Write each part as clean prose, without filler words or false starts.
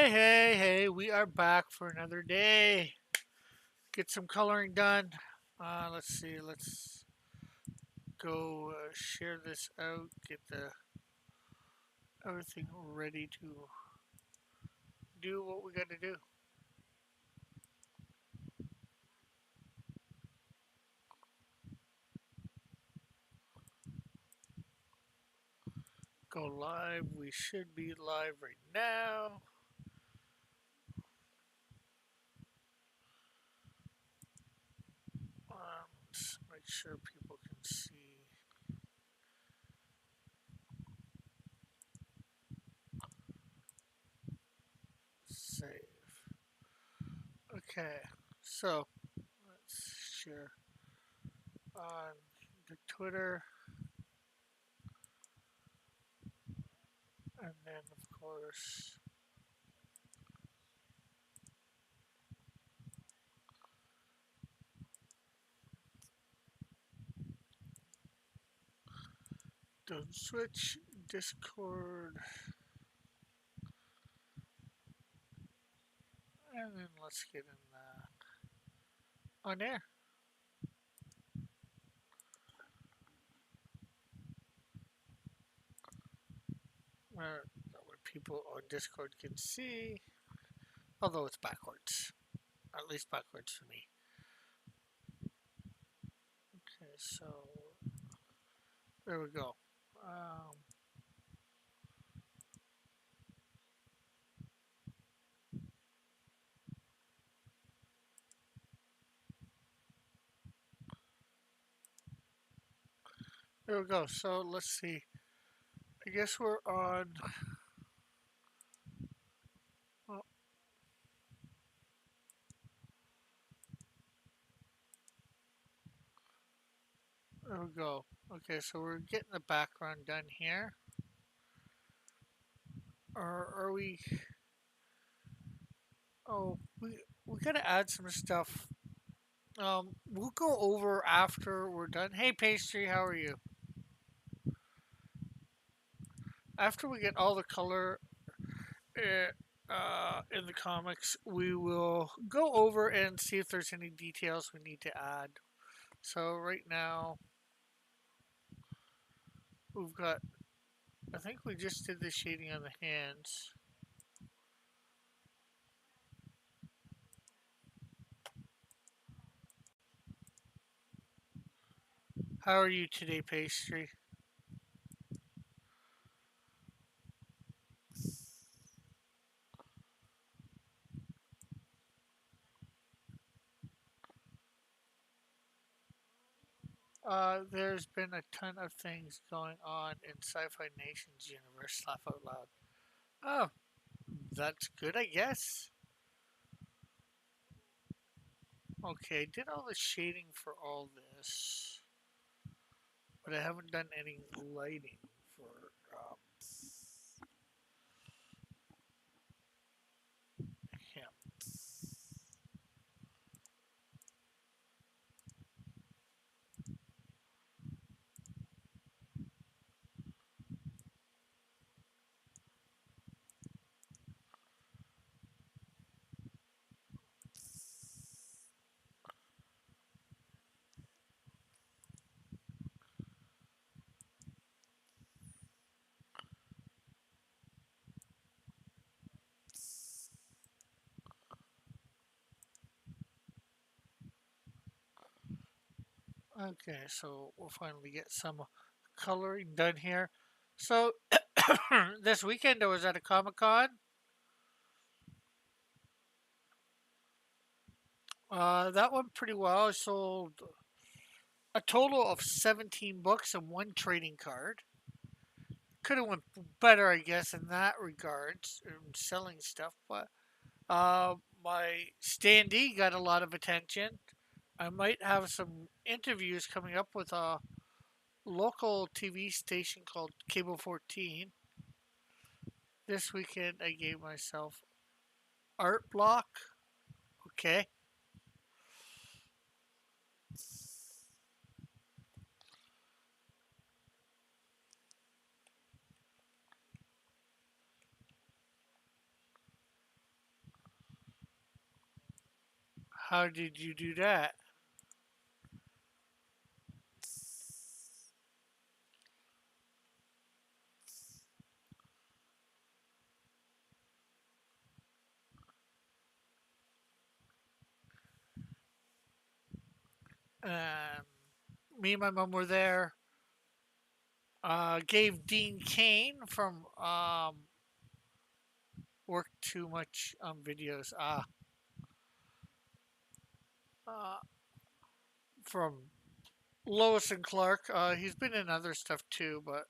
Hey, we are back for another day. Get some coloring done. Let's see, let's go share this out, get the everything ready to do what we got to do. Go live. We should be live right now. Let's make sure people can see. Save. Okay, so let's share on the Twitter, and then of course. Don't switch Discord, and then let's get in on air. That way people on Discord can see. Although it's backwards, at least backwards for me. Okay, so there we go. Um, there we go. So let's see. I guess we're on. Oh, there we go. Okay, so we're getting the background done here. Or are we? Oh, we gotta add some stuff. We'll go over after we're done. Hey, Pastry, how are you? After we get all the color in the comics, we will go over and see if there's any details we need to add. So right now, we've got. I think we just did the shading on the hands. How are you today, Pastry? There's been a ton of things going on in Sci-Fi Nation's universe. Laugh out loud. Oh, that's good, I guess. Okay, I did all the shading for all this, but I haven't done any lighting for him. Okay, so we'll finally get some coloring done here. So this weekend I was at a Comic Con. That went pretty well. I sold a total of 17 books and one trading card. Could have went better, I guess, in that regards, in selling stuff. But my standee got a lot of attention. I might have some interviews coming up with a local TV station called Cable 14. This weekend I gave myself art block. Okay. How did you do that? Um, Me and my mom were there. Gave Dean Kane from Work Too Much on Videos. Uh, from Lois and Clark. He's been in other stuff too, but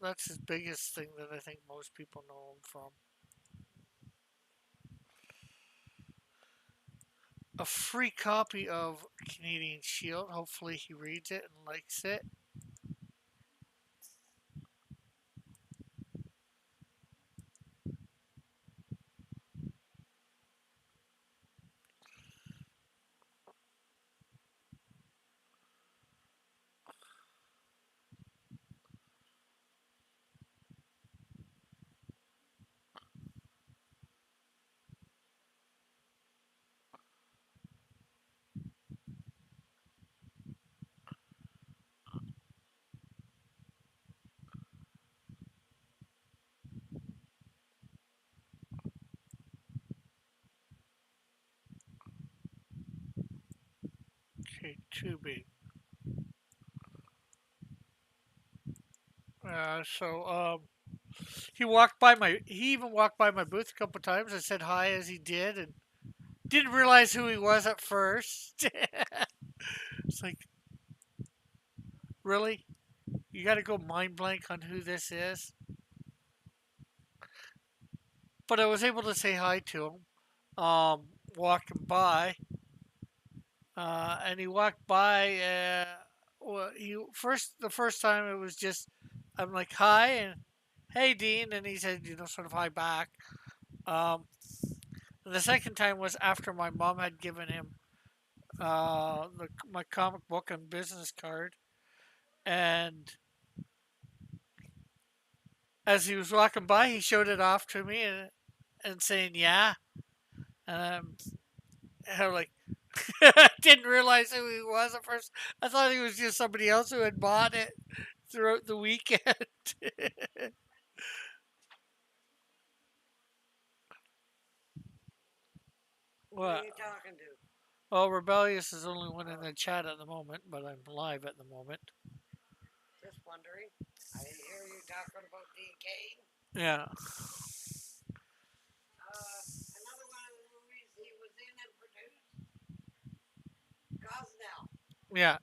that's his biggest thing that I think most people know him from. A free copy of Canadian Shield. Hopefully he reads it and likes it. Okay, tubing. He walked by my. He even walked by my booth a couple times. I said hi as he did, and didn't realize who he was at first. It's like, really? You got to go mind blank on who this is. But I was able to say hi to him, walking by, and he walked by. Well, the first time it was just I'm like hi and hey Dean, and he said sort of hi back. Um, and the second time was after my mom had given him my comic book and business card, and as he was walking by, he showed it off to me and saying yeah, and I'm like didn't realize who he was at first. I thought he was just somebody else who had bought it throughout the weekend. Who are What? you talking to? Well, Rebellious is the only one in the chat at the moment, but I'm live at the moment. Just wondering. I hear you talking about DK. Yeah, Another one of the movies he was in and produced, Gosnell. yeah.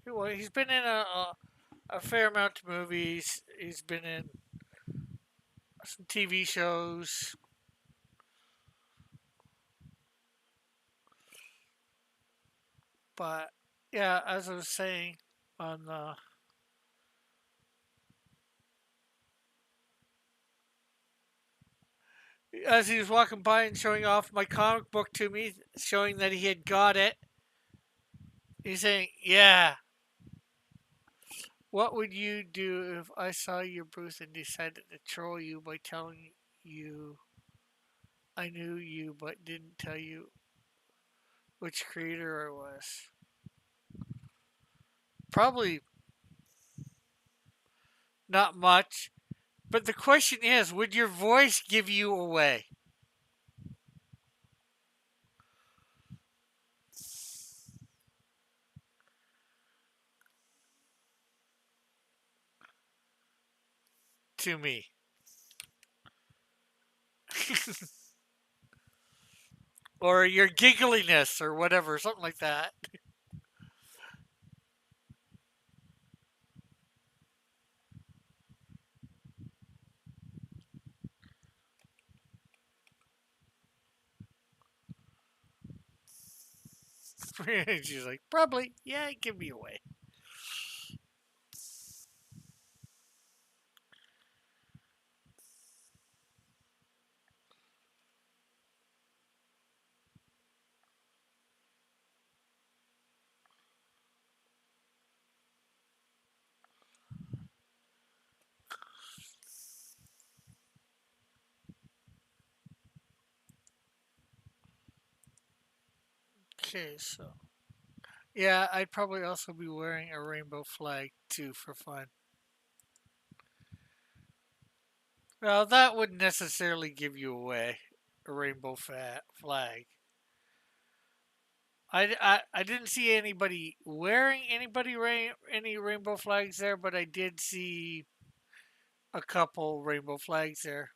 Well, he's been in a fair amount of movies. He's been in some TV shows, but yeah, as I was saying, on as he was walking by and showing off my comic book to me, showing that he had got it, he's saying, "Yeah, what would you do if I saw your booth and decided to troll you by telling you I knew you but didn't tell you which creator I was?" Probably not much, but the question is, would your voice give you away? To me, or your giggliness, or whatever, something like that. She's like, probably, yeah, give me away. Okay, so yeah, I'd probably also be wearing a rainbow flag too for fun. Well, that wouldn't necessarily give you away a flag. I didn't see anybody wearing any rainbow flags there, but I did see a couple rainbow flags there.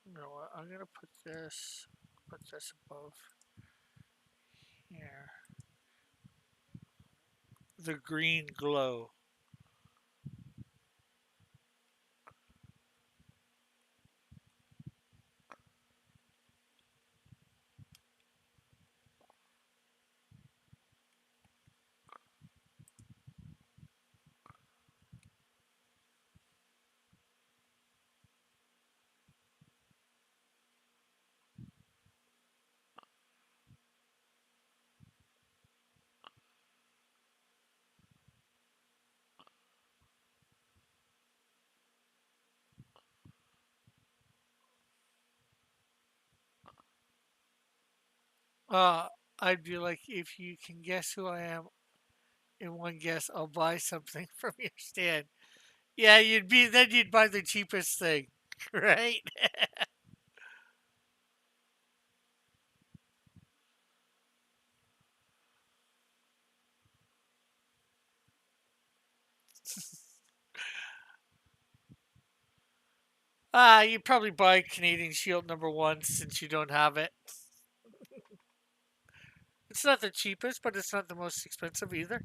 You know what? I'm gonna put this above here. The green glow. Uh, I'd be like, if you can guess who I am in one guess, I'll buy something from your stand. Yeah, you'd buy the cheapest thing, right? You'd probably buy Canadian Shield #1 since you don't have it. It's not the cheapest, but it's not the most expensive either.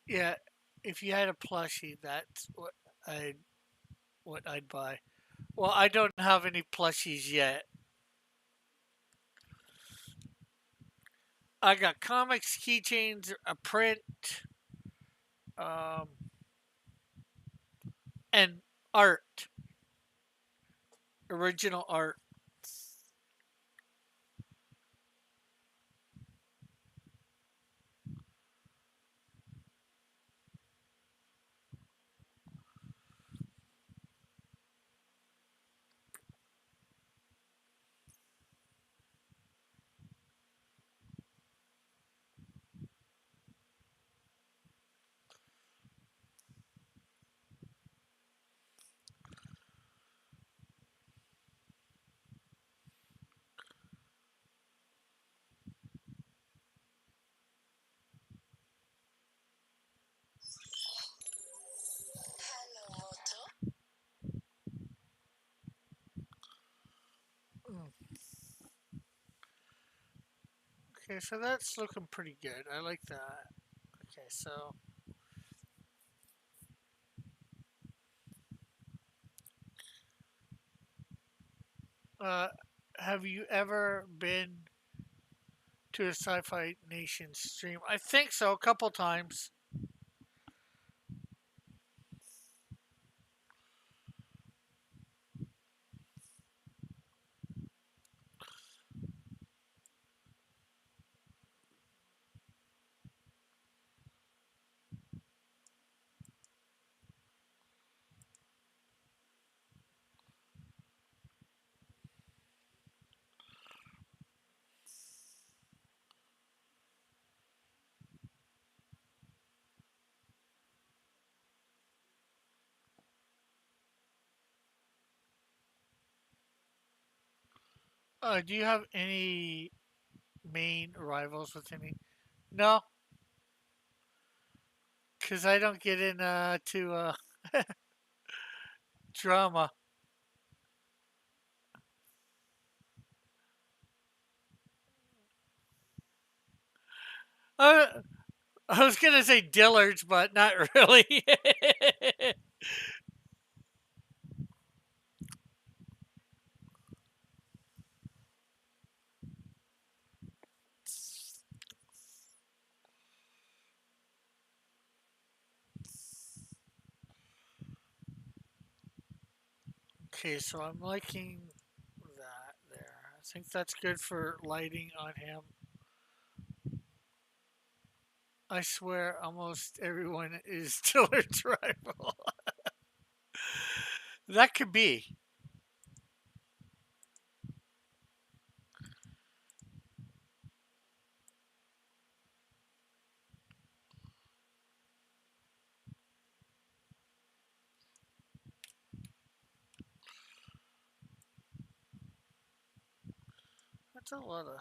Yeah, if you had a plushie, that's I what I'd buy. Well, I don't have any plushies yet. I got comics, keychains, a print, um, and art, original art. Mm. Okay, so that's looking pretty good. I like that. Okay, so uh, have you ever been to a Sci-Fi Nation stream? I think so, a couple times. Do you have any main rivals with any? No, because I don't get in to drama. Uh, I was gonna say Dillard's, but not really. Okay, so I'm liking that there. I think that's good for lighting on him. I swear almost everyone is Dillard's rival. That could be. That's a lot of.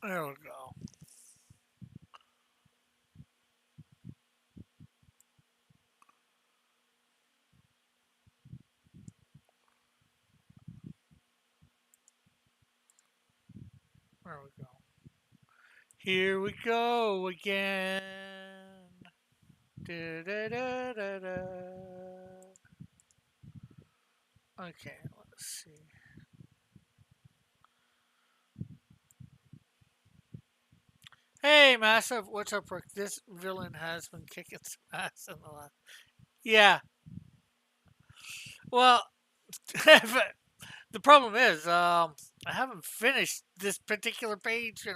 There we go. There we go. Here we go again. Da, da, da, da, da. Okay, let's see. Hey, Massive, what's up, Rick? This villain has been kicking some ass in the last. Yeah, well, the problem is, I haven't finished this particular page.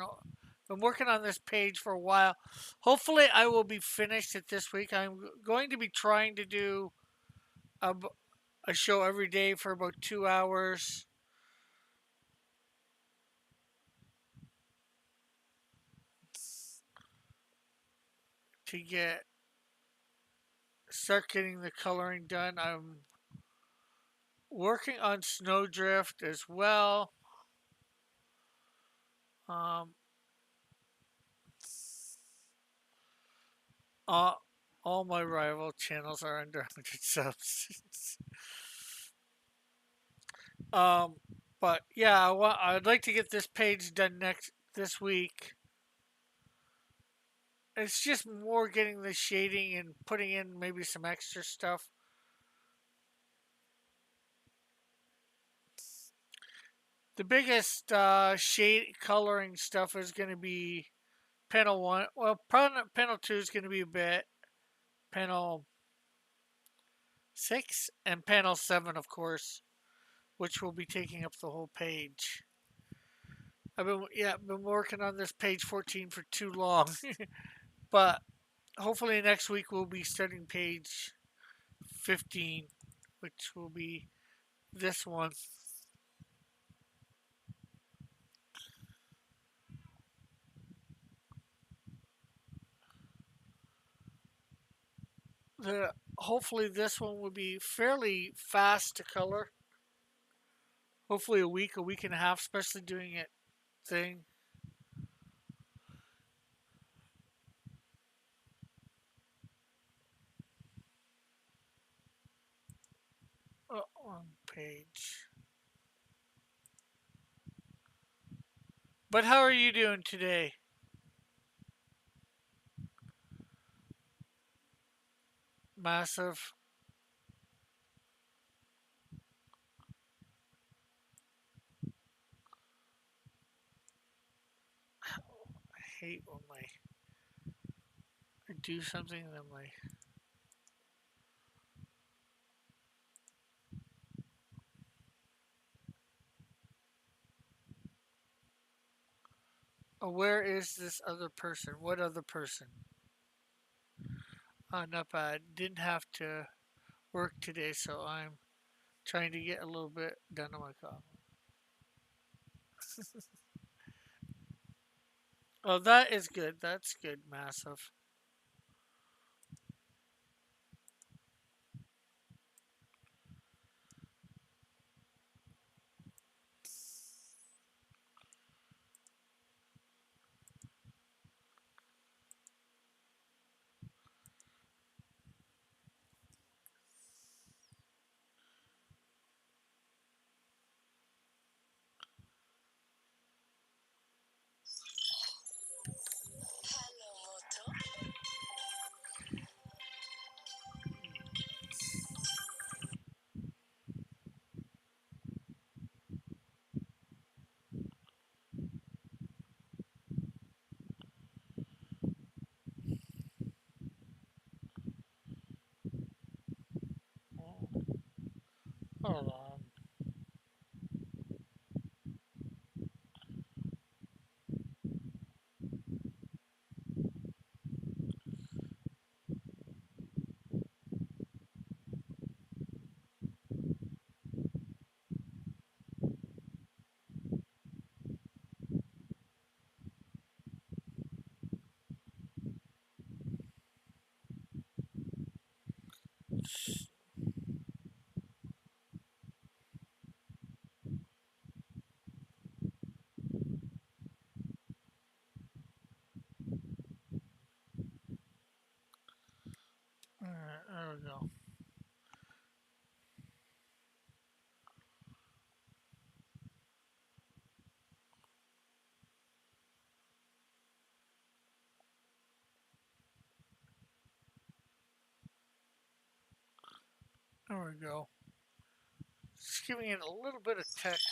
I'm working on this page for a while. Hopefully, I will be finished it this week. I'm going to be trying to do a, a show every day for about 2 hours to get start getting the coloring done. I'm working on Snowdrift as well. Um, all, all my rival channels are under 100 subs. um, but yeah, I'd like to get this page done next this week. It's just more getting the shading and putting in maybe some extra stuff. The biggest shade coloring stuff is going to be panel one. Well, panel two is going to be a bit. Panel six and panel seven, of course, which will be taking up the whole page. I've been working on this page 14 for too long, but hopefully next week we'll be starting page 15, which will be this one. Hopefully this one will be fairly fast to color. Hopefully a week and a half, especially doing it thing. On page. But how are you doing today? Massive. I hate when I do something and I'm like, oh, where is this other person? What other person? Not bad. Didn't have to work today, so I'm trying to get a little bit done on my coffee. Oh, that is good. That's good, massive. Oh, hold on. Alright, there we go. There we go. Just giving it a little bit of text.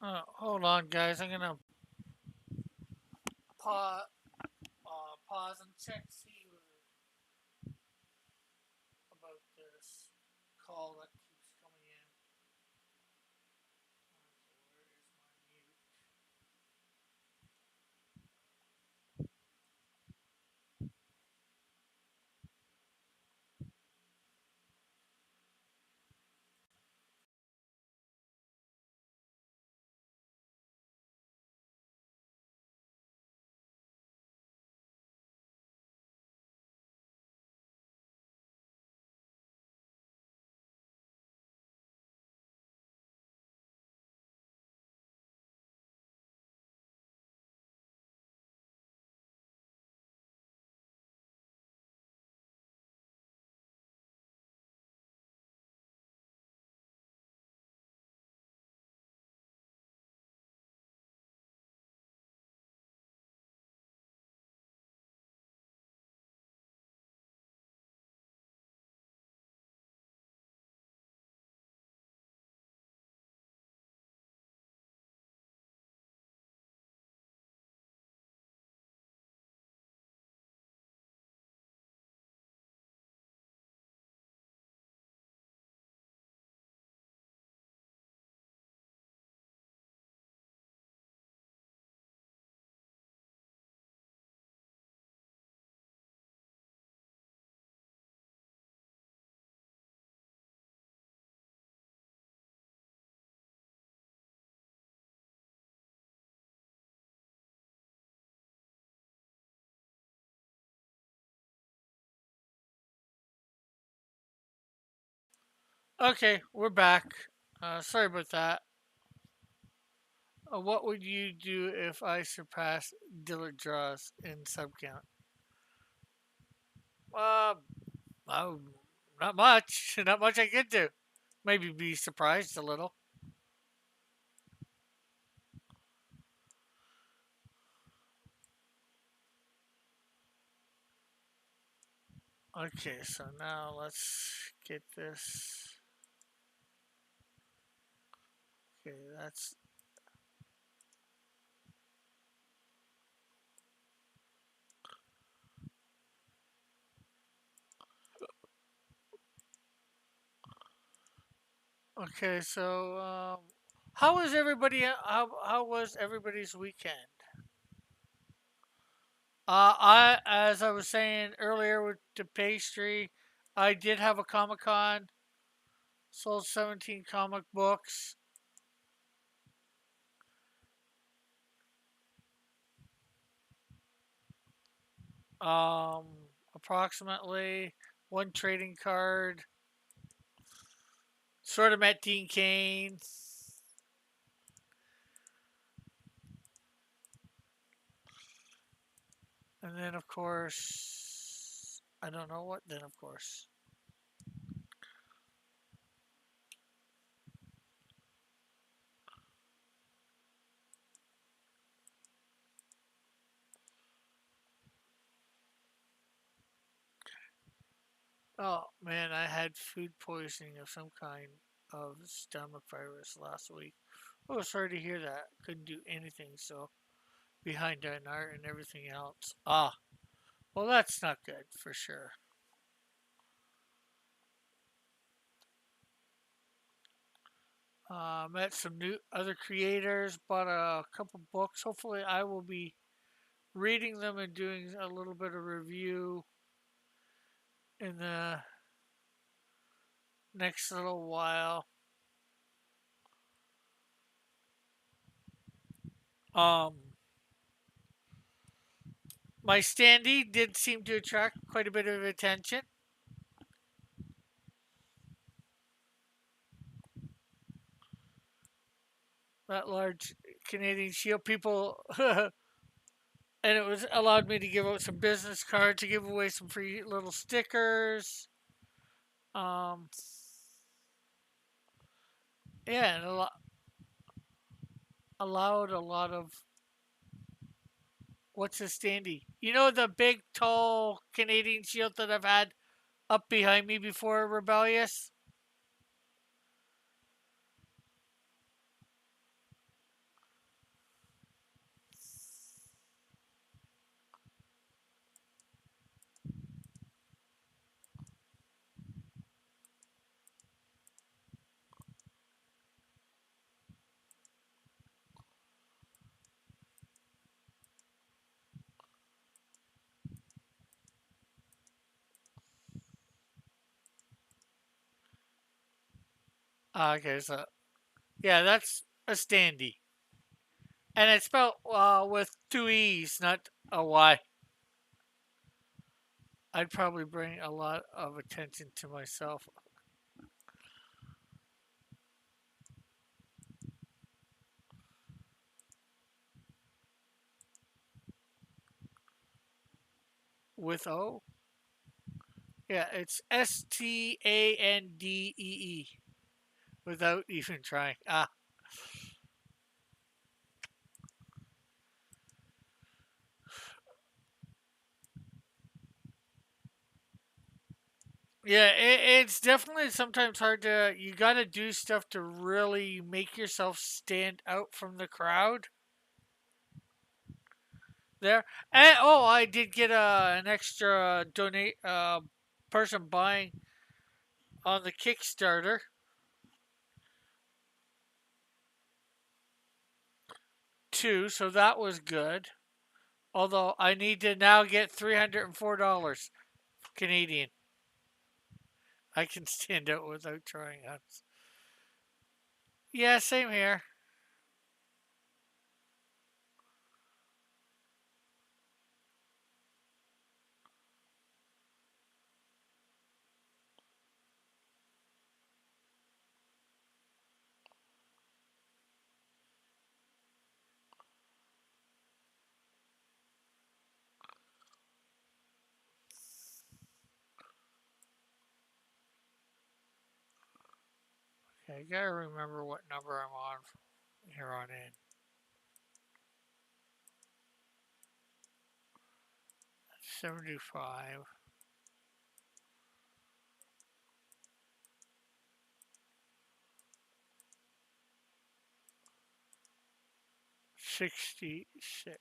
Hold on, guys. I'm gonna pause, pause and check see about this call that keeps coming in. So where is my mute? Okay, we're back. Sorry about that. What would you do if I surpassed Dillard draws in sub count? Uh, oh, not much. Not much I could do. Maybe be surprised a little. Okay, so now let's get this. Okay, that's okay. So, how was everybody? How was everybody's weekend? As I was saying earlier with the pastry, I did have a Comic Con. Sold 17 comic books. Um, approximately one trading card. Sort of met Dean Kane. And then, of course, I don't know what then, of course. Oh, man, I had food poisoning of some kind of stomach virus last week. Oh, sorry to hear that. Couldn't do anything, so behind on art and everything else. Ah, well, that's not good for sure. Met some new other creators, bought a couple books. Hopefully, I will be reading them and doing a little bit of review in the next little while. Um, my standee did seem to attract quite a bit of attention. That large Canadian shield, people, and it was allowed me to give out some business cards, to give away some free little stickers. Um, yeah, and allowed a lot of what's a standee? You know the big, tall Canadian shield that I've had up behind me before Rebellious? Okay, so yeah, that's a standee. And it's spelled with two E's, not a Y. I'd probably bring a lot of attention to myself with O. Yeah, it's Standee without even trying. Yeah, it's definitely sometimes hard to. You got to do stuff to really make yourself stand out from the crowd there. And oh, I did get an extra donate person buying on the Kickstarter too, so that was good. Although I need to now get $304 Canadian. I can stand out without trying. Yeah, same here. Okay, I gotta remember what number I'm on from here on in. 75, 66.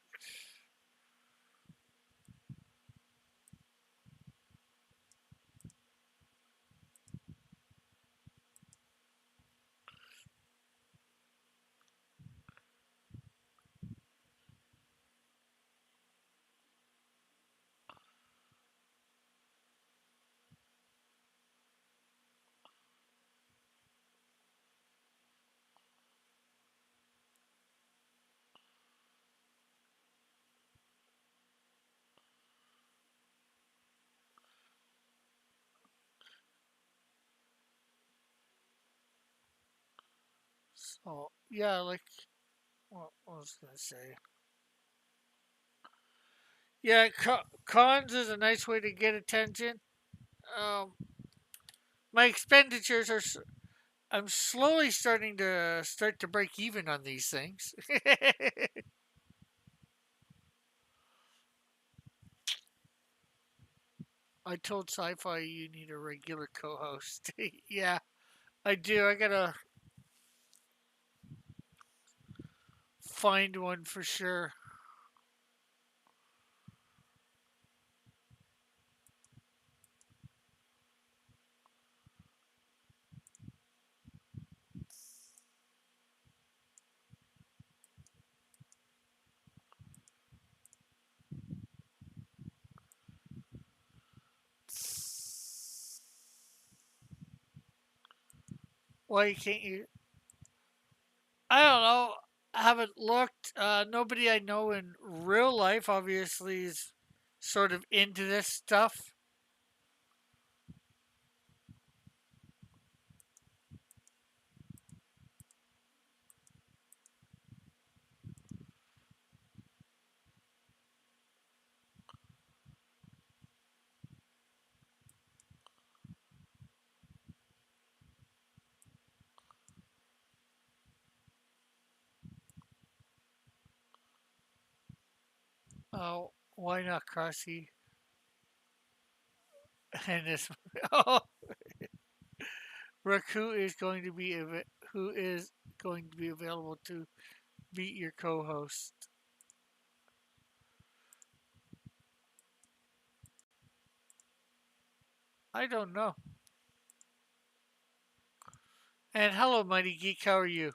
So, yeah, like, what was I gonna say? Yeah, cons is a nice way to get attention. Um, my expenditures are. I'm slowly starting to break even on these things. I told Sci-Fi you need a regular co-host. Yeah, I do. I gotta find one for sure. Why can't you? I don't know. I haven't looked. Nobody I know in real life obviously is sort of into this stuff. Oh, why not Crossy? And this, oh, Raku is going to be who is going to be available to beat your co-host. I don't know. And hello, Mighty Geek. How are you?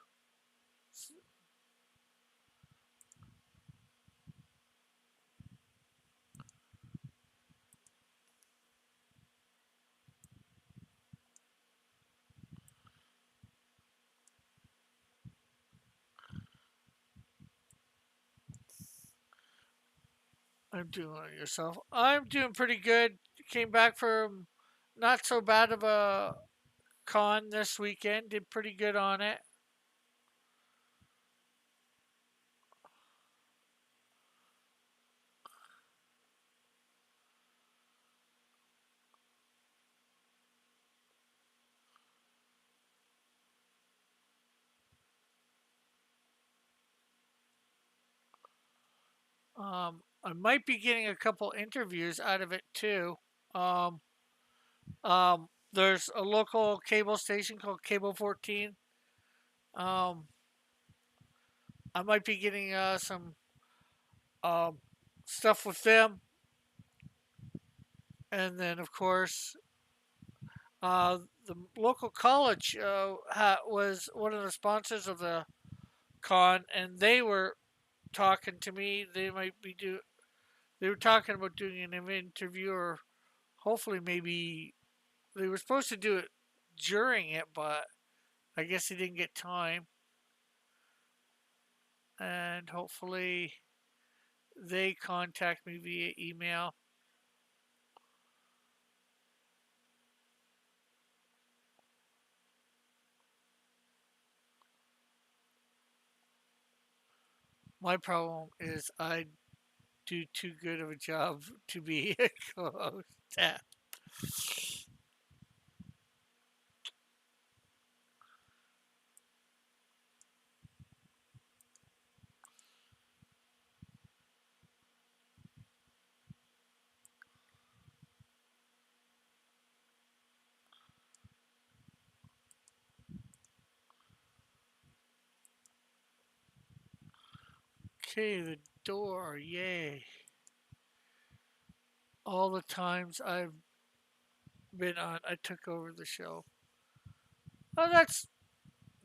I'm doing it yourself. I'm doing pretty good. Came back from not so bad of a con this weekend. Did pretty good on it. I might be getting a couple interviews out of it too. Um, there's a local cable station called Cable 14. Um, I might be getting some um, stuff with them, and then of course the local college was one of the sponsors of the con, and they were talking to me. They might be do. They were talking about doing an interview, or hopefully maybe they were supposed to do it during it, but I guess they didn't get time. And hopefully they contact me via email. My problem is I do too good of a job to be a co-host. Okay, the door. Yay. All the times I've been on, I took over the show. Oh, that's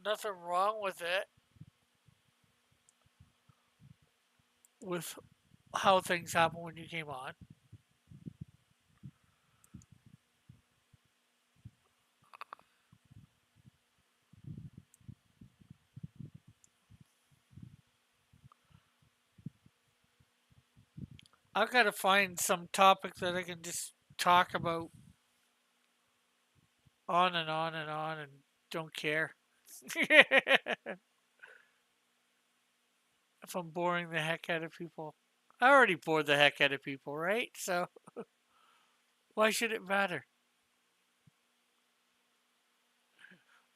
nothing wrong with it, with how things happen when you came on. I've got to find some topic that I can just talk about on and on and on and don't care. If I'm boring the heck out of people. I already bored the heck out of people, right? So why should it matter?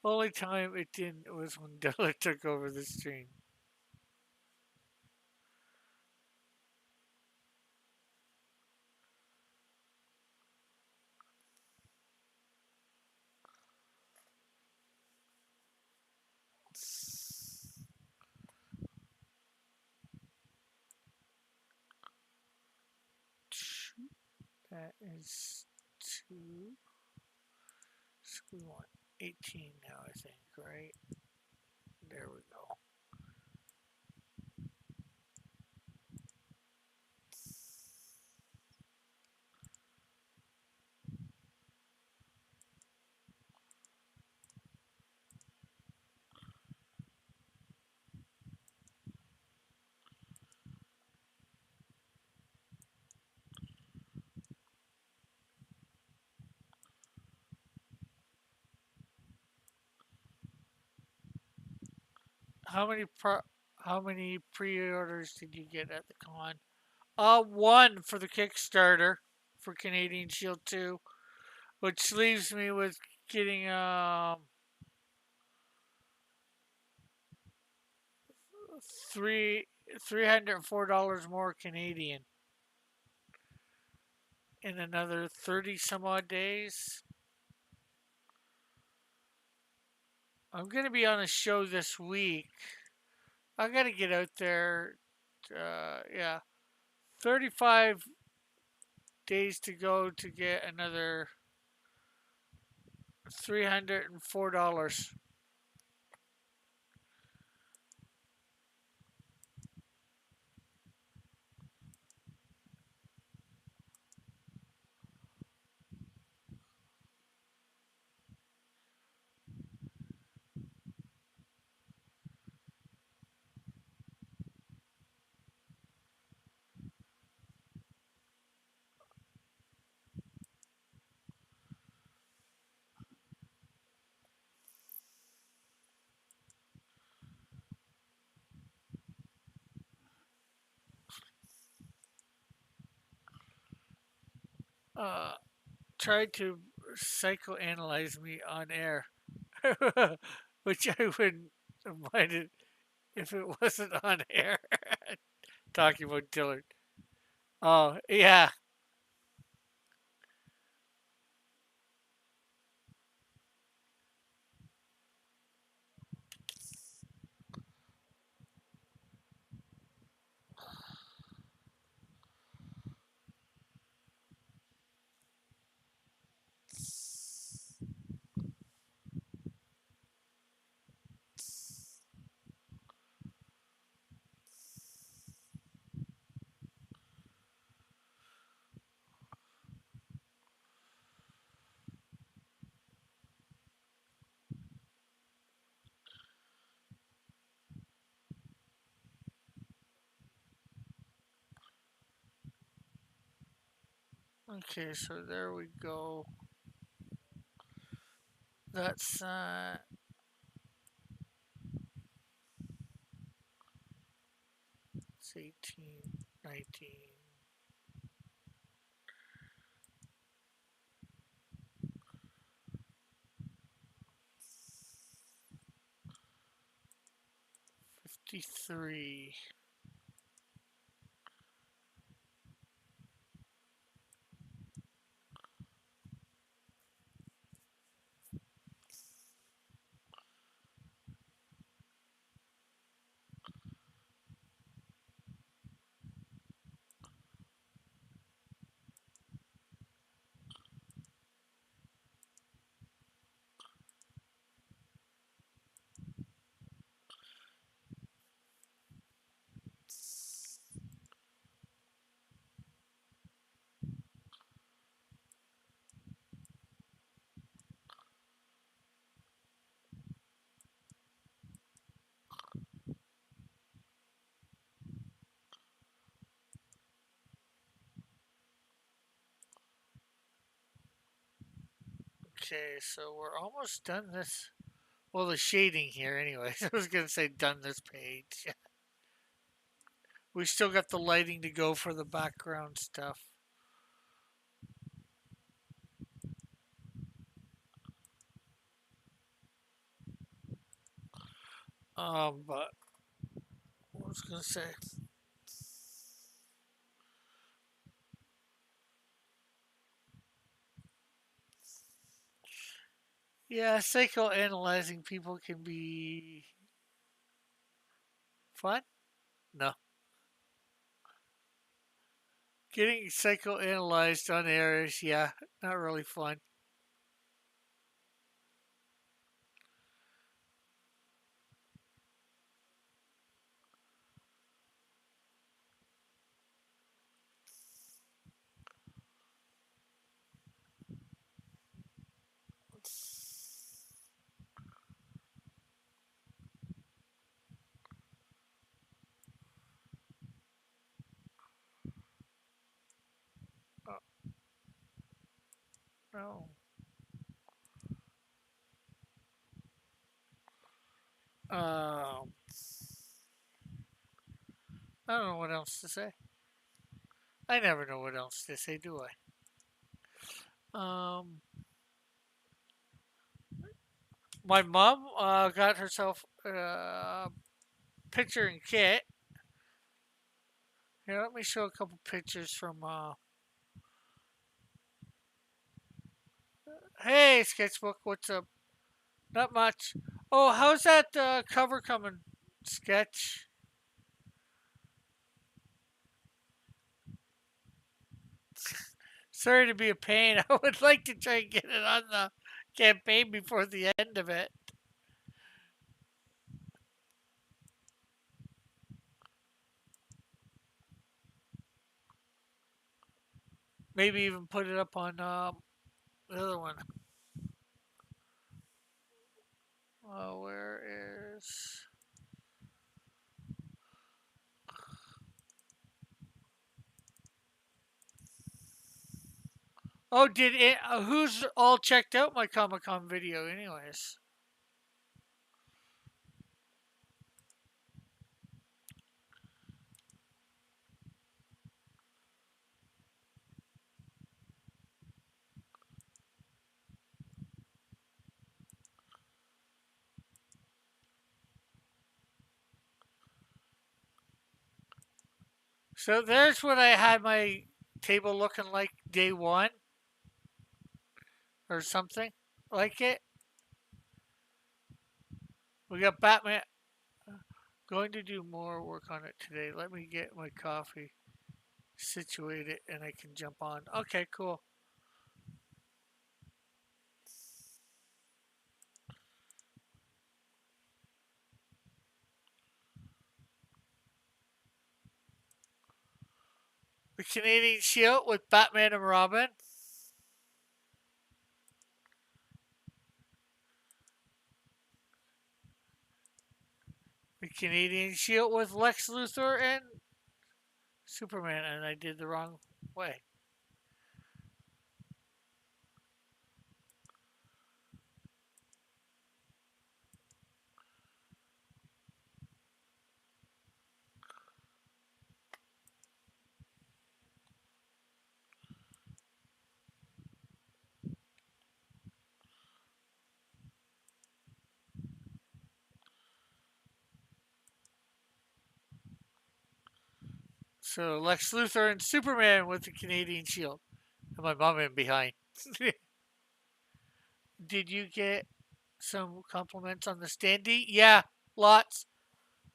Only time it didn't was when Della took over the stream. That is two. So we want 18 now, I think, right? There we go. How many how many pre-orders did you get at the con? One for the Kickstarter for Canadian Shield 2, which leaves me with getting three $304 more Canadian in another 30 some odd days. I'm gonna be on a show this week. I gotta get out there. Yeah, 35 days to go to get another $304. Uh, Tried to psychoanalyze me on air, which I wouldn't have minded if it wasn't on air. Talking about Dillard. Oh, yeah. Okay, so there we go. That's it's 18, 19, 53. Okay, so we're almost done this. Well, the shading here, anyways. I was gonna say done this page. We still got the lighting to go for the background stuff. But what was I gonna say? Yeah, psychoanalyzing people can be fun. No, getting psychoanalyzed on air is not really fun. Uh, no. Um, I don't know what else to say. I never know what else to say, do I? My mom got herself a picture and kit. Here, let me show a couple pictures from. Hey, sketchbook, what's up? Not much. Oh, how's that cover coming? Sketch. Sorry to be a pain. I would like to try and get it on the campaign before the end of it. Maybe even put it up on the other one. Where is? Oh, did it? Who's all checked out my Comic Con video, anyways? So there's what I had my table looking like day one or something like it. We got Batman. Going to do more work on it today. Let me get my coffee situated and I can jump on. Okay, cool. The Canadian Shield with Batman and Robin. The Canadian Shield with Lex Luthor and Superman, and I did the wrong way. So Lex Luthor and Superman with the Canadian Shield. And my mom in behind. Did you get some compliments on the standee? Yeah, lots.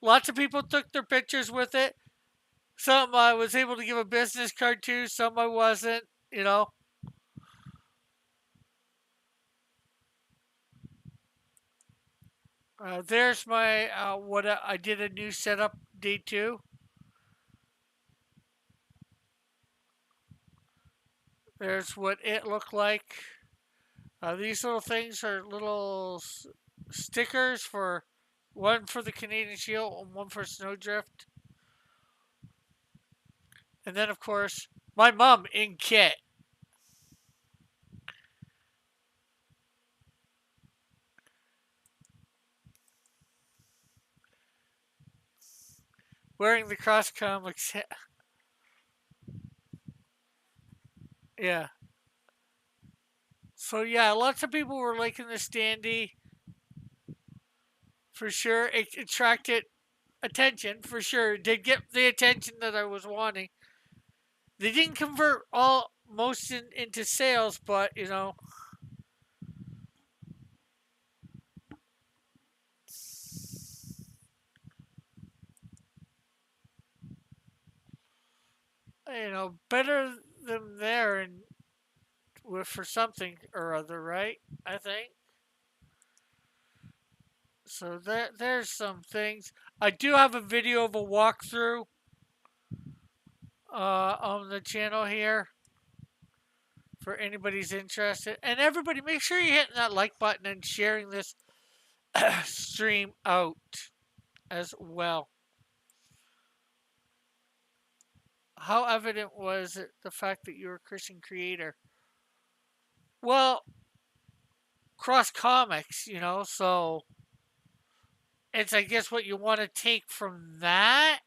Lots of people took their pictures with it. Some I was able to give a business card to, some I wasn't, you know. There's my, what I did a new setup day two. There's what it looked like. These little things are little stickers for one for the Canadian Shield and one for Snowdrift. And then, of course, my mom in kit. wearing the Cross Comics. Yeah. So yeah, lots of people were liking the standee for sure. It attracted attention for sure. It did get the attention that I was wanting. They didn't convert all most into sales, but better than there and with for something or other, right? I think so. There's some things. I do have a video of a walkthrough on the channel here for anybody's interested. And everybody, make sure you're hitting that like button and sharing this stream out as well. How evident was it the fact that you're a Christian creator? Well, cross comics, so it's I guess what you want to take from that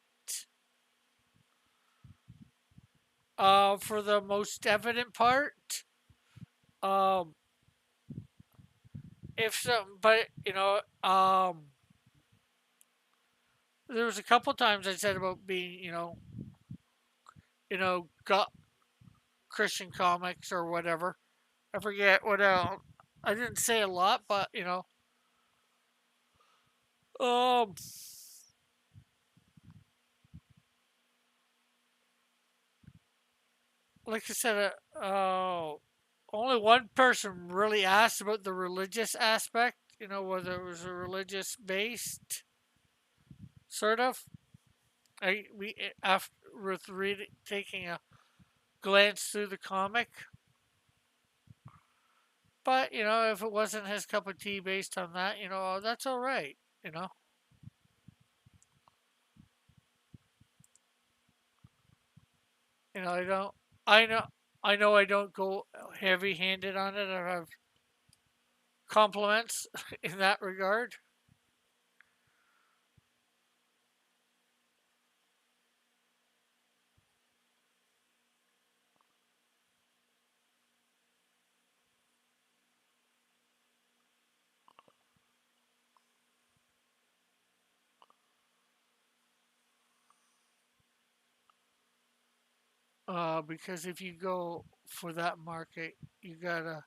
for the most evident part. Um, if so, but there was a couple times I said about being, got Christian comics or whatever. I forget what else. I didn't say a lot, but um, like I said, only one person really asked about the religious aspect. Whether it was a religious based sort of. After with reading, taking a glance through the comic, but if it wasn't his cup of tea based on that, that's all right. You know, I don't. I know. I know I don't go heavy handed on it. I have compliments in that regard. Because if you go for that market, you gotta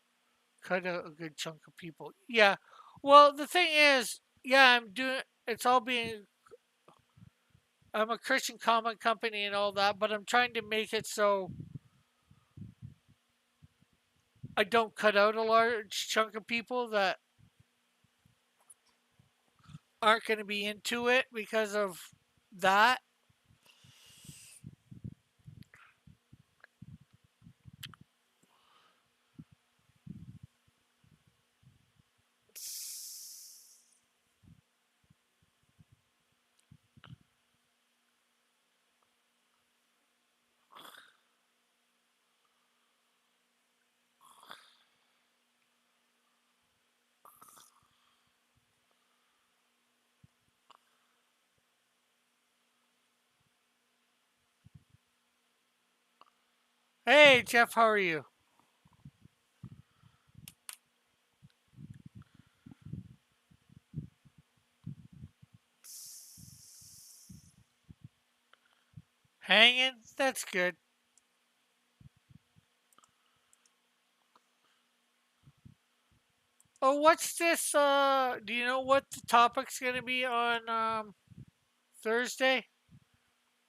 cut out a good chunk of people. Yeah. Well, the thing is, yeah, I'm doing. It's all being. I'm a Christian comic company and all that, but I'm trying to make it so I don't cut out a large chunk of people that aren't going to be into it because of that. Hey, Jeff, how are you? Hanging? That's good. Oh, what's this? Do you know what the topic's going to be on Thursday?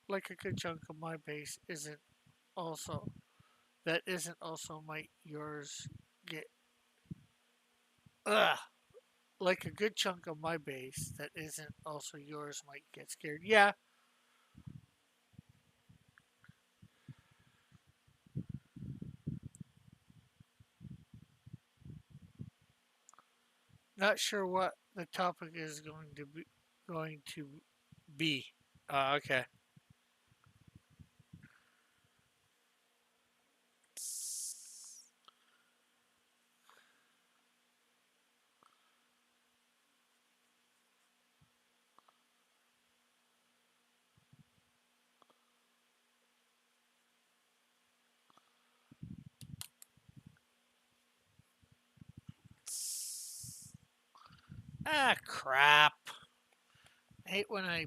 Like a good chunk of my base isn't also that isn't also might yours get ugh like a good chunk of my base that isn't also yours might get scared. Yeah, not sure what the topic is going to be. Okay. Ah, crap. I hate when I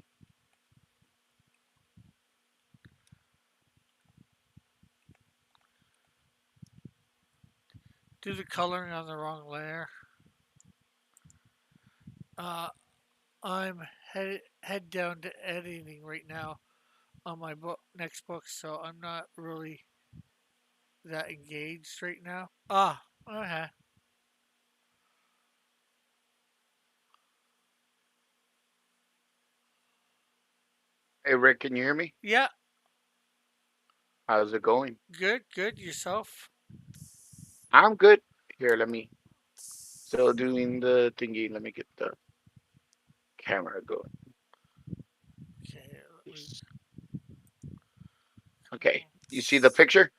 do the coloring on the wrong layer. Uh, I'm head down to editing right now on my next book, so I'm not really that engaged right now. Ah, okay. Hey Rick, can you hear me? Yeah, How's it going? good, good. Yourself? I'm good. Here, let me still doing the thingy. Let me get the camera going. Okay, let me. Yes. Okay. You see the picture?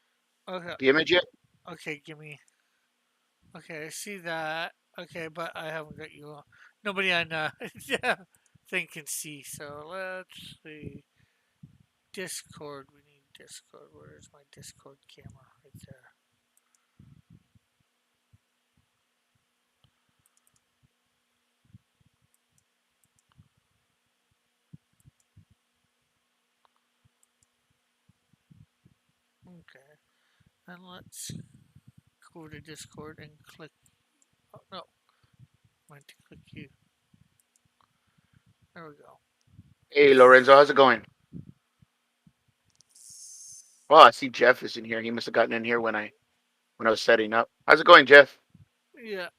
Okay, The image yet? okay. Give me. Okay, I see that. Okay, but I haven't got you on. Nobody on yeah, thing can see. So let's see. Discord. We need Discord. Where's my Discord camera? Right there. Okay, and let's go to Discord and click. Oh no, I meant to click you. There we go. Hey Lorenzo, how's it going? Oh, I see Jeff is in here. He must have gotten in here when I was setting up. How's it going, Jeff? Yeah,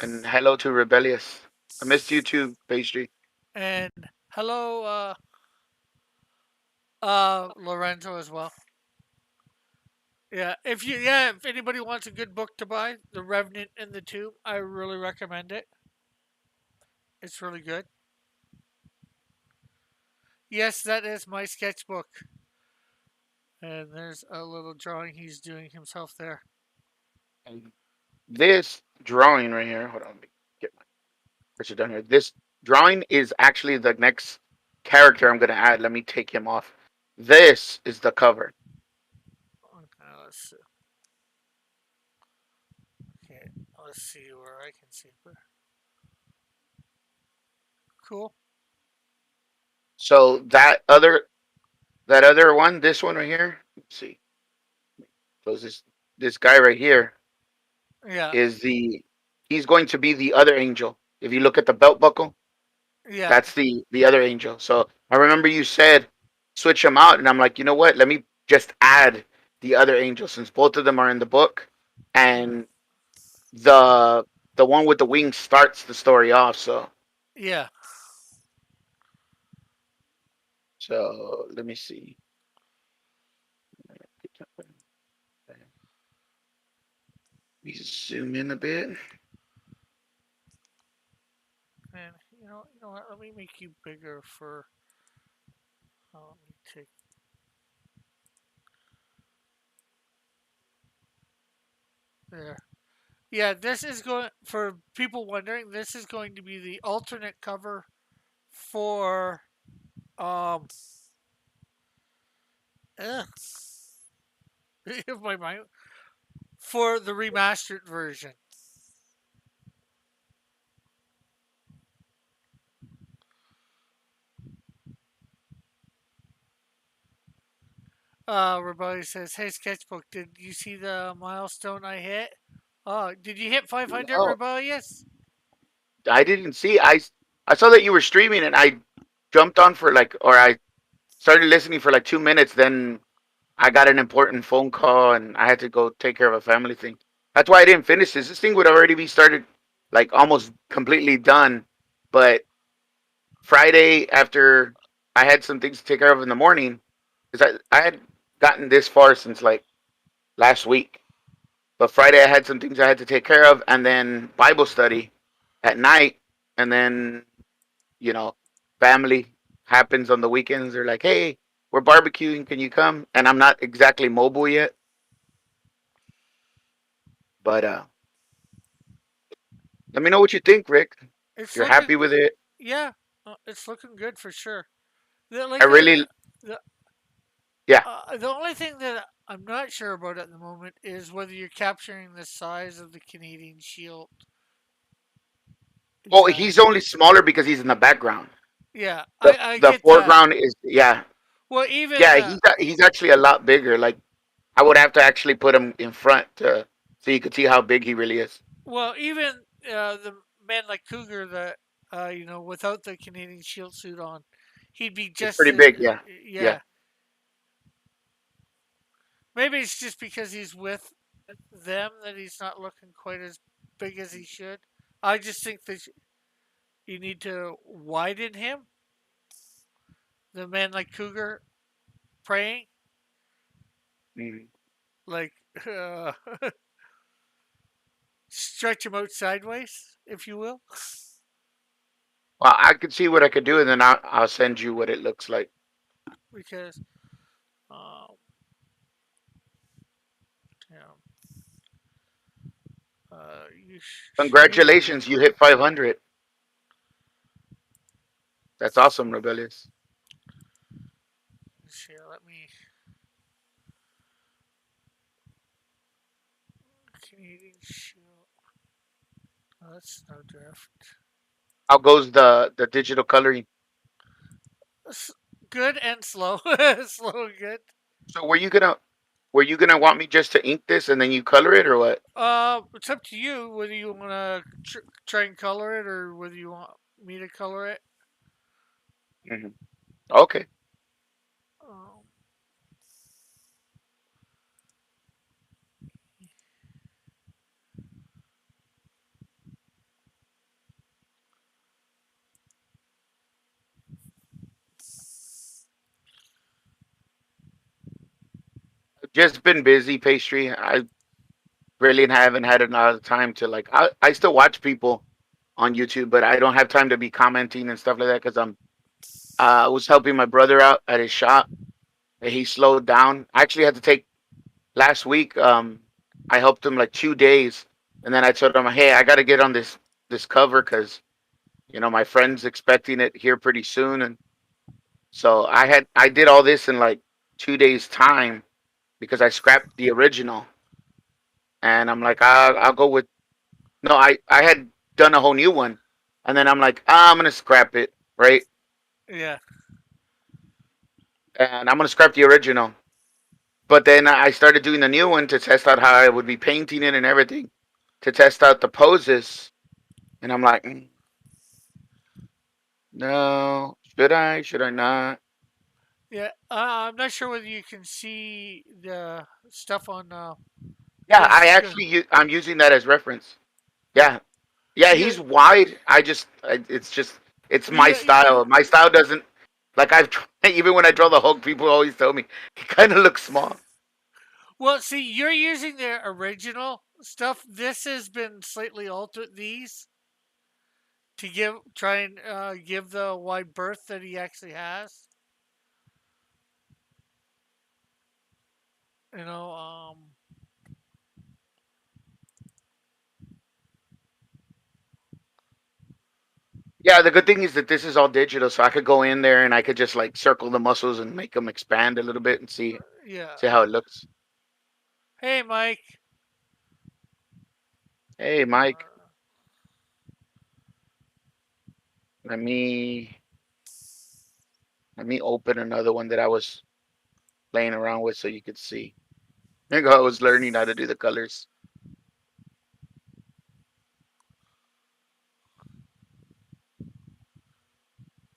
And hello to Rebellious. I missed you too, Pastry. and hello, Lorenzo as well. Yeah, if anybody wants a good book to buy, The Revenant in the Tomb, I really recommend it. It's really good. Yes, that is my sketchbook. And there's a little drawing he's doing himself there. And this drawing right here, hold on, let me get my picture down here. This drawing is actually the next character I'm gonna add. Let me take him off. This is the cover. Okay, let's see. Okay, let's see where I can see it. Cool. So that other one, this one right here. Let's see. So this guy right here Yeah, is the he's going to be the other angel. If you look at the belt buckle, yeah, that's the other angel. So I remember you said switch them out, and I'm like, you know what? Let me just add the other angel since both of them are in the book, and the the one with the wings starts the story off. yeah. So let me see. Let me zoom in a bit. And you know what? Let me make you bigger for. Let me take there. Yeah, this is going for people wondering. This is going to be the alternate cover for um. Ugh, my mind for the remastered version. Rebellion says, "Hey Sketchbook, did you see the milestone I hit? Oh, did you hit 500 No, Rebellious? I didn't see. I saw that you were streaming, and I jumped on for like, or I started listening for like 2 minutes. Then I got an important phone call, and I had to go take care of a family thing. That's why I didn't finish this. This thing would already be started, like almost completely done. But Friday, after I had some things to take care of in the morning, because I had gotten this far since like last week. But Friday, I had some things I had to take care of, and then Bible study at night, and then you know, family happens on the weekends. They're like, hey, we're barbecuing. Can you come? And I'm not exactly mobile yet, but let me know what you think, Rick. If It's you're looking, happy with it, yeah, it's looking good for sure. I really, The yeah. the only thing that I'm not sure about at the moment is whether you're capturing the size of the Canadian Shield. Oh, he's exactly. only smaller because he's in the background. Yeah, I The get that. foreground is, yeah, Well, even yeah. He's actually a lot bigger. Like I would have to actually put him in front to so you could see how big he really is. even the man like Cougar that without the Canadian Shield suit on, he'd be It's just pretty as big. Yeah, yeah. yeah. Maybe it's just because he's with them that he's not looking quite as big as he should. I just think that you need to widen him. The man like Cougar praying, Mhm. like uh, stretch him out sideways, if you will, Well, I could see what I could do, and then I'll send you what it looks like. because um, you know, you should be able to. Congratulations, you hit 500. That's awesome, Rebellious. Here, let me Canadian Shield. Oh, that's Snowdrift. How goes the digital coloring? Good and slow, slow and good. So were you gonna want me just to ink this and then you color it or what? It's up to you whether you want to try and color it or whether you want me to color it. Hmm. Okay. Um, I've just been busy, pastry. I really haven't had a lot of time to like. I still watch people on YouTube, but I don't have time to be commenting and stuff like that because I was helping my brother out at his shop. And he slowed down. I actually had to take last week. I helped him like 2 days, and then I told him, "Hey, I got to get on this cover because my friend's expecting it here pretty soon." And so I did all this in like 2 days time because I scrapped the original, and I'm like, I'll go with no. I had done a whole new one, and then I'm like, I'm gonna scrap it, right? yeah, And I'm gonna scrap the original. But then I started doing the new one to test out how I would be painting it and everything, to test out the poses. And I'm like, no, should I? Should I not? yeah. I'm not sure whether you can see the stuff on Yeah, his. I'm using that as reference. Yeah, yeah, Yeah, he's wide. It's my yeah, style. My style doesn't like I've tried, even when I draw the Hulk, people always tell me he kind of looks small. well, see, you're using their original stuff. This has been slightly altered. These to try and give the wide berth that he actually has. You know, Yeah, the good thing is that this is all digital, so I could go in there and I could just like circle the muscles and make them expand a little bit and yeah. see how it looks. Hey, Mike. Hey, Mike, Uh, let me let me open another one that I was playing around with so you could see. There you go. I was learning how to do the colors.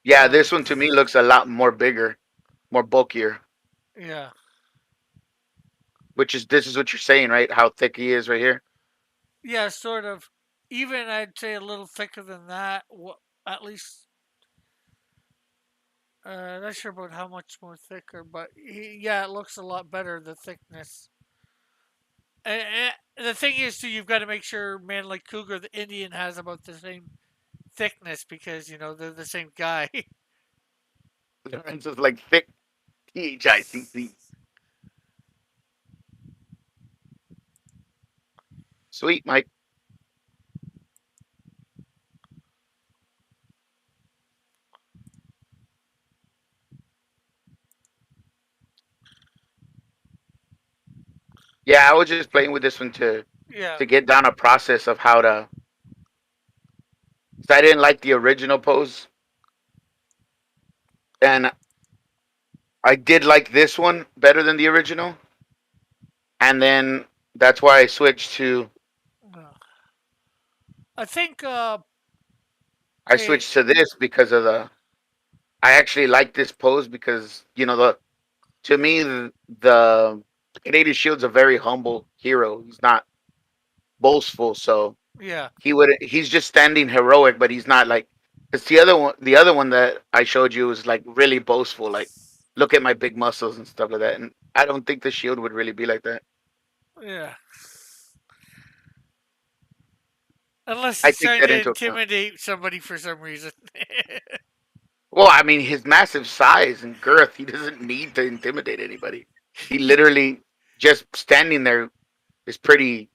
Yeah, uh, this one to me looks a lot more bigger, more bulkier. yeah. Which is this is what you're saying, right? How thick he is right here. Yeah, sort of. Even I'd say a little thicker than that. At least, not sure about how much more thicker, but yeah, it looks a lot better. The thickness. And the thing is, too, you've got to make sure man like Cougar, the Indian, has about the same thickness because they're the same guy. Lorenzo's like thick THICC. Sweet, Mike. Yeah, I was just playing with this one to Yeah, get down a process of how to 'cause I didn't like the original pose, and I did like this one better than the original, and then that's why I switched to Uh, I think I switched to this because of the I actually like this pose because the to me the Canadian Shield's a very humble hero. He's not boastful, so yeah, he's just standing heroic, but he's not like because the other one that I showed you was like really boastful, like look at my big muscles and stuff like that. And I don't think the Shield would really be like that. yeah. Unless I he's take trying that to into account. intimidate somebody for some reason. Well, I mean, his massive size and girth, he doesn't need to intimidate anybody. He literally just standing there is pretty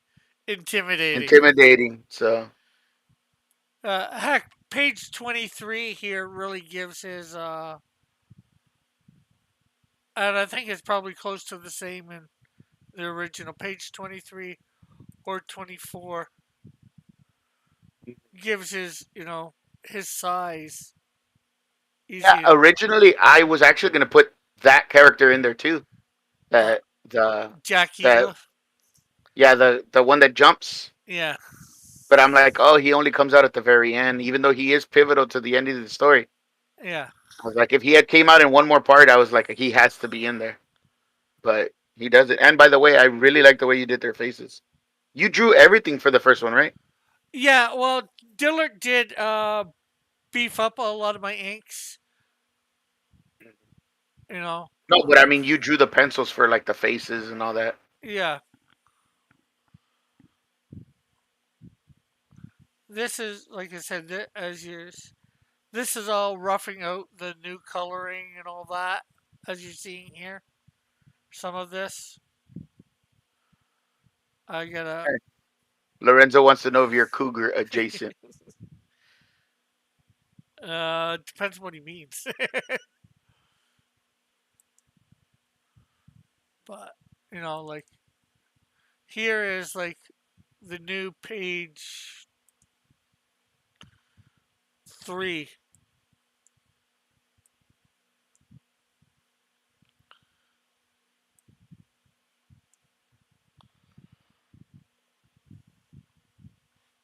Intimidating. intimidating. So Heck, page 23 here really gives his, and I think it's probably close to the same in the original. Page 23 or 24 gives his, his size yeah, easy. originally I was actually gonna put that character in there too. Uh, That the Jack that Eagles. yeah the one that jumps. Yeah, But I'm like, oh, he only comes out at the very end, even though he is pivotal to the end of the story. yeah. I was like, if he had came out in one more part, I was like, he has to be in there. But he doesn't. And by the way, I really like the way you did their faces. You drew everything for the first one, right? Yeah, well, Dillard did beef up a lot of my inks, you know. No, but I mean, you drew the pencils for like the faces and all that. Yeah, this is, like I said, as yours. This is all roughing out the new coloring and all that, as you're seeing here. Some of this, I gotta. Lorenzo wants to know if you're cougar adjacent. Depends what he means, but like here is like the new page 3.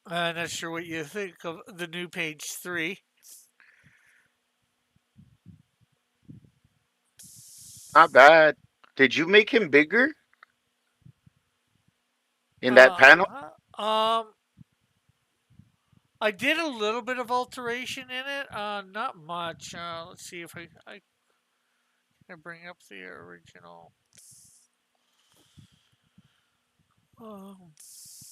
I'm not sure what you think of the new page 3. Not bad. Did you make him bigger in that panel? Um, I did a little bit of alteration in it. Not much. Let's see if I can bring up the original. Let's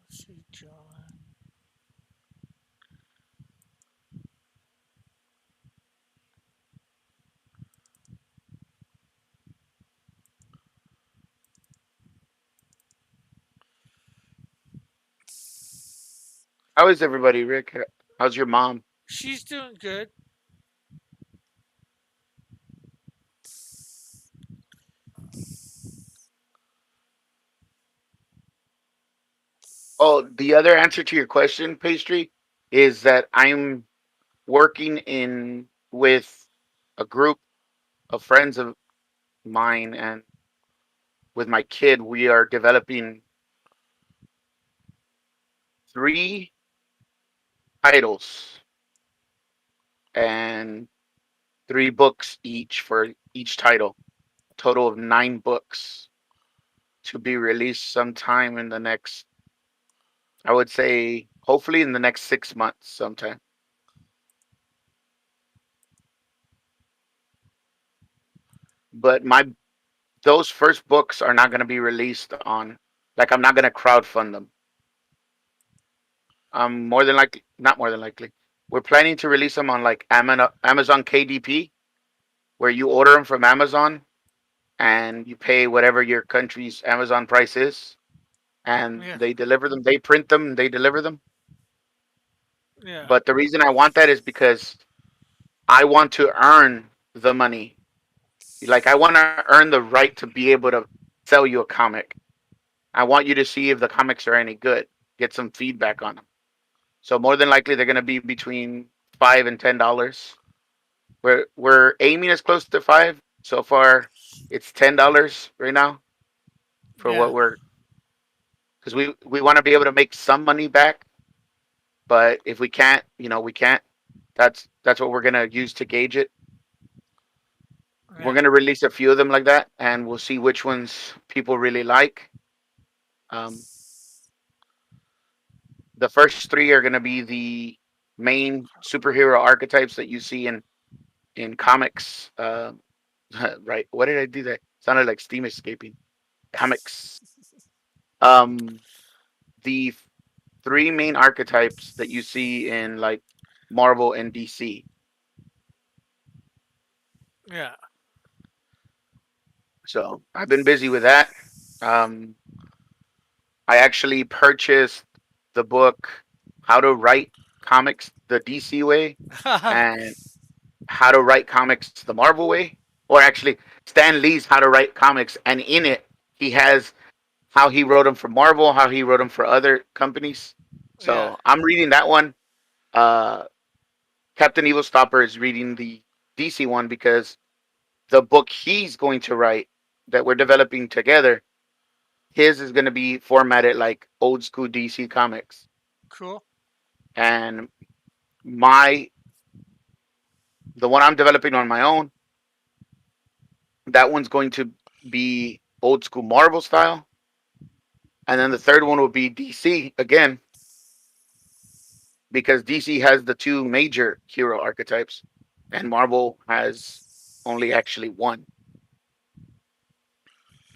see, John. How is everybody, Rick? How's your mom? She's doing good. Oh, the other answer to your question, pastry, is that I'm working in with a group of friends of mine, and with my kid, we are developing three titles and three books each for each title. A total of 9 books to be released sometime in the next, I would say, hopefully in the next 6 months sometime. But those first books are not going to be released on, like, I'm not going to crowdfund them. More than likely, not more than likely. We're planning to release them on like Amazon KDP, where you order them from Amazon and you pay whatever your country's Amazon price is, and Yeah, they deliver them. They print them, and they deliver them. yeah, But the reason I want that is because I want to earn the money. Like I want to earn the right to be able to sell you a comic. I want you to see if the comics are any good. Get some feedback on them. So more than likely they're gonna be between $5 and $10. We're aiming as close to five. So far, it's $10 right now for Yeah. what we're because we want to be able to make some money back. But if we can't, we can't. That's what we're gonna use to gauge it. We're Yeah. gonna release a few of them like that, and we'll see which ones people really like. Um, the first three are gonna be the main superhero archetypes that you see in comics. Right? What did I do? That sounded like steam escaping. Comics. Um, the three main archetypes that you see in like Marvel and DC. Yeah. So I've been busy with that. Um, I actually purchased the book How to Write Comics the DC Way and How to Write Comics the Marvel Way. Or actually, Stan Lee's How to Write Comics, and in it, he has how he wrote them for Marvel, how he wrote them for other companies. Yeah. So I'm reading that one. Uh, Captain Evil Stopper is reading the DC one because the book he's going to write that we're developing together, his is going to be formatted like old school DC comics. Cool. And my the one I'm developing on my own, that one's going to be old school Marvel style. And then the third one will be DC again because DC has the two major hero archetypes and Marvel has only actually one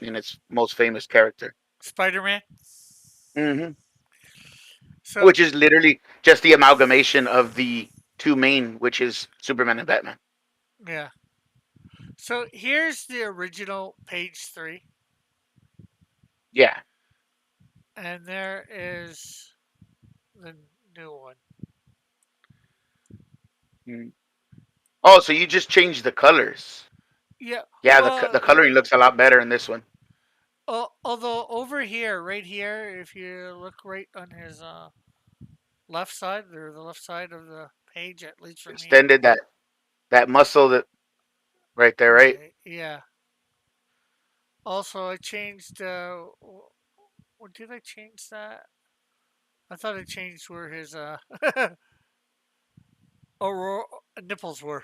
in its most famous character. Spider Man. Hmm. So Which is literally just the amalgamation of the two main, which is Superman and Batman. yeah. So here's the original page 3, Yeah. and there is the new one. Mm. Oh, so you just changed the colors. Yeah. Yeah, the Well, coloring looks a lot better in this one. although over here, right here, if you look right on his left side, or the left side of the page, at least for me. Extended that muscle that right there, right? Yeah. Also, I changed. What did I change that? I thought I changed where his aurora nipples were.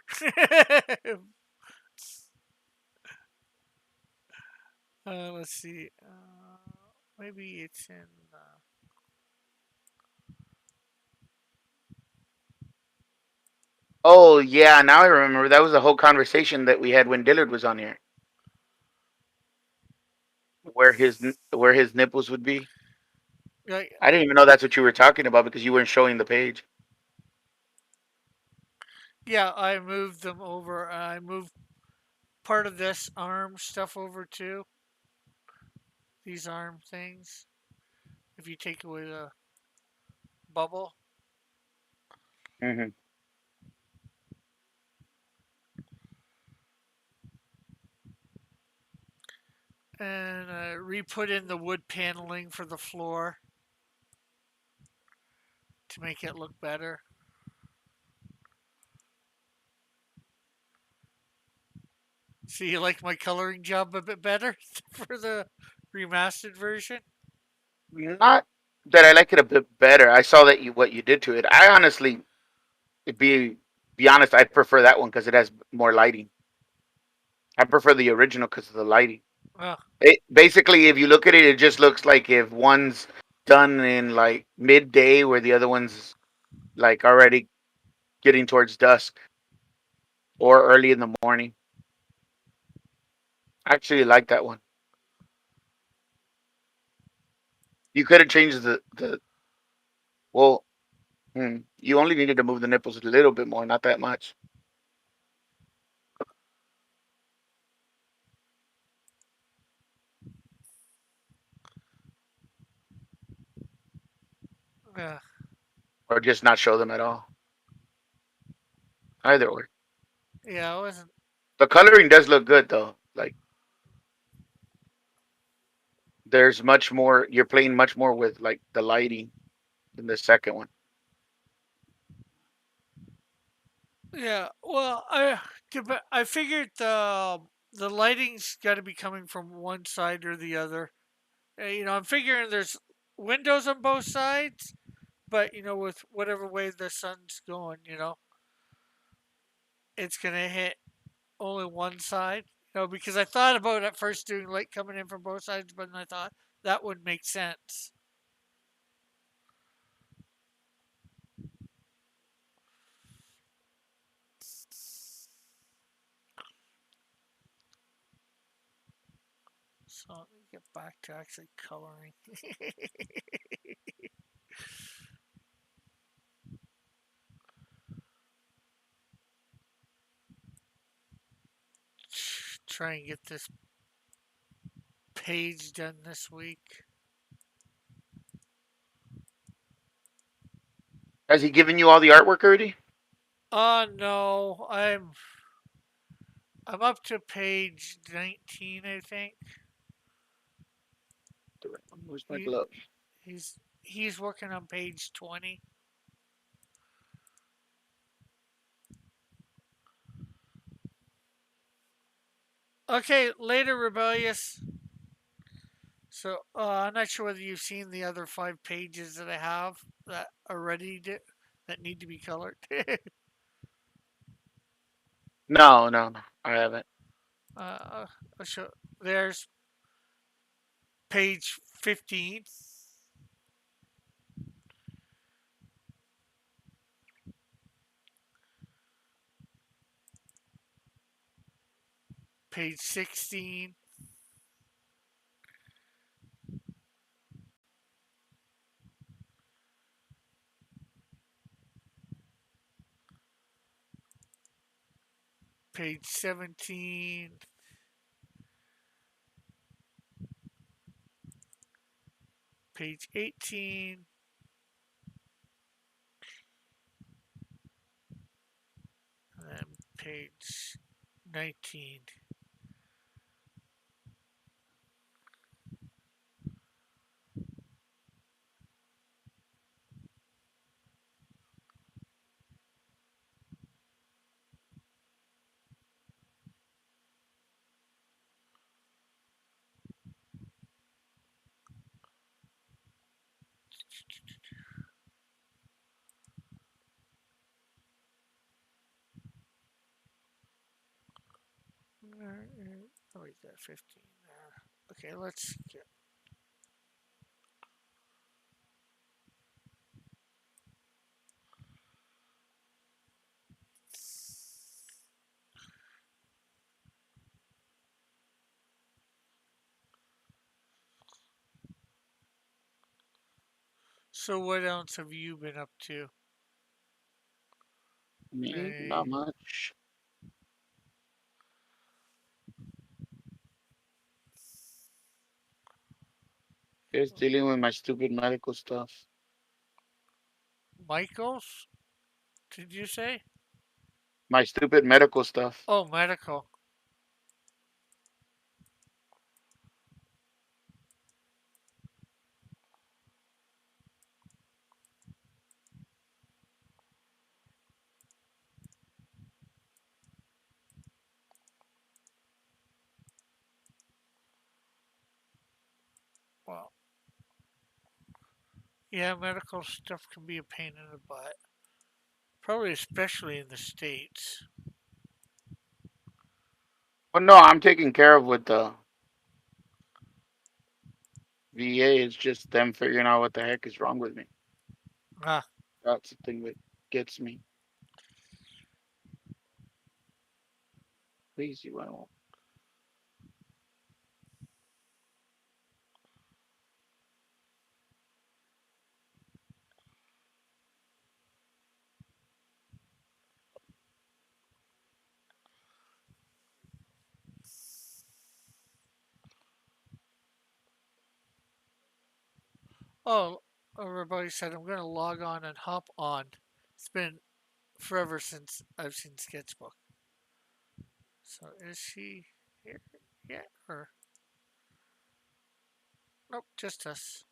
Let's see. Maybe it's in. Oh yeah, now I remember. That was the whole conversation that we had when Dillard was on here, where his nipples would be. Like, I didn't even know that's what you were talking about because you weren't showing the page. yeah, I moved them over. I moved part of this arm stuff over too. These arm things. If you take away the bubble, Hmm. and re-put in the wood paneling for the floor to make it look better. So you like my coloring job a bit better for the remastered version? Not that I like it a bit better. I saw that you what you did to it. I honestly, to be honest, I prefer that one because it has more lighting. I prefer the original because of the lighting. Oh, Basically, if you look at it, it just looks like if one's done in like midday, where the other one's like already getting towards dusk or early in the morning. I actually like that one. You could have changed the well. You only needed to move the nipples a little bit more, not that much. yeah, Or just not show them at all. Either or. yeah. I wasn't. The coloring does look good though. Like there's much more. You're playing much more with like the lighting than the second one. Yeah, well, I figured the lighting's got to be coming from one side or the other. I'm figuring there's windows on both sides, but with whatever way the sun's going, it's gonna hit only one side. Because I thought about at first doing light coming in from both sides, but then I thought that would make sense. So let me get back to actually coloring. Try and get this page done this week. Has he given you all the artwork already? No, I'm up to page 19, I think. Where's my He glove? he's working on page 20. Okay, later, Rebellious. So I'm not sure whether you've seen the other 5 pages that I have that are that need to be colored. No, no, no. I haven't. I'll show. There's page 15, page 16, page 17, page 18, and then page 19. Oh, we got 15 there. Okay, let's get. So, what else have you been up to? Me? Uh, Not much. Just dealing with my stupid medical stuff. Michael's? Did you say? My stupid medical stuff. Oh, medical. Well, yeah, medical stuff can be a pain in the butt. Probably especially in the States. Well, no, I'm taken care of with the VA. It's just them figuring out what the heck is wrong with me. Ah, That's the thing that gets me. Please, you won't. oh, everybody said I'm going to log on and hop on. It's been forever since I've seen Sketchbook. So is she here yet? Or Nope, just us.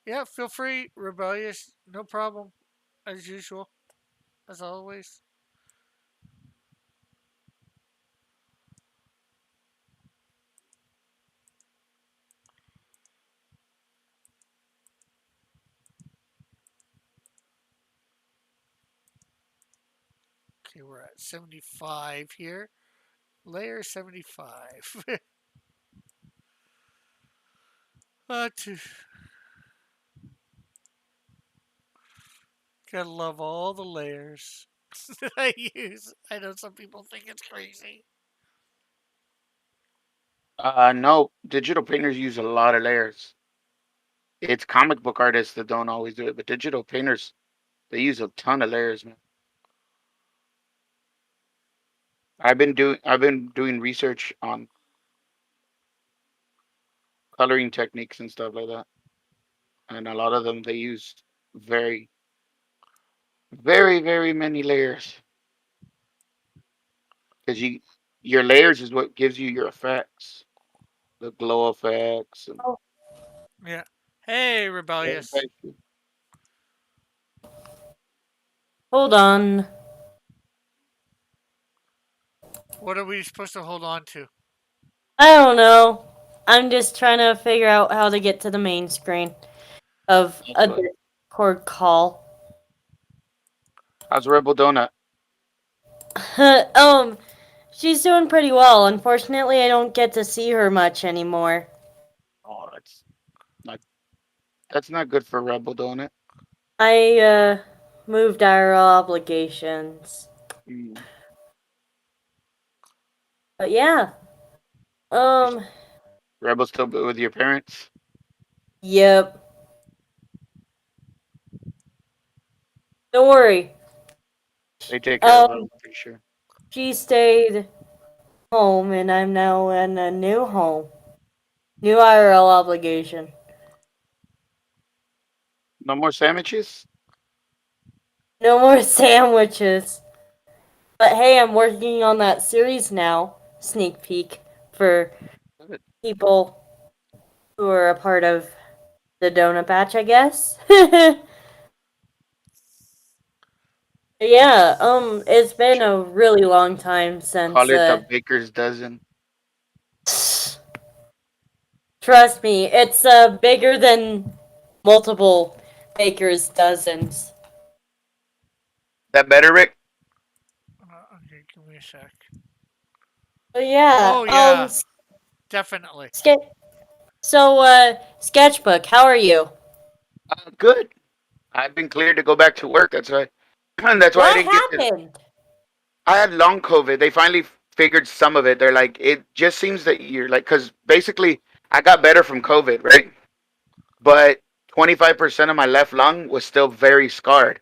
Yeah, feel free, rebellious. No problem, as usual, as always. Okay, we're at 75 here. Layer 75. To, gotta love all the layers that I use. I know some people think it's crazy. No, digital painters use a lot of layers. It's comic book artists that don't always do it, but digital painters they use a ton of layers, man. I've been doing research on coloring techniques and stuff like that, and a lot of them they use very, very many layers because your layers is what gives you your effects, the glow effects and Oh, Yeah. Hey, yeah, rebellious. thank you. hold on. What are we supposed to hold on to? I don't know. I'm just trying to figure out how to get to the main screen of That's a what. Discord call. How's Rebel Donut? um, she's doing pretty well. Unfortunately, I don't get to see her much anymore. Oh, not that's not good for Rebel Donut. I moved our obligations. Mm. But yeah. Is Um, Rebel still with your parents? yep. Don't worry. They take care of her, Um, I'm pretty sure. she stayed home and I'm now in a new home. New IRL obligation. No more sandwiches? No more sandwiches. But hey, I'm working on that series now. Sneak peek for Good. people who are a part of the donut batch, I guess. Yeah, it's been Should a really long time call since it the baker's dozen. trust me, it's bigger than multiple baker's dozens. That better, Rick? Okay, give me a sec. But yeah, Oh, yeah, definitely. ske- so sketchbook, how are you? Good. I've been cleared to go back to work. That's why. And that's why I What didn't get to. happened? I had long COVID. They finally figured some of it. They're like, it just seems that you're like, because basically I got better from COVID, right? But 25% of my left lung was still very scarred.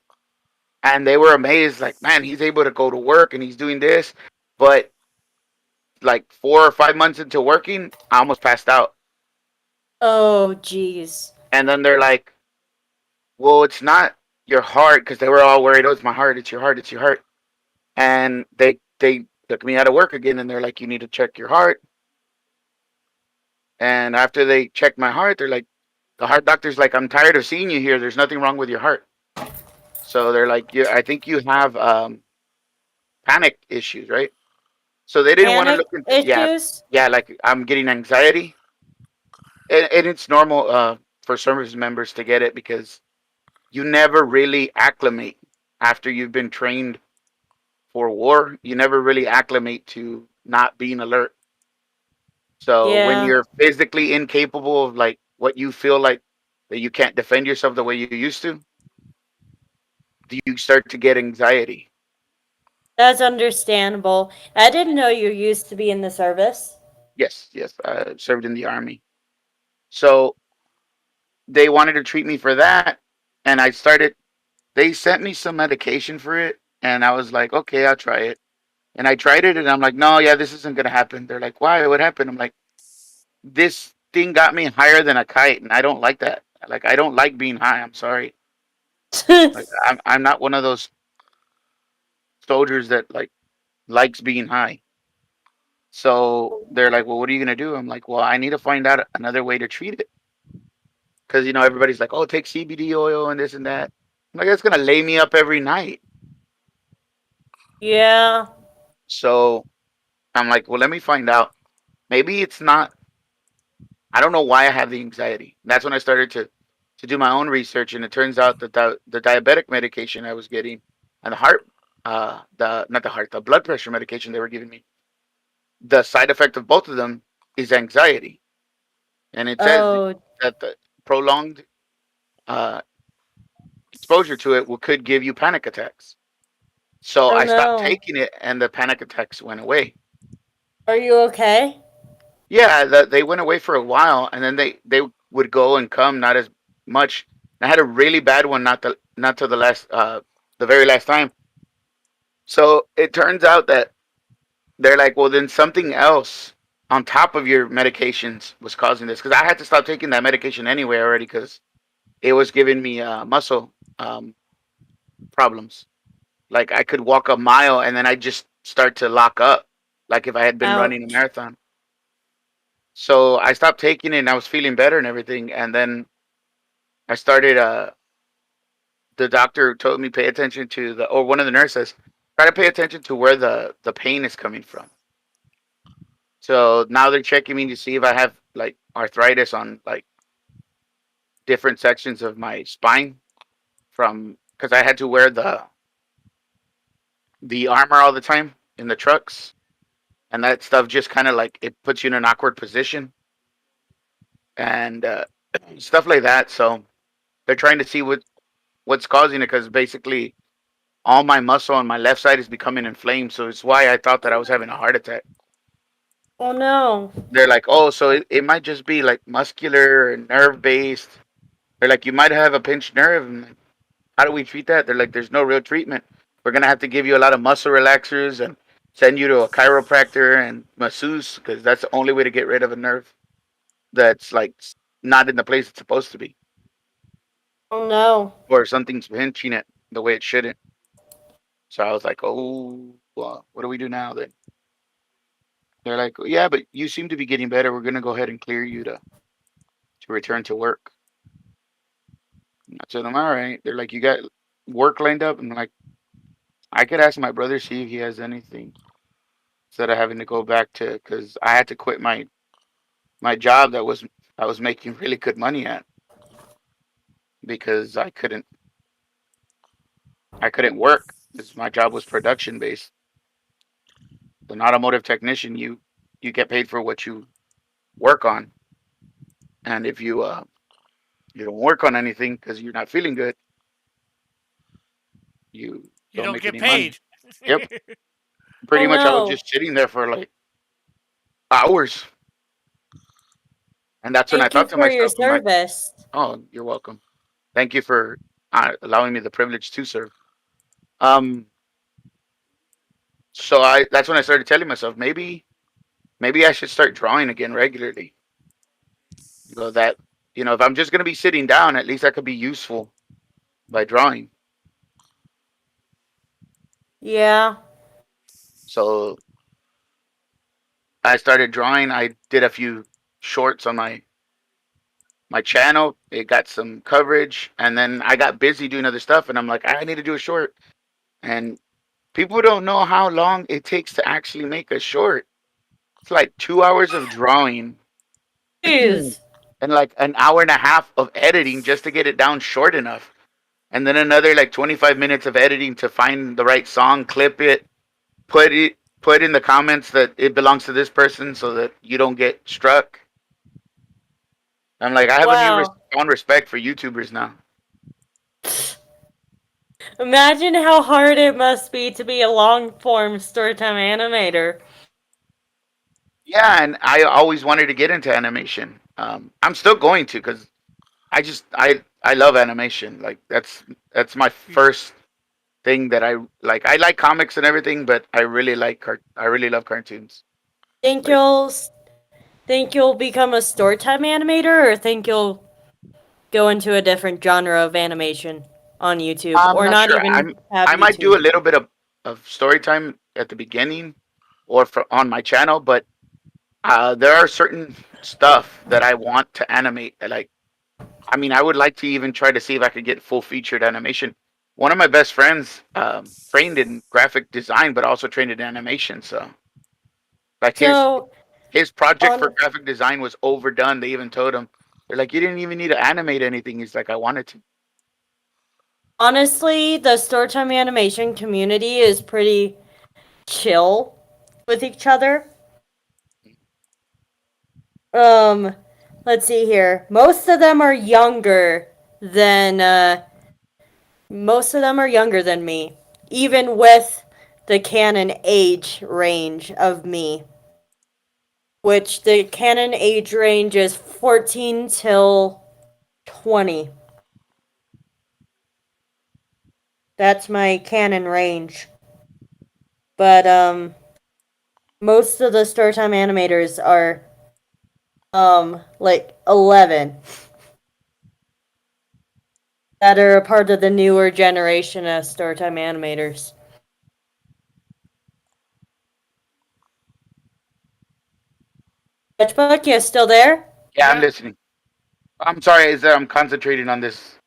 And they were amazed, like, man, he's able to go to work and he's doing this. But like 4 or 5 months into working, I almost passed out. Oh, jeez. And then they're like, well, it's not your heart, because they were all worried, oh, it's my heart, it's your heart, it's your heart. And they took me out of work again, and they're like, you need to check your heart. And after they checked my heart, they're like, the heart doctor's like, I'm tired of seeing you here. There's nothing wrong with your heart. So they're like, yeah, I think you have panic issues, right? So they didn't want to Panic look into, yeah, issues? yeah, like I'm getting anxiety, and it's normal for service members to get it because you never really acclimate after you've been trained for war. You never really acclimate to not being alert. So when Yeah, you're physically incapable of like what you feel like that you can't defend yourself the way you used to, do you start to get anxiety? that's understandable. I didn't know you used to be in the service. Yes, yes. I served in the army. So they wanted to treat me for that, and I started. They sent me some medication for it, and I was like, okay, I'll try it. And I tried it, and I'm like, no, yeah, this isn't gonna happen. They're like, why? What happened? I'm like, this thing got me higher than a kite, and I don't like that. Like, I don't like being high. I'm sorry. Like I'm not one of those soldiers that likes being high. So they're like, well, what are you gonna do? I'm like, well, I need to find out another way to treat it. Because everybody's like, oh, take CBD oil and this and that. I'm like, that's gonna lay me up every night. Yeah. So I'm like, well, let me find out. Maybe it's not. I don't know why I have the anxiety. That's when I started to do my own research, and it turns out that the diabetic medication I was getting, and the heart, the not the heart, the blood pressure medication they were giving me, the side effect of both of them is anxiety, and it says Oh. that the prolonged uh, exposure to it could give you panic attacks. So Oh I stopped no. taking it, and the panic attacks went away. Are you okay? Yeah, they went away for a while, and then they would go and come, not as much. I had a really bad one, not to the very last time. So it turns out that they're like, well, then something else on top of your medications was causing this, because I had to stop taking that medication anyway already, because it was giving me muscle um, problems. Like I could walk a mile and then I just start to lock up, like if I had been running a Ouch. marathon. So I stopped taking it and I was feeling better and everything. And then I started, the doctor told me pay attention to or one of the nurses, try to pay attention to where the pain is coming from. So now they're checking me to see if I have like arthritis on like different sections of my spine from, because I had to wear the armor all the time in the trucks. And that stuff just kind of like it puts you in an awkward position and stuff like that. So they're trying to see what's causing it, because basically all my muscle on my left side is becoming inflamed. So it's why I thought that I was having a heart attack. Oh no. They're like, oh, so it might just be like muscular and nerve based. They're like, you might have a pinched nerve. And like, how do we treat that? They're like, there's no real treatment. We're gonna have to give you a lot of muscle relaxers and send you to a chiropractor and masseuse, because that's the only way to get rid of a nerve that's like not in the place it's supposed to be, Oh no. or something's pinching it the way it shouldn't. So I was like, oh, well, what do we do now then? They're like, yeah, but you seem to be getting better. We're gonna go ahead and clear you to return to work. And I told them, all right. They're like, you got work lined up? And I'm like, I could ask my brother, see if he has anything, instead of having to go back to, because I had to quit my job that was I was making really good money at, because I couldn't work because my job was production based. An automotive technician, you get paid for what you work on, and if you don't work on anything because you're not feeling good, you You don't don't make get any money. paid. Yep, Oh pretty much. I was no. just sitting there for like hours, and that's when I Thank you thought to for your myself, I'm like, service. oh, you're welcome. Thank you for allowing me the privilege to serve. Um, so I that's when I started telling myself, maybe I should start drawing again regularly. That if I'm just gonna be sitting down, at least I could be useful by drawing. Yeah. So I started drawing. I did a few shorts on my channel. It got some coverage, and then I got busy doing other stuff. And I'm like, I need to do a short. And people don't know how long it takes to actually make a short. It's like 2 hours of drawing and Jeez. like an hour and a half of editing just to get it down short enough. And then another like 25 minutes of editing to find the right song, clip it, put in the comments that it belongs to this person so that you don't get struck. I'm like, I have a Wow. found respect for YouTubers now. Imagine how hard it must be to be a long form storytime animator. Yeah, and I always wanted to get into animation. I'm still going to, because I love animation. Like that's my first thing that I like. I like comics and everything, but I really love cartoons. Think Like, you'll think you'll become a storytime animator, or think you'll go into a different genre of animation? on YouTube, I'm or not not sure. even have I might do YouTube. a little bit of story time at the beginning or on my channel, but there are certain stuff that I want to animate. Like, I mean, I would like to even try to see if I could get full featured animation. One of my best friends trained in graphic design, but also trained in animation. So, like So his project for on graphic design was overdone. They even told him, they're like, you didn't even need to animate anything. He's like, I wanted to. honestly, the Storytime animation community is pretty chill with each other. Um, let's see here. Most of them are younger than me, even with the canon age range of me, which the canon age range is 14 till 20. That's my canon range. But most of the Storytime animators are like 11 that are a part of the newer generation of Storytime animators. Sketchbook, you still there? Yeah, I'm Yeah. listening. I'm sorry, is that I'm concentrating on this.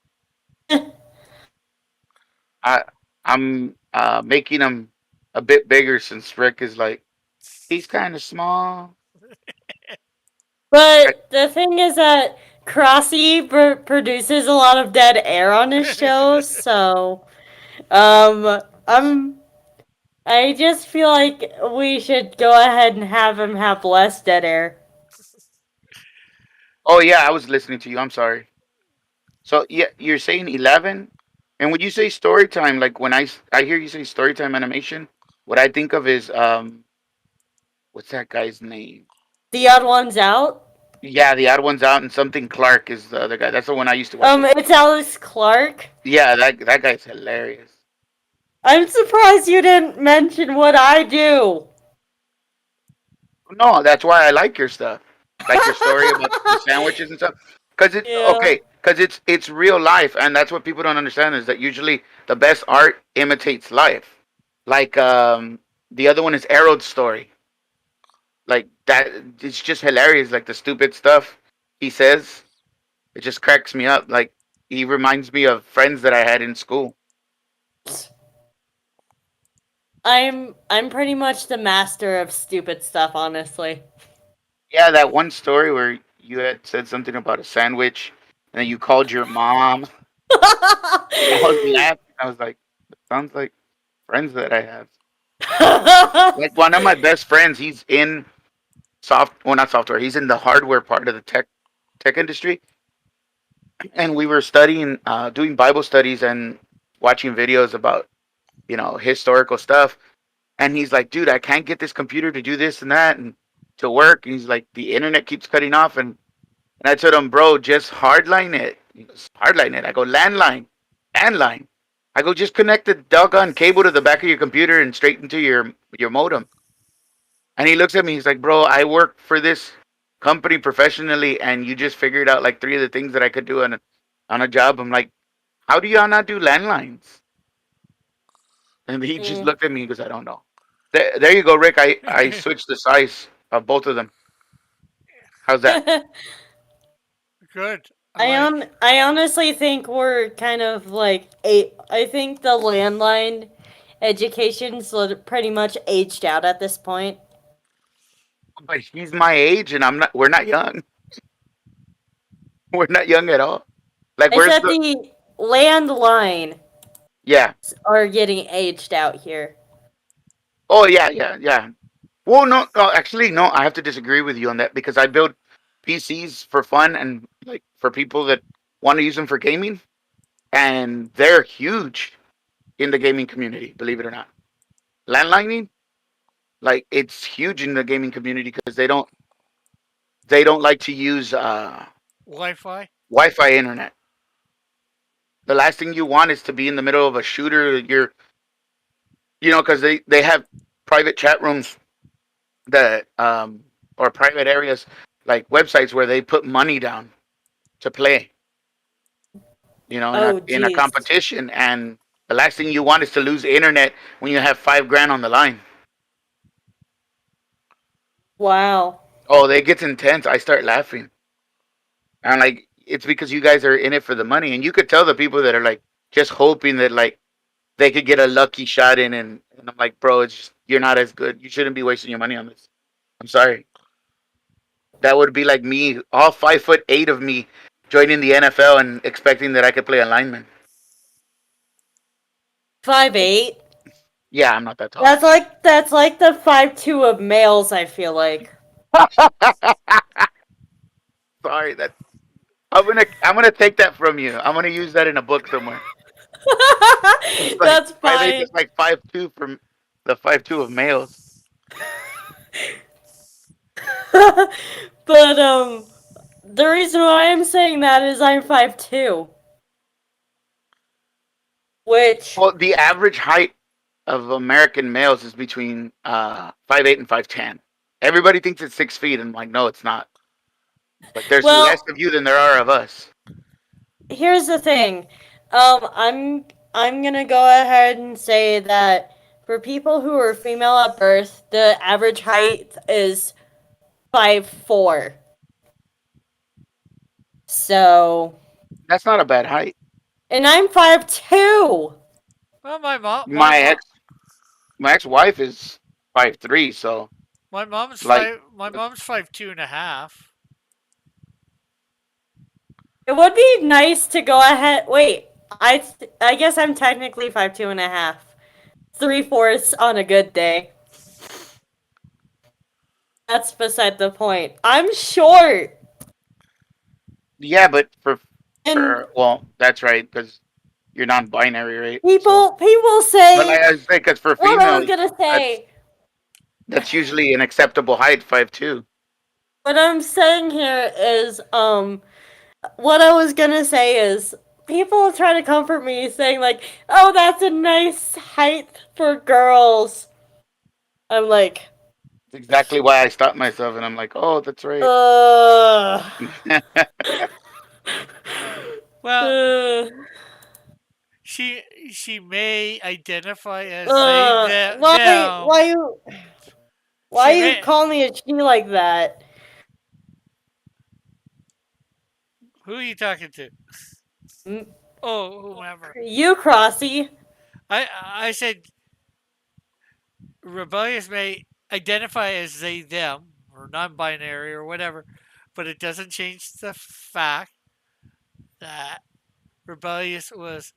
I I'm making him a bit bigger since Rick is like he's kind of small. I, But the thing is that Crossy produces a lot of dead air on his shows, so um, I'm. I just feel like we should go ahead and have him have less dead air. oh yeah, I was listening to you. I'm sorry. So yeah, you're saying 11, and when you say story time, like when I hear you say story time animation, what I think of is what's that guy's name? The odd ones out. Yeah, the odd one's out, and something Clark is the other guy. That's the one I used to watch. It's Alice Clark. Yeah, that guy's hilarious. I'm surprised you didn't mention what I do. No, that's why I like your stuff, like your story about the sandwiches and stuff. Cause it Yeah. okay, cause it's real life, and that's what people don't understand is that usually the best art imitates life. Like the other one is Arrow's story. Like that, it's just hilarious. Like the stupid stuff he says, it just cracks me up. Like he reminds me of friends that I had in school. I'm pretty much the master of stupid stuff, honestly. Yeah, that one story where you had said something about a sandwich, and then you called your mom. I was laughing. I was like, sounds like friends that I have. Like one of my best friends, he's in well, not software. He's in the hardware part of the tech industry, and we were studying, doing Bible studies and watching videos about historical stuff. And he's like, dude, I can't get this computer to do this and that and to work. And he's like, the internet keeps cutting off, and I told him, bro, just hardline it. He goes, hardline it. I go, landline. I go, just connect the doggone cable to the back of your computer and straight into your modem. And he looks at me. He's like, bro, I work for this company professionally, and you just figured out like three of the things that I could do on a job. I'm like, how do y'all not do landlines? And he just Mm. looked at me. He goes, I don't know. There you go, Rick. I switched the size of both of them. How's that? Good. I I like. I honestly think we're kind of like I think the landline education's pretty much aged out at this point. But he's my age, and I'm not. We're not young. We're not young at all. Like, I where's said the? the landline Yeah. are getting aged out here. Oh yeah, yeah. Well, no. Actually, no. I have to disagree with you on that because I build PCs for fun and like for people that want to use them for gaming, and they're huge in the gaming community. Believe it or not, landlining, like it's huge in the gaming community because they don't like to use Wi-Fi. Wi-Fi internet. The last thing you want is to be in the middle of a shooter. Because they have private chat rooms that or private areas like websites where they put money down to play. you know, Oh, in a jeez. competition, and the last thing you want is to lose internet when you have 5 grand on the line. Wow. Oh, it gets intense. I start laughing. And like it's because you guys are in it for the money, and you could tell the people that are like just hoping that like they could get a lucky shot in, and I'm like, bro, it's just, you're not as good. You shouldn't be wasting your money on this. I'm sorry. That would be like me, all 5'8" of me, joining the NFL and expecting that I could play a lineman. 5'8"? Yeah, I'm not that tall. That's like the 5'2" of males, I feel like. Sorry, that I'm gonna take that from you. I'm gonna use that in a book somewhere. It's like That's 5'8" fine. is like 5'2" from the 5'2" of males. But the reason why I'm saying that is I'm 5'2", which Well, the average height of American males is between 5'8" and 5'10". Everybody thinks it's 6 feet, and I'm like, no, it's not. But there's less well, of you than there are of us. here's the thing. I'm gonna go ahead and say that for people who are female at birth, the average height is 5'4". So, That's not a bad height. and I'm 5'2". Well, my mom, my My mom, ex, my ex-wife is 5'3", so my mom's like, five. My mom's 5'2.5". It would be nice to go ahead. Wait, I guess I'm technically 5'2.5". 3/4 on a good day. That's beside the point. I'm short, yeah, but and well, that's right because you're non-binary, right? So, people but like say I say, because for what I was females, gonna that's say. that's usually an acceptable height, 5'2". What I'm saying here is what I was gonna say is people try to comfort me saying like, "Oh, that's a nice height for girls." I'm like, That's exactly why I stopped myself, and I'm like, oh, that's right. ugh. Well, Ugh. she she may identify as they Why them. why She you may. call me a she like that? Who are you talking to? Mm, Oh, whomever. You Crossy. I said rebellious may identify as they them or non-binary or whatever, but it doesn't change the fact that rebellious was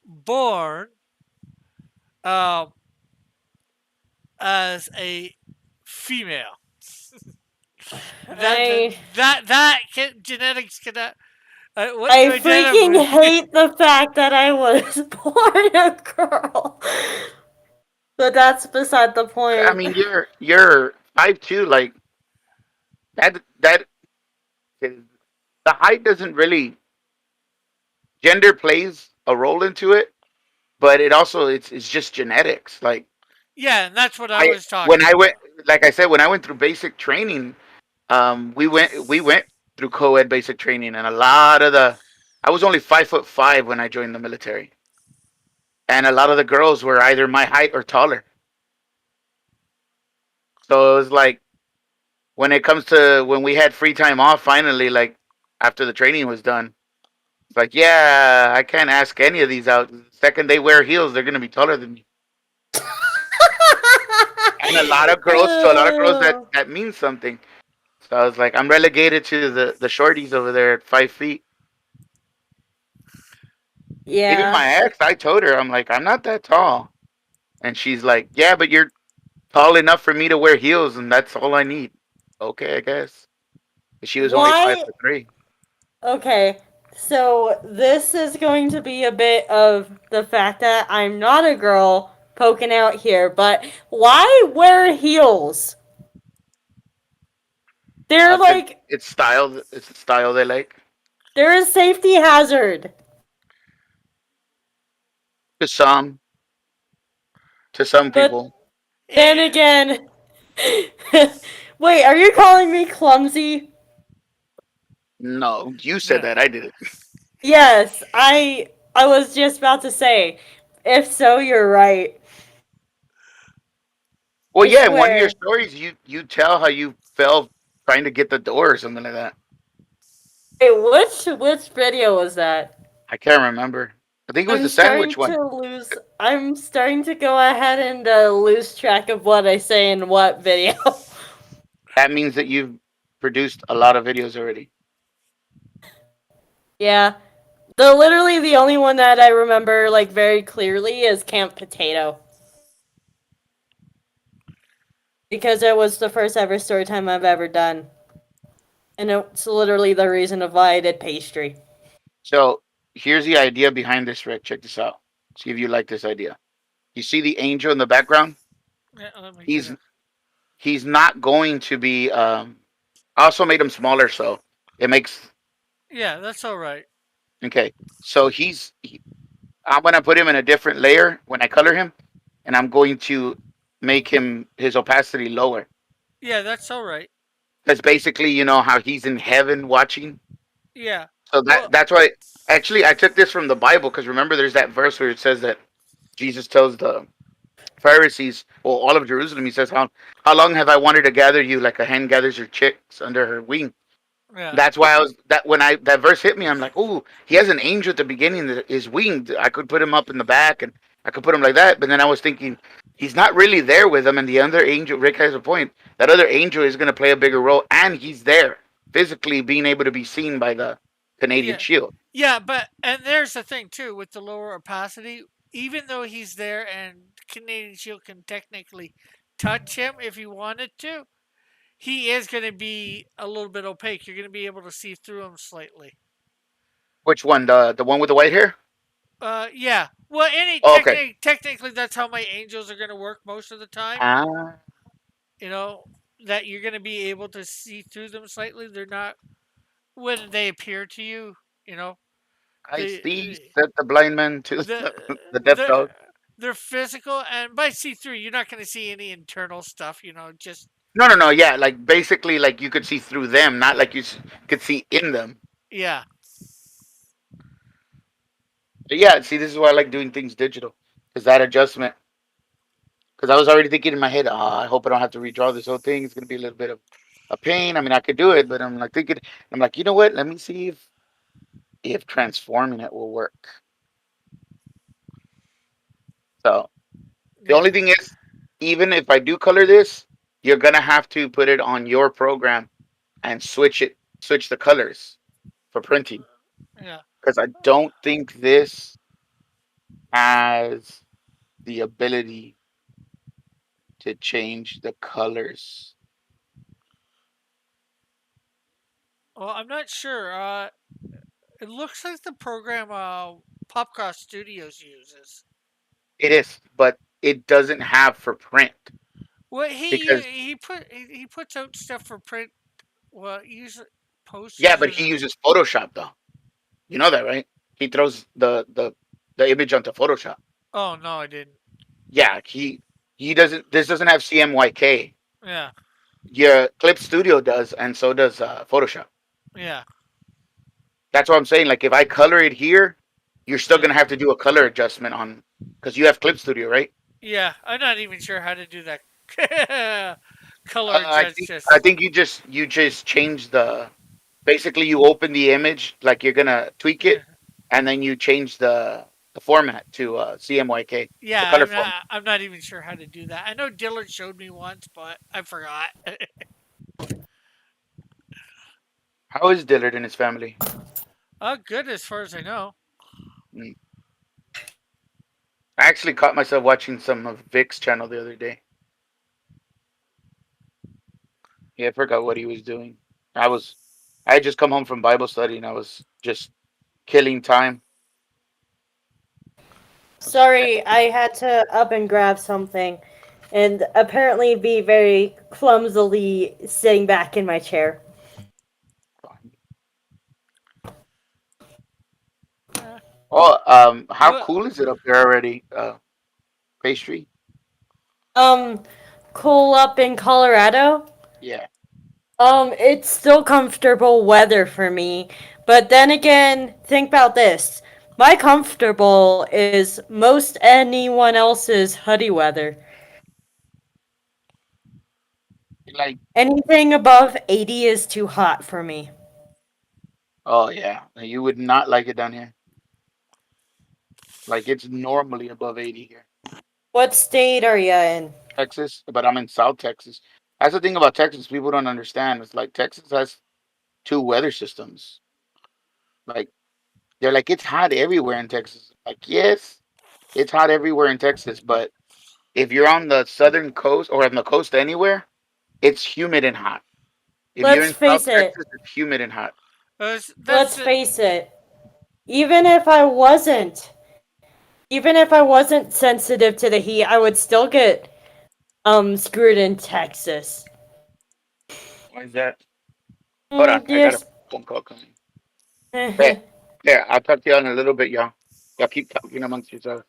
born um, as a female. That that I that genetics cannot. What I you freaking identify? hate the fact that I was born a girl. But that's beside the I point. mean, you're 5'2", like that. The height doesn't really gender plays a role into it, but it also it's just genetics. Like Yeah, and that's what I I was when talking I about. went, like I said, when I went through basic training, we went through co-ed basic training, and a lot of the I was only 5'5" when I joined the military, and a lot of the girls were either my height or taller. So it was like when it comes to when we had free time off, finally, like after the training was done, it's like, yeah, I can't ask any of these out. The second they wear heels, they're gonna be taller than me. And a lot of girls, to a lot of girls, that means something. So I was like, I'm relegated to the shorties over there at 5 feet. Even Yeah. my ex, I told her, I'm like, I'm not that tall, and she's like, yeah, but you're tall enough for me to wear heels, and that's all I need. Okay, I guess. She was only five Why? foot three. Okay. So this is going to be a bit of the fact that I'm not a girl poking out here, but why wear heels? They're 'Cause like it's style. It's the style they like. they're a safety hazard. To some, to some But people. then Eh, again, wait, are you calling me clumsy? No, you said no, that. I did it. Yes, I was just about to say, if so, you're right. Well, I yeah, in one of your swear. stories, you tell how you fell trying to get the door or something like that. Wait, which video was that? I can't remember. I think it was the sandwich one. I'm starting to go ahead and lose track of what I say in what video. That means that you've produced a lot of videos already. Yeah. The only one that I remember like very clearly is Camp Potato. Because it was the first ever story time I've ever done. And it's literally the reason of why I did pastry. So here's the idea behind this, Rick. Check this out. See if you like this idea. You see the angel in the background? Yeah, let me get He's it. he's not going to be. I also made him smaller, so it makes Yeah, that's all right. okay. So I'm gonna put him in a different layer when I color him, and I'm going to make him his opacity lower. Yeah, that's all right. That's basically, you know, how he's in heaven watching. Yeah. So Well, that's why. Actually, I took this from the Bible because remember, there's that verse where it says that Jesus tells the Pharisees, well, all of Jerusalem, he says, how long have I wanted to gather you like a hen gathers her chicks under her wing? yeah. That's why I was that when I that verse hit me, I'm like, oh, he has an angel at the beginning that is winged. I could put him up in the back and I could put him like that. But then I was thinking, he's not really there with him. And the other angel, Rick has a point. That other angel is going to play a bigger role, and he's there physically, being able to be seen by the Canadian Yeah. Shield. Yeah, but and there's the thing too with the lower opacity. Even though he's there and Canadian Shield can technically touch him if he wanted to, he is going to be a little bit opaque. You're going to be able to see through him slightly. Which one? The one with the white hair? Yeah. Well, any Oh, okay. technically that's how my angels are going to work most of the time. Ah, You know that you're going to be able to see through them slightly. They're not when they appear to you. You know I see. the Set the blind man to the the deaf the dog. they're physical, and by see through, you're not going to see any internal stuff. You know, just No, no, no. Yeah, like basically, like you could see through them, not like could see in them. yeah, But yeah, see, this is why I like doing things digital, because that adjustment. Because I was already thinking in my head, oh, I hope I don't have to redraw this whole thing. It's gonna be a little bit of a pain. I mean, I could do it, but I'm like thinking, I'm like, you know what? Let me see if transforming it will work. So the yeah, only thing is, even if I do color this, you're gonna have to put it on your program and switch the colors for printing. yeah. Because I don't think this has the ability to change the colors. Well, I'm not sure. It looks like the program Popcross Studios uses. It is, but it doesn't have for print Well, because he puts out stuff for print. Well, usually yeah, posters but and he uses Photoshop though. You know that, right? He throws the image onto Photoshop. oh no, I didn't. Yeah, he doesn't. This doesn't have CMYK. Yeah, Your Clip Studio does, and so does Photoshop. yeah, That's what I'm saying. Like if I color it here, you're still yeah, gonna have to do a color adjustment on because you have Clip Studio, right? yeah. I'm not even sure how to do that. Color I adjust. think you just change the basically you open the image like you're gonna tweak Yeah, it, and then you change the format to CMYK, the yeah. color format. I'm not even sure how to do that. I know Dylan showed me once, but I forgot. How is Dillard and his family? Oh, good as far as I know. Mm. I actually caught myself watching some of Vic's channel the other day. Yeah, I forgot what he was doing. I was I had just come home from Bible study and I was just killing time. I was Sorry, I had to up and grab something and apparently be very clumsily sitting back in my chair. Uh, oh, how well, cool is it up there already? Pastry? Um, cool up in Colorado. Yeah. It's still comfortable weather for me, But then again, think about this. My comfortable is most anyone else's hoodie weather. Like, Anything above 80 is too hot for me. oh yeah, you would not like it down here. Like it's normally above 80 here, What state are you in? Texas, but I'm in South Texas. That's the thing about Texas. People don't understand. It's like Texas has two weather systems. Like they're like it's hot everywhere in Texas. Like yes, it's hot everywhere in Texas, but if you're on the southern coast or on the coast anywhere, it's humid and hot. If you're Let's in South face it. Texas, it's humid and hot. That's Let's the face it. Even if I wasn't, even if I wasn't sensitive to the heat, I would still get screwed in Texas. Why is that? Hold on, I got a Yes. phone call coming. Hey, yeah, I'll talk to y'all in a little bit, y'all. Y'all keep talking amongst yourselves.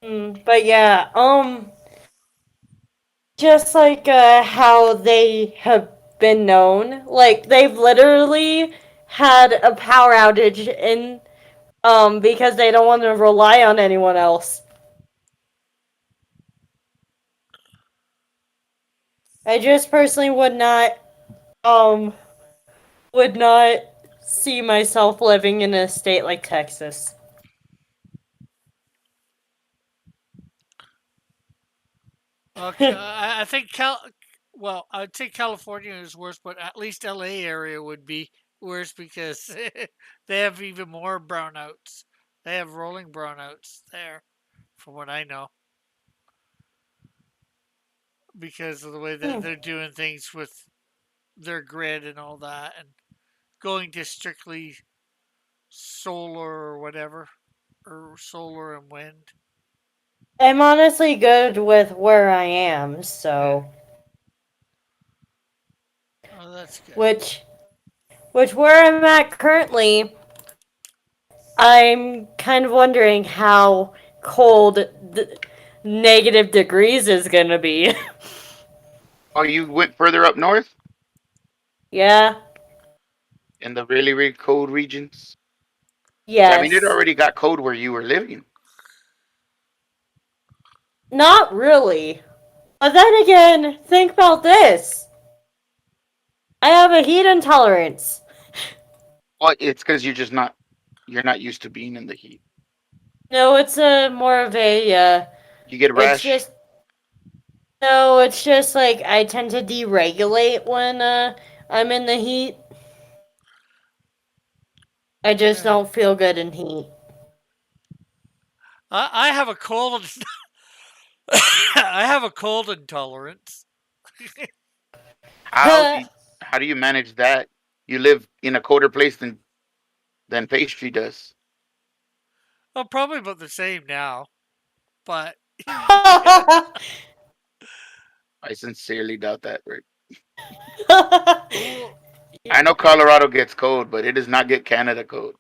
But yeah, just like how they have been known, like they've literally had a power outage in because they don't want to rely on anyone else. I just personally um would not see myself living in a state like Texas. okay. I think well, I'd say California is worse, but at least LA area would be worse because they have even more brownouts. They have rolling brownouts there, from what I know, because of the way that Hmm. they're doing things with their grid and all that, and going to strictly solar or whatever, or solar and wind. I'm honestly good with where I am, Yeah. so Oh, that's good. which where I'm at currently, I'm kind of wondering how cold negative degrees is gonna be. Oh, you went further up north Yeah. in the really, really cold regions? I mean, it Yes. already got cold where you were living. Not really. But then again, think about this. I have a heat intolerance. Well, it's because you're not used to being in the heat. No, it's a more of a You get a it's rash. just no, it's just like I tend to deregulate when I'm in the heat. I just Yeah. don't feel good in heat. I have a cold. I have a cold intolerance. How do you, how do you manage that? You live in a colder place than pastry does. Well, probably about the same now, but I sincerely doubt that, Rick. well, I know Colorado gets cold, but it does not get Canada cold.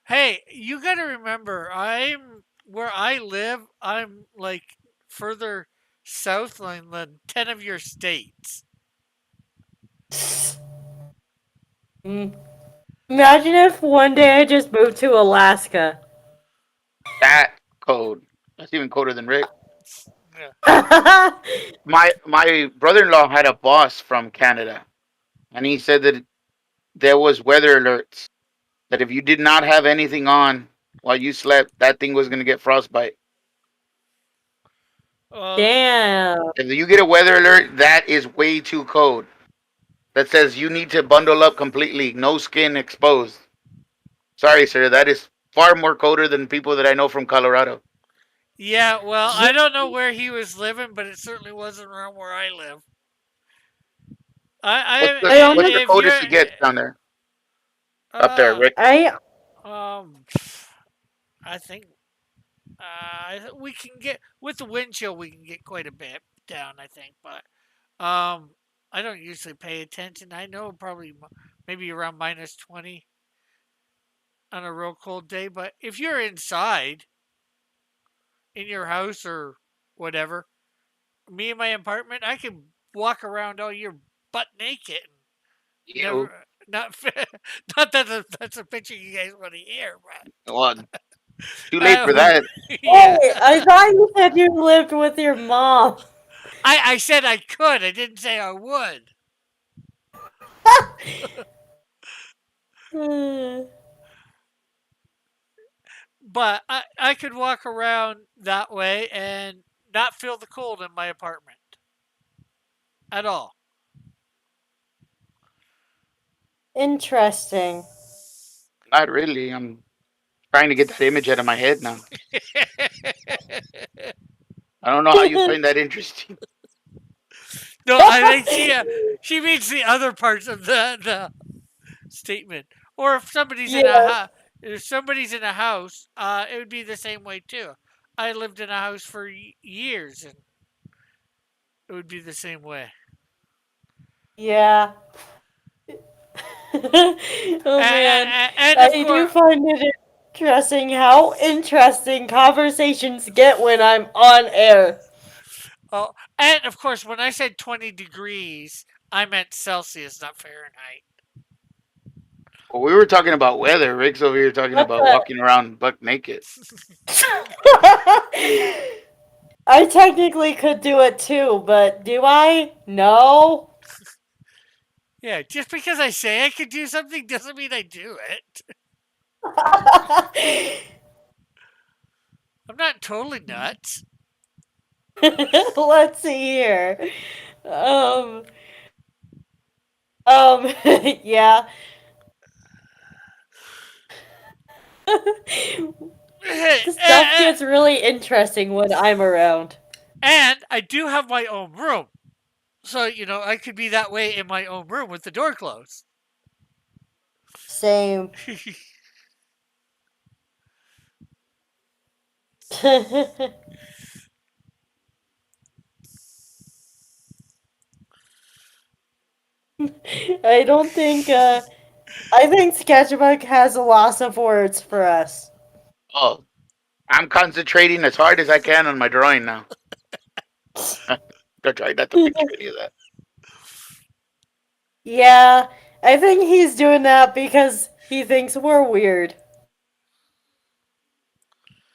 hey, you got to remember, I'm where I live. I'm like further south than 10 of your states. Mm. Imagine if one day I just moved to Alaska. That cold. That's even colder than Rick. Yeah. My brother-in-law had a boss from Canada, and he said that there was weather alerts that if you did not have anything on while you slept, that thing was gonna get frostbite. Well, Damn. If you get a weather alert, that is way too cold. That says you need to bundle up completely, no skin exposed. Sorry, sir, that is far more colder than people that I know from Colorado. yeah. Well, I don't know where he was living, but it certainly wasn't around where I live. I What's honestly, the If you're coldest it gets down there? Up there, uh Rick? I um I think we can get with the wind chill. We can get quite a bit down. I think, but I don't usually pay attention. I know probably maybe around -20 on a real cold day. But if you're inside in your house or whatever, me in my apartment, I can walk around all year butt naked Ew. Never, not, not that that's a picture you guys want to hear, Well, too but late for that. yeah, Hey, I thought you said you lived with your mom. I said I could. I didn't say I would. But I could walk around that way and not feel the cold in my apartment at all. Interesting. Not really. I'm trying to get that image out of my head now. I don't know how you find that interesting. No, I think she means the other parts of the statement. Or Yeah. if somebody's in a house, it would be the same way too. I lived in a house for years, and it would be the same way. Yeah. Oh man. And of I do course, find it interesting how interesting conversations get when I'm on air. oh, and of course, when I said 20 degrees, I meant Celsius, not Fahrenheit. Well, we were talking about weather. Rick's over here talking What about the? walking around buck naked. I technically could do it too, but do I? No. Yeah, just because I say I could do something doesn't mean I do it. I'm not totally nuts. Let's see here. Um, yeah. Stuff gets really interesting when I'm around. And I do have my own room. So, I could be that way in my own room with the door closed. Same. I don't think, I think Sketchbook has a loss of words for us. Oh, I'm concentrating as hard as I can on my drawing now. I tried not to picture any of that. Yeah, I think he's doing that because he thinks we're weird.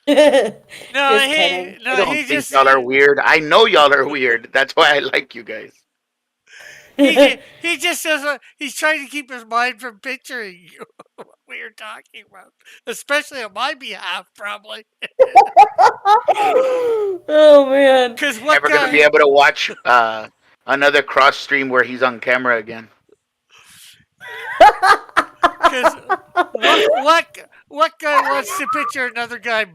Just No, kidding. I he don't think just y'all are weird. I know y'all are weird. That's why I like you guys. he just says he's trying to keep his mind from picturing what we're talking about, especially on my behalf, probably. Oh man. Because what Never gonna be guy? able to watch another cross stream where he's on camera again. Because what guy wants to picture another guy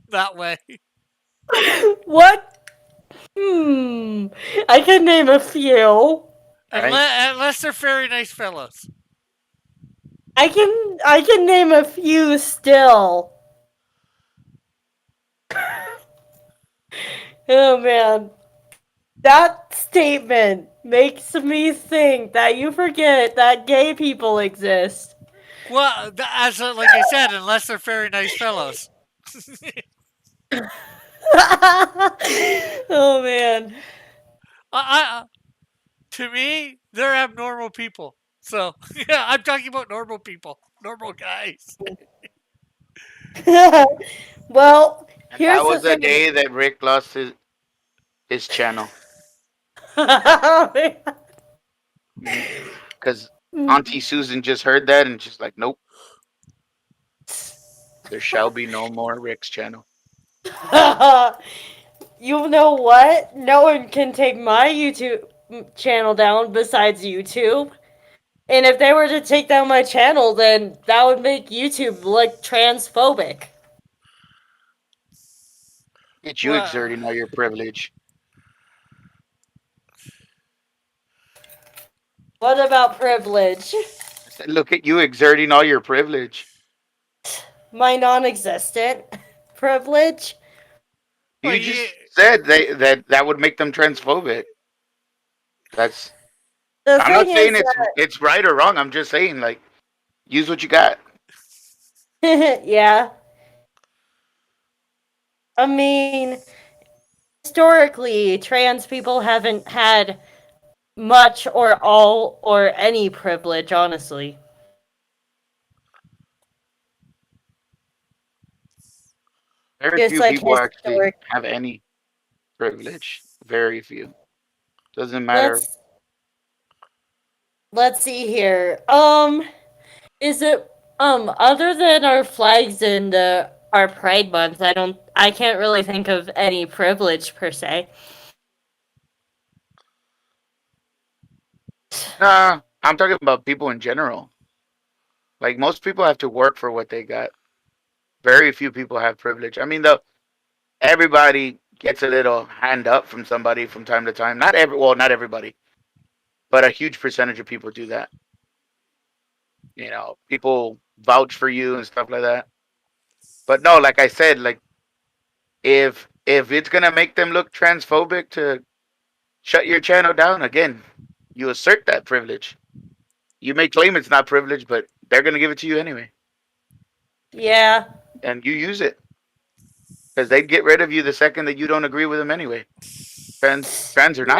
that way? What? I can name a few. Right? Unless they're very nice fellows. I can name a few still. Oh man. That statement makes me think that you forget that gay people exist. Well, like I said, unless they're very nice fellows. Oh man. To me, they're abnormal people. So yeah, I'm talking about normal people, normal guys. Well, And here's that the was the thing. day that Rick lost his channel. Because Auntie Susan just heard that and she's like, nope, there shall be no more Rick's channel. You know what? No one can take my YouTube channel down besides YouTube. And if they were to take down my channel, then that would make YouTube look transphobic. Get you exerting all your privilege. What about privilege? I said, look at you exerting all your privilege. My non-existent privilege? You just said that would make them transphobic. That's. The I'm not thing saying is it's right or wrong. I'm just saying like, use what you got. that, yeah. I mean, historically, trans people haven't had much or all or any privilege, honestly. Very Just few like people actually historic. have any privilege. Very few. Doesn't matter. Let's let's see here. Is it other than our flags and our Pride Month? I can't really think of any privilege per se. Nah, I'm talking about people in general. Like most people have to work for what they got. Very few people have privilege. I mean, though, everybody gets a little hand up from somebody from time to time. Not everybody, but a huge percentage of people do that. People vouch for you and stuff like that. But no, like I said, like if it's gonna make them look transphobic to shut your channel down, again, you assert that privilege. You may claim it's not privilege, but they're gonna give it to you anyway, Yeah. and you use it because they'd get rid of you the second that you don't agree with them anyway. Trans or not.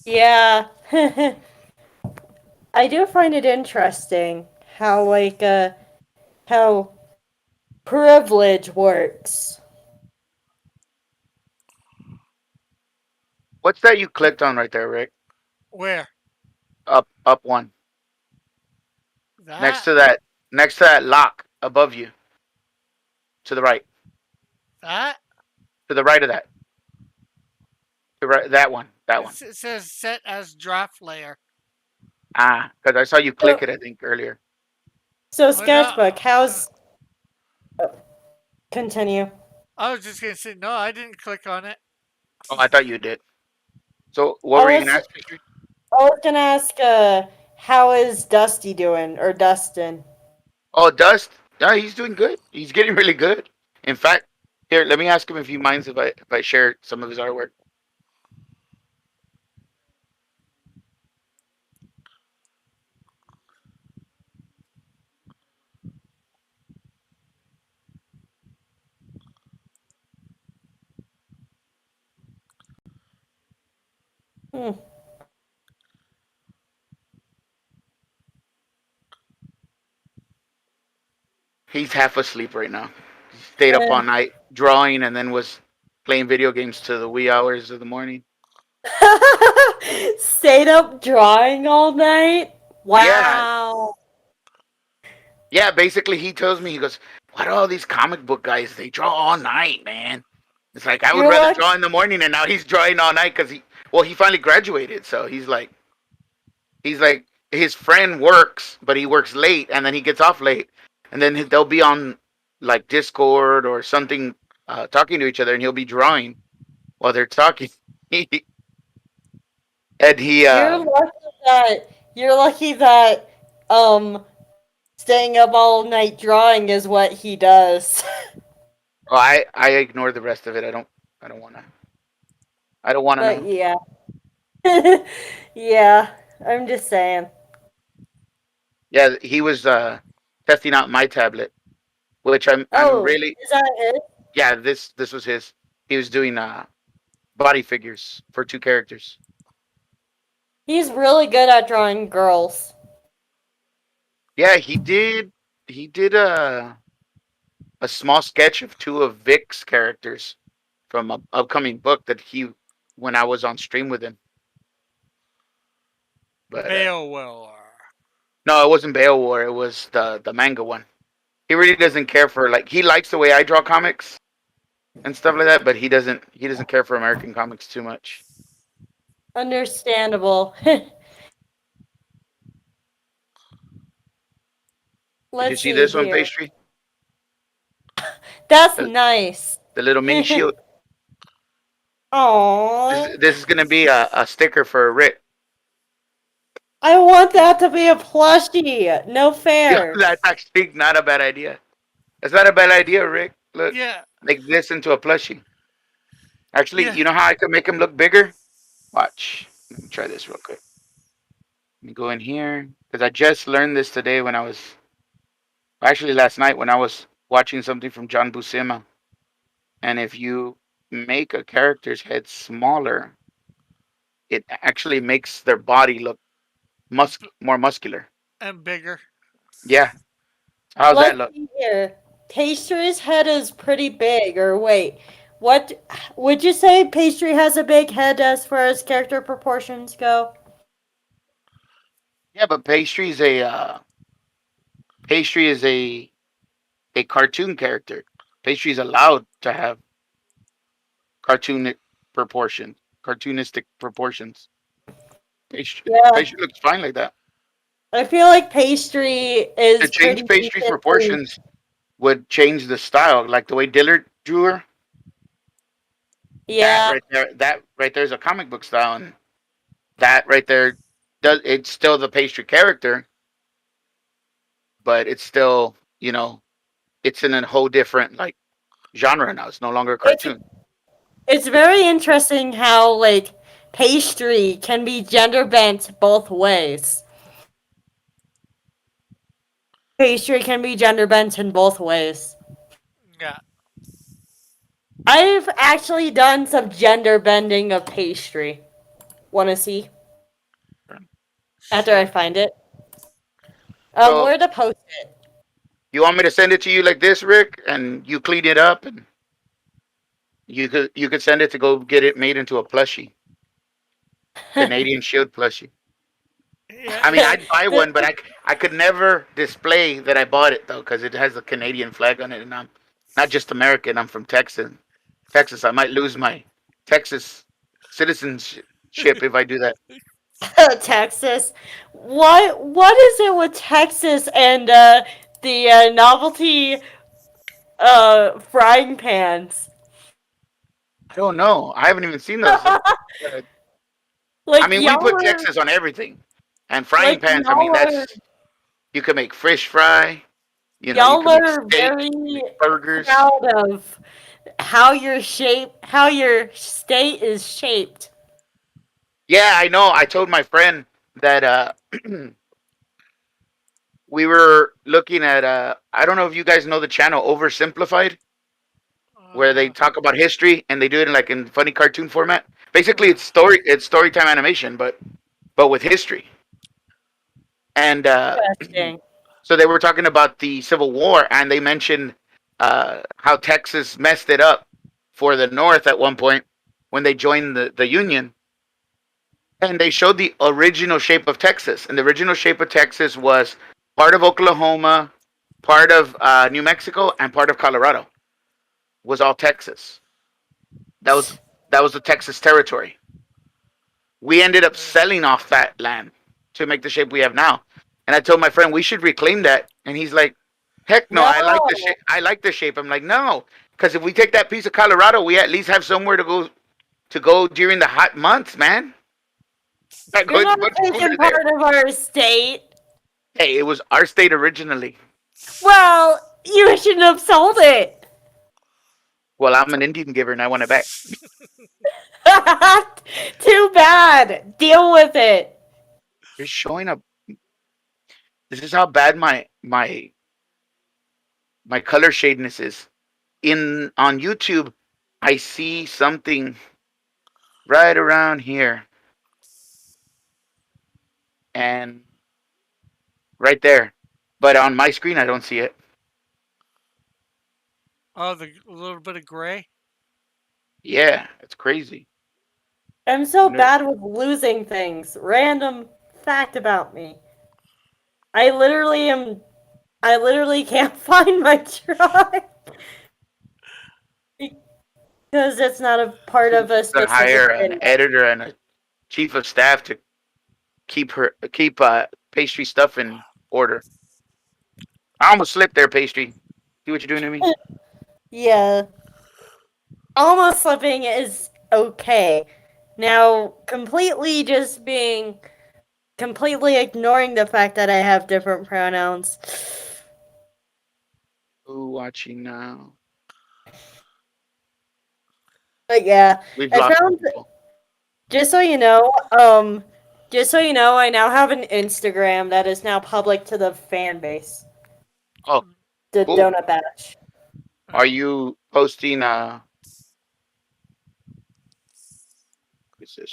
Yeah. Yeah. I do find it interesting how how privilege works. What's that you clicked on right there, Rick? Where? Up one. Next That? to that next to that lock above you. To the right. That? To the right of that. To right that one. That one. It says set as draft layer. Ah, because I saw you click So, it, I think, earlier. so Oh, no, sketchbook, how's continue? I was just gonna say no. I didn't click on it. Oh, I thought you did. So what I were you was gonna ask me? I was gonna ask how is Dusty doing or Dustin? Oh, Dust. Yeah, he's doing good. He's getting really good. In fact, here, let me ask him if he minds if I share some of his artwork. Hmm. He's half asleep right now. He stayed up Uh, all night drawing and then was playing video games to the wee hours of the morning. Stayed up drawing all night? Yeah, Wow. yeah. Basically, he tells me, he goes, "What are all these comic book guys? They draw all night, man." It's like I would You're rather like draw in the morning, and now he's drawing all night because he finally graduated, so he's like his friend works, but he works late, and then he gets off late, and then they'll be on like Discord or something, talking to each other, and he'll be drawing while they're talking. and he you're lucky that you're lucky that um staying up all night drawing is what he does. well, I ignore the rest of it. I don't wanna But know. yeah. Yeah, I'm just saying. Yeah, he was testing out my tablet, which I'm Oh, really, is that it? yeah, this was his. He was doing body figures for two characters. He's really good at drawing girls. Yeah, he did a small sketch of two of Vic's characters from a upcoming book that he when I was on stream with him. But Beowulf. no, it wasn't Beowulf. It was the manga one. He really doesn't care for, like, he likes the way I draw comics and stuff like that, but he doesn't care for American comics too much. Understandable. Did you Let's see see this one, here. pastry? That's The, nice. the little mini shield. Aww. This is gonna be a sticker for Rick. I want that to be a plushie. No Yeah, fair. that's actually not a bad idea. That's not a bad idea, Rick. Look, Yeah, make this into a plushie. Actually, yeah. you know how I could make him look bigger? Watch. Let me try this real quick. Let me go in here because I just learned this today when I was actually last night when I was watching something from John Buscema. And if you make a character's head smaller, it actually makes their body look more muscular. and bigger. Yeah. How's that Let's look? see here. Pastry's head is pretty big. Or wait, what would you say? Pastry has a big head as far as character proportions go. Yeah, but pastry is a cartoon character. Pastry is allowed to have cartoonic proportions, cartoonistic proportions. Yeah, Pastry looks fine like that. I feel like pastry To is change pretty pastry's decently. proportions would change the style, like the way Dillard drew her. Yeah, That right there is a comic book style, and that right there does it's still the pastry character, but it's still it's in a whole different like genre now. It's no longer a it's cartoon. it's very interesting how like pastry can be gender bent both ways. Pastry can be gender bent in both ways. Yeah. I've actually done some gender bending of pastry. Want to see? After I Sure. find it. So Where to post it? you want me to send it to you like this, Rick, and you clean it up, and you could send it to go get it made into a plushie, Canadian Shield plushie. Yeah. I mean, I'd buy one, but I could never display that I bought it though, because it has the Canadian flag on it, and I'm not just American. I'm from Texas. Texas. I might lose my Texas citizenship if I do that. Texas. What is it with Texas and the novelty frying pans? I don't know. I haven't even seen those. I Like mean, we y'all put are Texas on everything, and frying like pans. I mean, y'all are you can make fish fry. You y'all can make are steak, very burgers. proud of how your state is shaped. Yeah, I know. I told my friend that we were looking at I don't know if you guys know the channel Oversimplified, where they Uh, talk about history and they do it in like in funny cartoon format. Basically, uh, it's story time animation, but with history. And Interesting. so they were talking about the Civil War, and they mentioned how Texas messed it up for the North at one point when they joined the Union. And they showed the original shape of Texas, and the original shape of Texas was part of Oklahoma, part of New Mexico, and part of Colorado. Was all Texas. That was that was the Texas territory. We ended up selling off that land to make the shape we have now. And I told my friend we should reclaim that, and he's like, "Heck no, No. I like the shape. I like the shape." I'm like, "No, because if we take that piece of Colorado, we at least have somewhere to go during the hot months, man. Not You're going not too much taking colder there. part of our state. Hey, it was our state originally. Well, you shouldn't have sold it. Well, I'm an Indian giver and I want it back. Too bad. Deal with it. You're showing up. This is how bad my color shadiness is. In on YouTube, I see something right around here and right there, but on my screen I don't see it. oh, the little bit of gray. Yeah, it's crazy. I'm so Wonder- bad with losing things. Random fact about me. I literally am. I literally can't find my drive because it's not a part of a To hire specific an video. editor and a chief of staff to keep pastry stuff in order. I almost slipped there, pastry. See what you're doing to me? Yeah, almost slipping is okay. Now, completely ignoring the fact that I have different pronouns. Who watching now? But yeah, We've I lost found people. just so you know, I now have an Instagram that is now public to the fan base. Oh, The cool. Donut Batch. Are you posting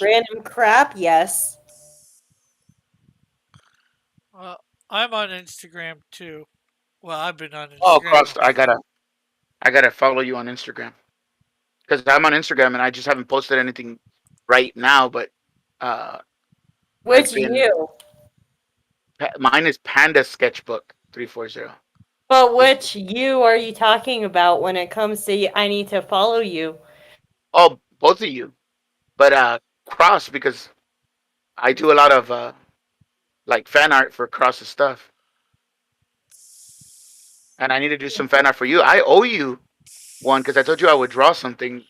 Random crap, yes. Well, I'm on Instagram too. Well, I've been on Oh, Instagram. cross. I gotta follow you on Instagram because I'm on Instagram and I just haven't posted anything right now. But uh, I've Which been. you? Mine is Panda Sketchbook 340. But Is which you are you talking about when it comes to I need to follow you? oh both of you, but cross because I do a lot of like fan art for Cross's stuff, and I need to do some fan art for you. I owe you one because I told you I would draw something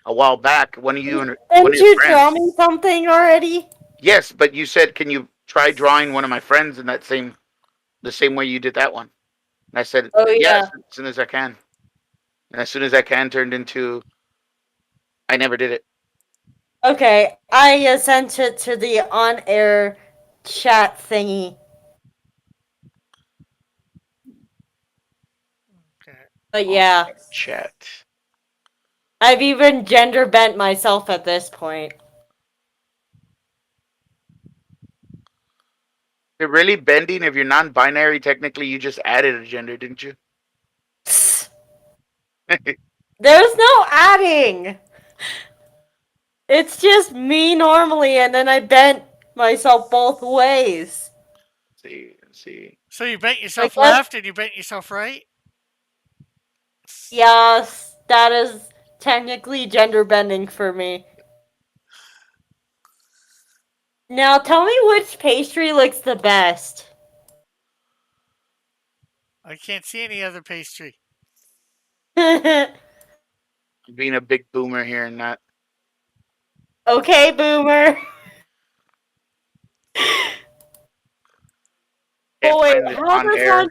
a while back. One Didn't of your you draw friends. me something already? Yes, but you said, can you try drawing one of my friends in the same way you did that one? And I said, Oh yeah, yeah. as soon as I can. And as soon as I can turned into I never did it. Okay, I sent it to the on-air chat thingy. Okay. But On yeah, chat. I've even gender bent myself at this point. You're really bending if you're non-binary. Technically, you just added a gender, didn't you? There's no adding. It's just me normally, and then I bent myself both ways. Let's see. So you bent I yourself guess left and you bent yourself right? yes, that is technically gender bending for me. Now tell me which pastry looks the best. I can't see any other pastry. Being a big boomer here and not. Okay, boomer. Can't Oh wait, find it on air.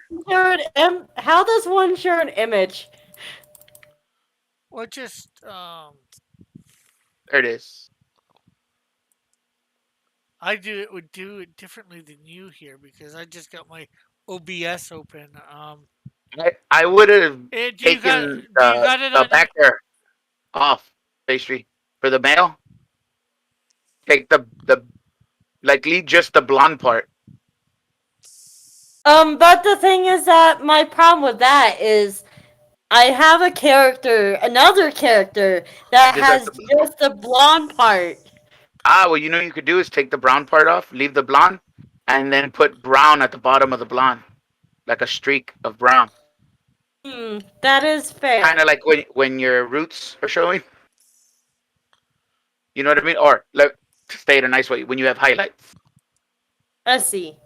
how does one share an image? Well, just There it is. would do it differently than you here because I just got my OBS open. I would have Do you got taken do you got it the on your? back there off pastry for the male. Take the like leave just the blonde part. But the thing is that my problem with that is I have another character that Just like has the blonde part. just the blonde part. Well, you know what you could do is take the brown part off, leave the blonde, and then put brown at the bottom of the blonde, like a streak of brown. That is Kind fair. of like when your roots are showing. You know what I mean? Or to stay it a nice way, when you have highlights. Let's see.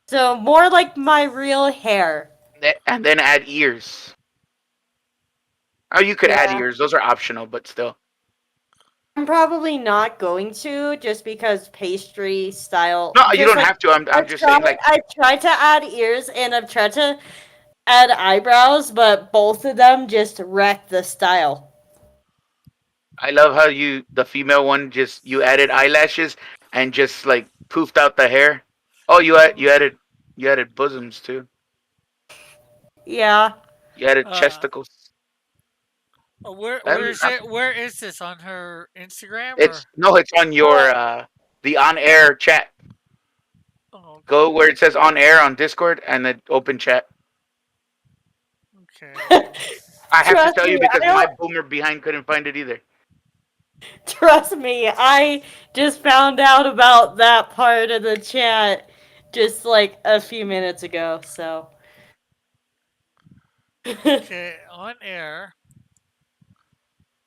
So more like my real hair. And then add ears. Oh, you could add Yeah. ears. Those are optional, but still. I'm probably not going to just because pastry style. No, you Just don't like have to. I'm just saying, like, I tried to add ears and I've tried to add eyebrows, but both of them just wreck the style. I love how the female one, just you added eyelashes and just like poofed out the hair. Oh, you added bosoms too. Yeah. You added Uh, chesticles. where is it? Where is this on her Instagram or? It's on your the on air chat. Oh, Go where it says on air on Discord and then open chat. okay. I have to Trust tell you me, because my boomer behind couldn't find it either. trust me, I just found out about that part of the chat just like a few minutes ago, so. Okay, on air.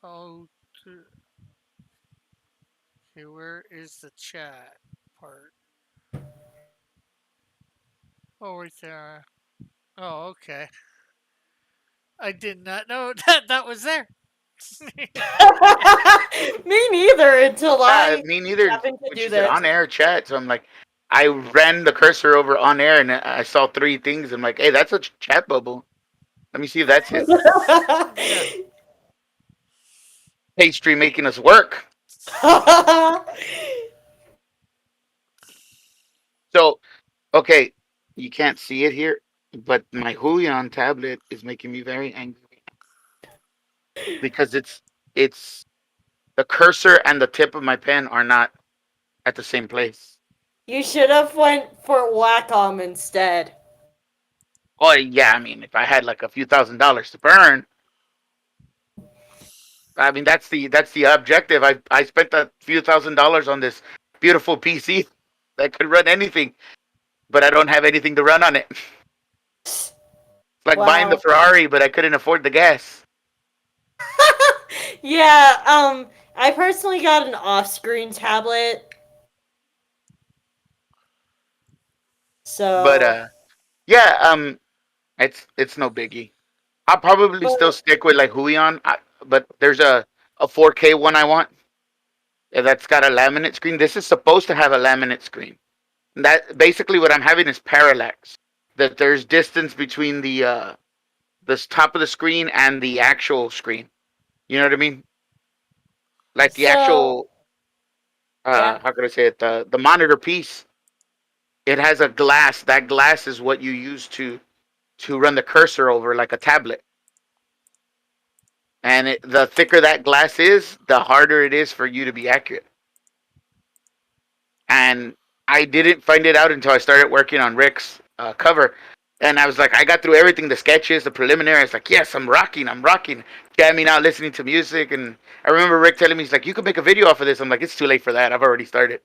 Oh, okay. Where is the chat part? Oh, right there. Oh, okay. I did not know that was there. Me neither until I Me neither. happened to When do she said this. on air chat, so I'm like, I ran the cursor over on air and I saw three things. I'm like, hey, that's a chat bubble. Let me see if that's it. Yeah. Pastry making us work. So, okay, you can't see it here, but my Huion tablet is making me very angry because it's the cursor and the tip of my pen are not at the same place. You should have went for Wacom instead. Oh yeah, I mean, if I had like a few $1,000s to burn, I mean that's the objective. I spent a few $1,000s on this beautiful PC that could run anything, but I don't have anything to run on it. It's like buying the Wow. Ferrari, but I couldn't afford the gas. Yeah, I personally got an off-screen tablet. But So, yeah, it's no biggie. I'll probably still but stick with like Huion, but there's a 4K one I want. That's got a laminate screen. This is supposed to have a laminate screen. That basically what I'm having is parallax. That there's distance between the top of the screen and the actual screen. You know what I mean? Like the so actual yeah. how could I say it? The monitor piece. It has a glass. That glass is what you use to run the cursor over like a tablet. And the thicker that glass is, the harder it is for you to be accurate. And I didn't find it out until I started working on Rick's cover. And I was like, I got through everything, the sketches, the preliminary. I was like, yes, I'm rocking, jamming out, listening to music. And I remember Rick telling me, he's like, you could make a video off of this. I'm like, it's too late for that. I've already started.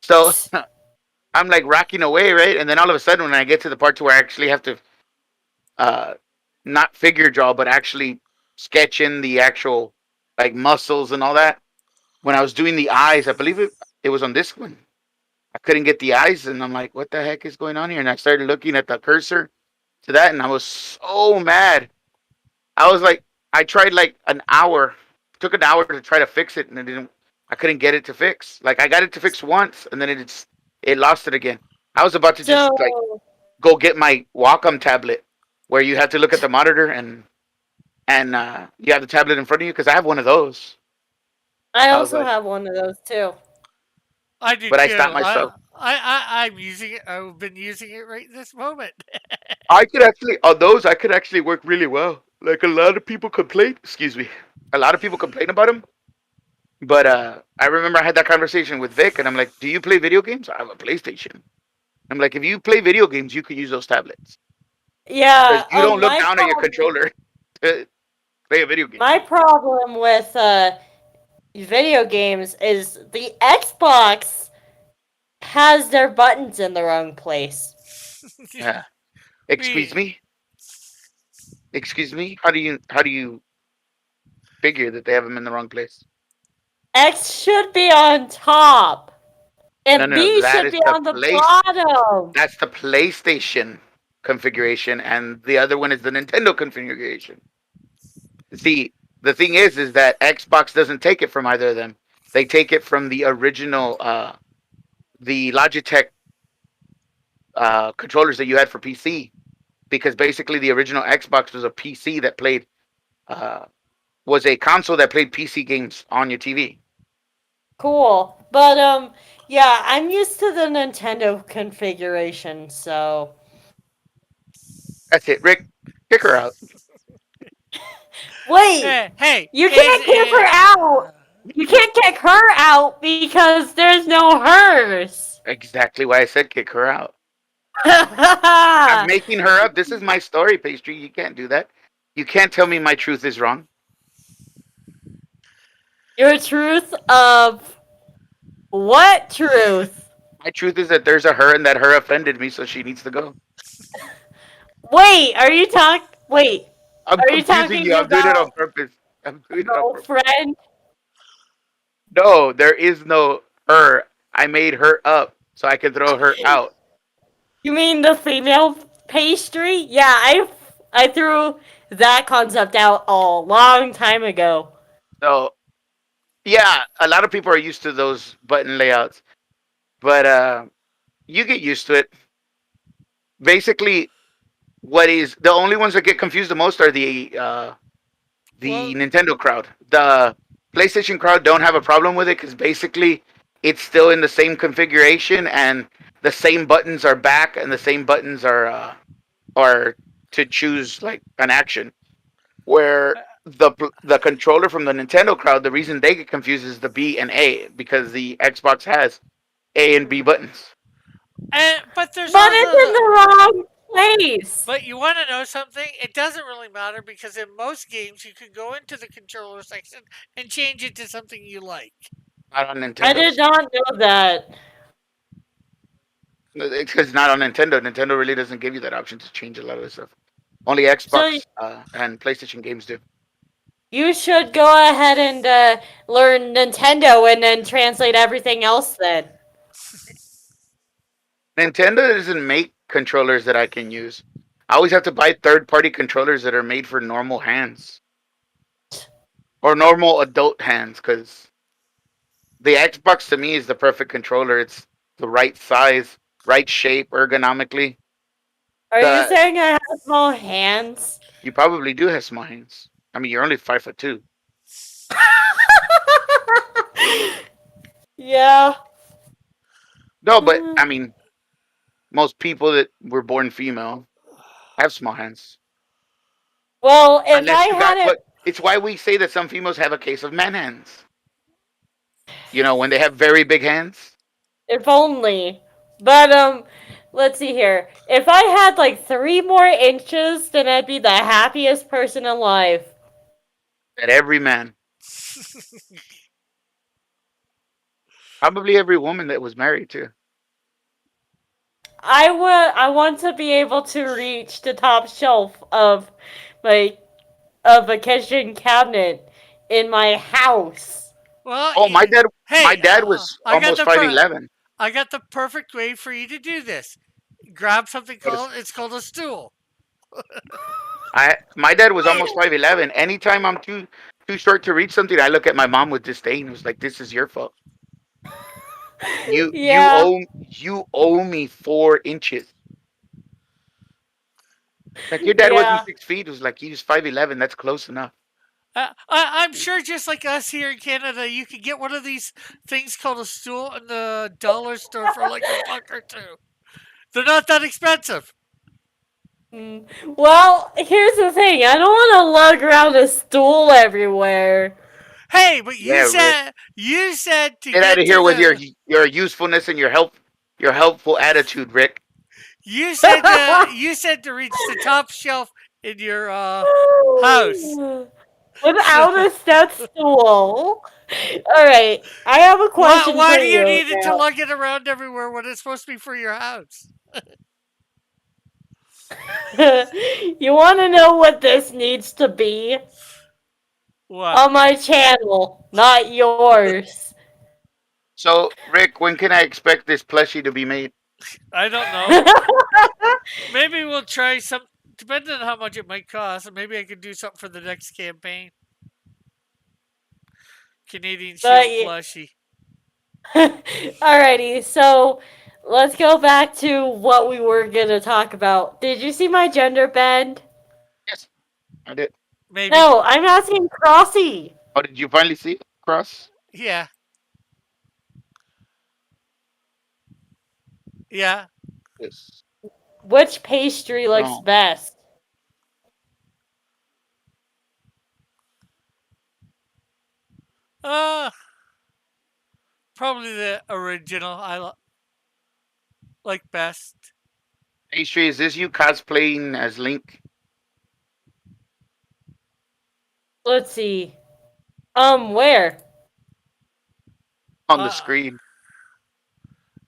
So I'm like rocking away, right? And then all of a sudden, when I get to the part to where I actually have to uh, not figure draw, but actually sketch in the actual like muscles and all that, when I was doing the eyes, I believe it was on this one. I couldn't get the eyes, and I'm like, what the heck is going on here? And I started looking at the cursor to that, and I was so mad. I was like, I tried like an hour, took an hour to try to fix it, and it didn't. I couldn't get it to fix. Like I got it to fix once, and then it lost it again. I was about to just like So go get my Wacom tablet, where you have to look at the monitor and you have the tablet in front of you because I have one of those. I I was also like, have one of those too. I do but I too. stopped myself. I'm using it. I've been using it right this moment. I could actually on those. I could actually work really well. Like a lot of people complain. Excuse me. A lot of people complain about them. But I remember I had that conversation with Vic, and I'm like, "Do you play video games? I have a PlayStation." I'm like, "If you play video games, you could use those tablets because Yeah, you don't look my down at your problem controller to play a video game." my problem with video games is the Xbox has their buttons in the wrong place. Yeah. Excuse Me, me. Excuse me. How do you figure that they have them in the wrong place? X should be on top, No, and no, no. B That should is be the on the place. bottom. That's the PlayStation configuration, and the other one is the Nintendo configuration. See, the thing is that Xbox doesn't take it from either of them. They take it from the original, the Logitech controllers that you had for PC, because basically the original Xbox was a PC that played, uh, was a console that played PC games on your TV. Cool, but yeah, I'm used to the Nintendo configuration, so That's it, Rick. Kick her out. wait. hey, You can't kick her out. You can't kick her out because there's no hers. Exactly why I said kick her out. I'm making her up. This is my story, Pastry. You can't do that. You can't tell me my truth is wrong. Your truth of what truth? My truth is that there's a her and that her offended me, so she needs to go. Wait, are you talking? Wait, I'm are you confusing talking you. I'm doing it on about purpose. I'm doing it on purpose. girlfriend? No, there is no her. I made her up so I can throw her out. You mean the female pastry? Yeah, I threw that concept out a long time ago. So yeah, a lot of people are used to those button layouts, but you get used to it. Basically, what is the only ones that get confused the most are the well, Nintendo crowd. The PlayStation crowd don't have a problem with it because basically it's still in the same configuration and the same buttons are back and the same buttons are to choose like an action. Where the controller from the Nintendo crowd, the reason they get confused is the B and A because the Xbox has A and B buttons. But there's But also it's in the wrong place. But you want to know something? It doesn't really matter because in most games you can go into the controller section and change it to something you like. Not on I did Nintendo. not know that. It's because not on Nintendo. Nintendo really doesn't give you that option to change a lot of the stuff. Only So Xbox and PlayStation games do. you should go ahead and learn Nintendo and then translate everything else then. Nintendo doesn't make controllers that I can use. I always have to buy third-party controllers that are made for normal hands or normal adult hands because the Xbox to me is the perfect controller. It's the right size, right shape, ergonomically. Are you The, saying I have small hands? you probably do have small hands. I mean, you're only 5'2". Yeah. No, but I mean, most people that were born female have small hands. Well, if I Unless you had got, it, but it's why we say that some females have a case of man hands. You know, when they have very big hands. if only. But let's see here. If I had like 3 more inches, then I'd be the happiest person alive. That every man, probably every woman that was married to. I want to be able to reach the top shelf of my of a kitchen cabinet in my house. Well, Oh, my dad. hey, My dad was I got almost the 5'11". I got the perfect way for you to do this. Grab something What is- called it's called a stool. My dad was almost 5'11". Anytime I'm too short to reach something, I look at my mom with disdain. It was like, "This is your fault. You Yeah. you owe me 4 inches." Like your dad wasn't Yeah. 6 feet. It was like he was 5'11". That's close enough. I'm sure, just like us here in Canada, you can get one of these things called a stool in the dollar store for like $1 or $2. They're not that expensive. Well, here's the thing. I don't want to lug around a stool everywhere. Hey, but Yeah, Rick. you said to Get out get of to here with the your usefulness and your helpful attitude, Rick. you said to reach the top shelf in your house. Without a step stool. All right, I have a question Why for do you you need it to now. lug it around everywhere when it's supposed to be for your house? You want to know what this needs to be? What? On my channel, not yours. So, Rick, when can I expect this plushie to be made? I don't know. Maybe we'll try some. Depending on how much it might cost, maybe I could do something for the next campaign. Canadian But Shield plushie. alrighty, so let's go back to what we were gonna talk about. Did you see my gender bend? Yes, I did. Maybe. No, I'm asking Crossy. Oh, did you finally see it, Cross? Yeah. Yeah. Yes. Which pastry looks No. best? Uh, probably the original. Like best. Pastry, is this you cosplaying as Link? Let's see. Where? On the Uh, screen,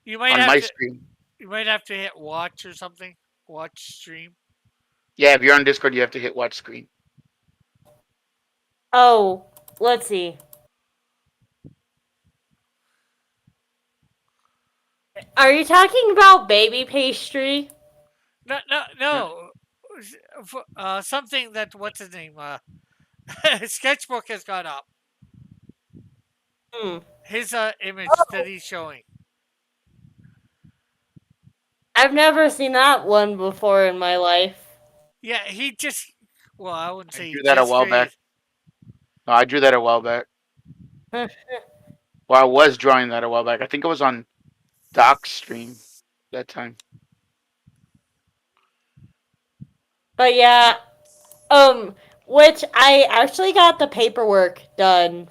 You might on have my to. screen. You might have to hit watch or something. Watch stream. Yeah, if you're on Discord, you have to hit watch screen. Oh, let's see. Are you talking about baby pastry? No. Something that what's his name? Sketchbook has got up. Hmm. His image that he's showing. I've never seen that one before in my life. Yeah, he just. Well, I wouldn't I say he drew that a just while back. created. No, I drew that a while back. Well, I was drawing that a while back. I think it was on Doc's stream that time. But yeah, which I actually got the paperwork done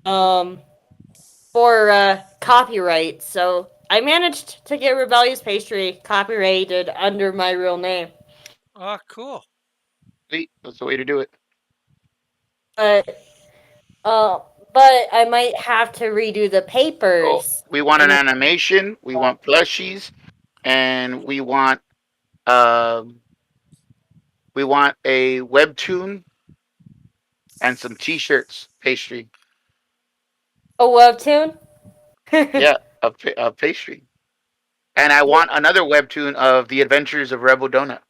um for copyright. So I managed to get Rebellious Pastry copyrighted under my real name. Oh, cool. See, that's the way to do it. But uh, but I might have to redo the So papers. we want an And animation, we want plushies, and um we want a webtoon and some T-shirts, pastry. a webtoon. Yeah, a pastry. And I want another webtoon of the Adventures of Rebel Donut.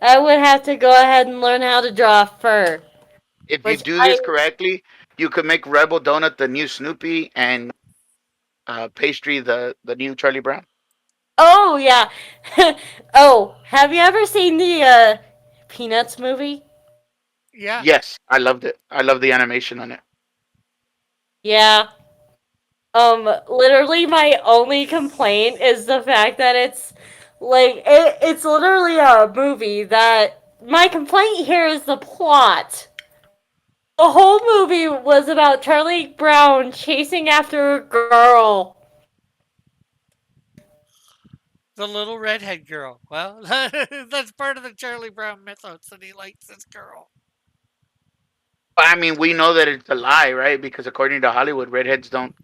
I would have to go ahead and learn how to draw fur, If you which do I this correctly, you could make Rebel Donut the new Snoopy and pastry the new Charlie Brown. oh yeah. Oh, have you ever seen the Peanuts movie? Yeah. Yes, I loved it. I love the animation on it. Yeah. Literally my only complaint is the fact that it's literally a movie that my complaint here is the plot. The whole movie was about Charlie Brown chasing after a girl. The little redhead girl. Well, that's part of the Charlie Brown mythos that he likes this girl. But I mean, we know that it's a lie, right? Because according to Hollywood, redheads don't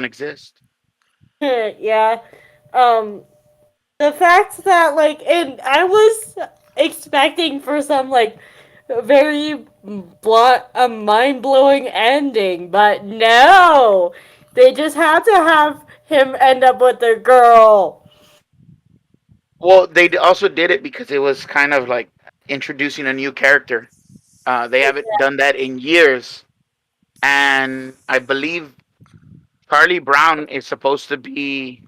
exist. Yeah. Um, the fact that and I was expecting for some very a mind blowing ending, but no, they just had to have him end up with a girl. Well, they also did it because it was kind of like introducing a new character. They haven't done that in years, and I believe Charlie Brown is supposed to be.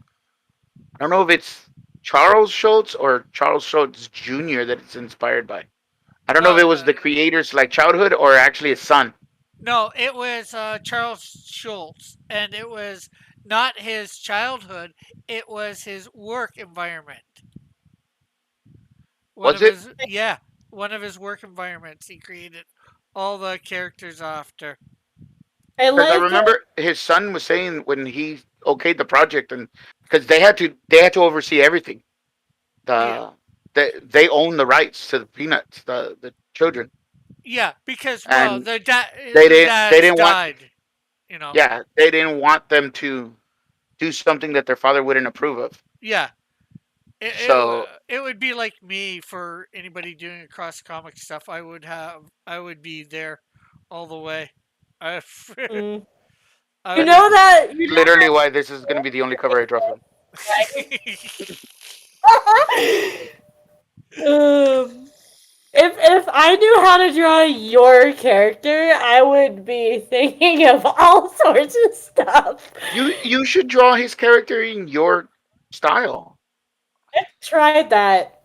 I don't know if it's Charles Schultz or Charles Schultz Jr. that it's inspired by. I don't know if it Oh, was the creator's like childhood or actually his son. no, it was Charles Schultz, and it was not his childhood. It was his work environment. One Was of it? his yeah, one of his work environments. He created all the characters after. I Because I like it. remember his son was saying when he okayed the project, and because they had to oversee everything. Yeah, They own the rights to the peanuts, the children, yeah, because well, and the they the didn't they dads didn't want died. You know. yeah they didn't want them to do something that their father wouldn't approve of. Yeah, So it would be like me for anybody doing across comic stuff. I would be there all the way. I, Mm. I You that's would. know that. You know literally why this is going to be the only cover I draw for him. that. If I knew how to draw your character, I would be thinking of all sorts of stuff. You should draw his character in your style. Tried that.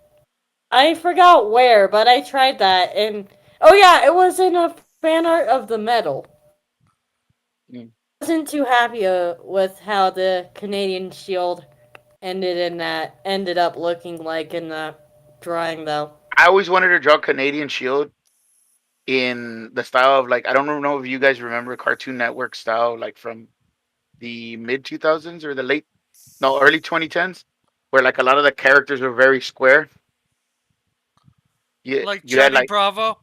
I forgot where, but I tried that, and oh yeah, it was in a fan art of the medal. Mm. Wasn't too happy with how the Canadian Shield ended up looking like in the drawing though. I always wanted to draw Canadian Shield in the style of like I don't know if you guys remember Cartoon Network style like from the mid 2000s or the late no early 2010s where like a lot of the characters were very square. Like You had Johnny like Bravo.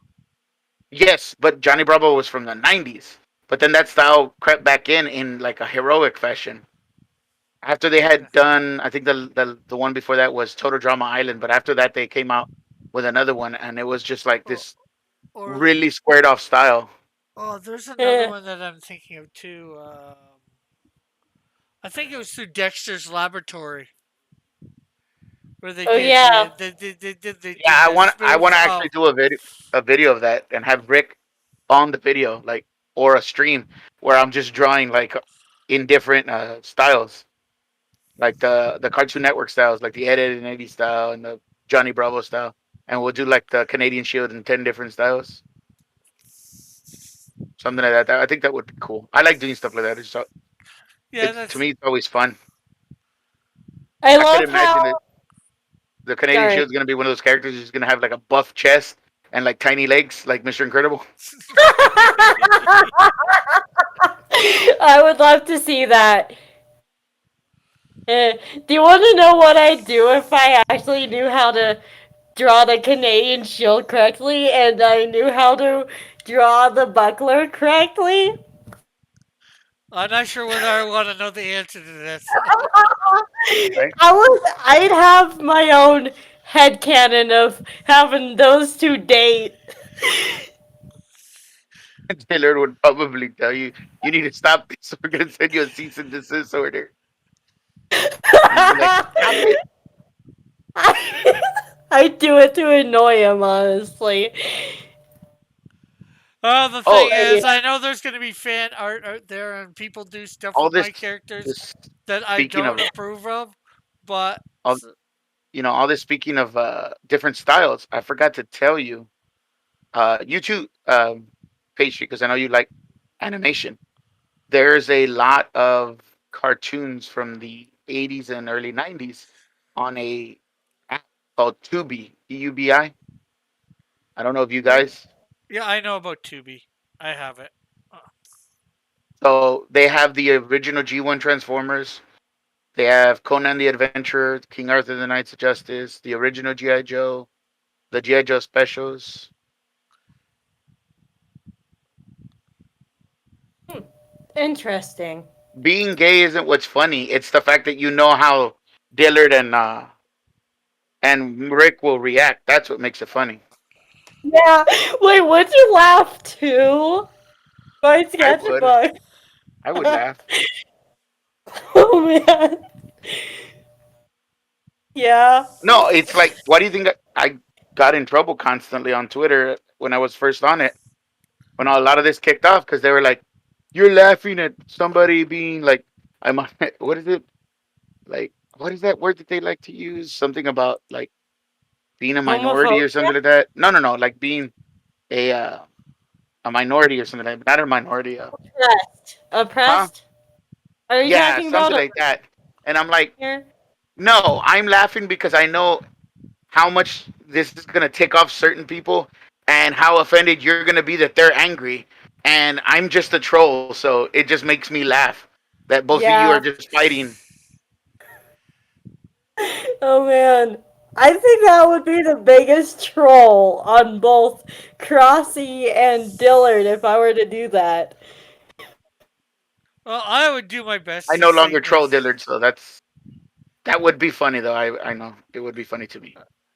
yes, but Johnny Bravo was from the 90s. But then that style crept back in like a heroic fashion. After they had done I think the one before that was Total Drama Island, but after that they came out with another one and it was just like Or, this or really squared off style. oh, there's another one that I'm thinking of too. I think it was through Dexter's Laboratory where Oh yeah. they Yeah, did I the want I spoof want to of actually do a video of that and have Rick on the video like or a stream where I'm just drawing like in different styles like the Cartoon Network styles like the Ed, Ed and Eddie style and the Johnny Bravo style and we'll do like the Canadian Shield in 10 different styles something like that. I think that would be cool. I like doing stuff like that. yeah. To That's me it's always fun. I I could love imagine how it The Canadian Sorry. Shield's gonna be one of those characters who's gonna have like a buff chest and like tiny legs, like Mr. Incredible. I would love to see that. Do you want to know what I'd do if I actually knew how to draw the Canadian shield correctly and I knew how to draw the buckler correctly? I'm not sure whether I want to know the answer to this. Right? I'd have my own headcanon of having those two date. Taylor would probably tell you, you need to stop this. We're gonna send you a cease and desist order. You'd be like, stop it. I'd do it to annoy him, honestly. The Oh, thing is, I know there's going to be fan art out there, and people do stuff all with my this, characters this that I speaking don't of, approve of. But all, all this speaking of different styles. I forgot to tell you, you too, pastry, because I know you like animation. There's a lot of cartoons from the 80s and early 90s on a app called Tubi, Tubi. I don't know if you yeah, guys. yeah, I know about Tubi. I have it. So they have the original G1 Transformers. They have Conan the Adventurer, King Arthur the Knights of Justice, the original GI Joe, the GI Joe specials. Interesting. Being gay isn't what's funny. It's the fact that you know how Dillard and Rick will react. That's what makes it funny. Yeah. Wait, would you laugh too? My I would. sketchbook. I would laugh. Oh man. Yeah. No, it's like, why do you think I got in trouble constantly on Twitter when I was first on it? When a lot of this kicked off, because they were like, "You're laughing at somebody being like, I'm on it. What is it? Like, what is that word that they like to use? Something about like being a minority or Homophobia? something like that. No, no, no. Like being a uh, a minority or something like that. Not a minority. Oppressed. Huh? Oppressed? Are you Yeah, talking about something like that. And I'm like, here? no, I'm laughing because I know how much this is gonna tick off certain people and how offended you're gonna be that they're angry. And I'm just a troll, so it just makes me laugh that both of you are Yeah. just fighting. Oh man. I think that would be the biggest troll on both Crossy and Dillard if I were to do that. Well, I would do my best I to no say longer troll this. Dillard, so that would be funny though. I know it would be funny to me.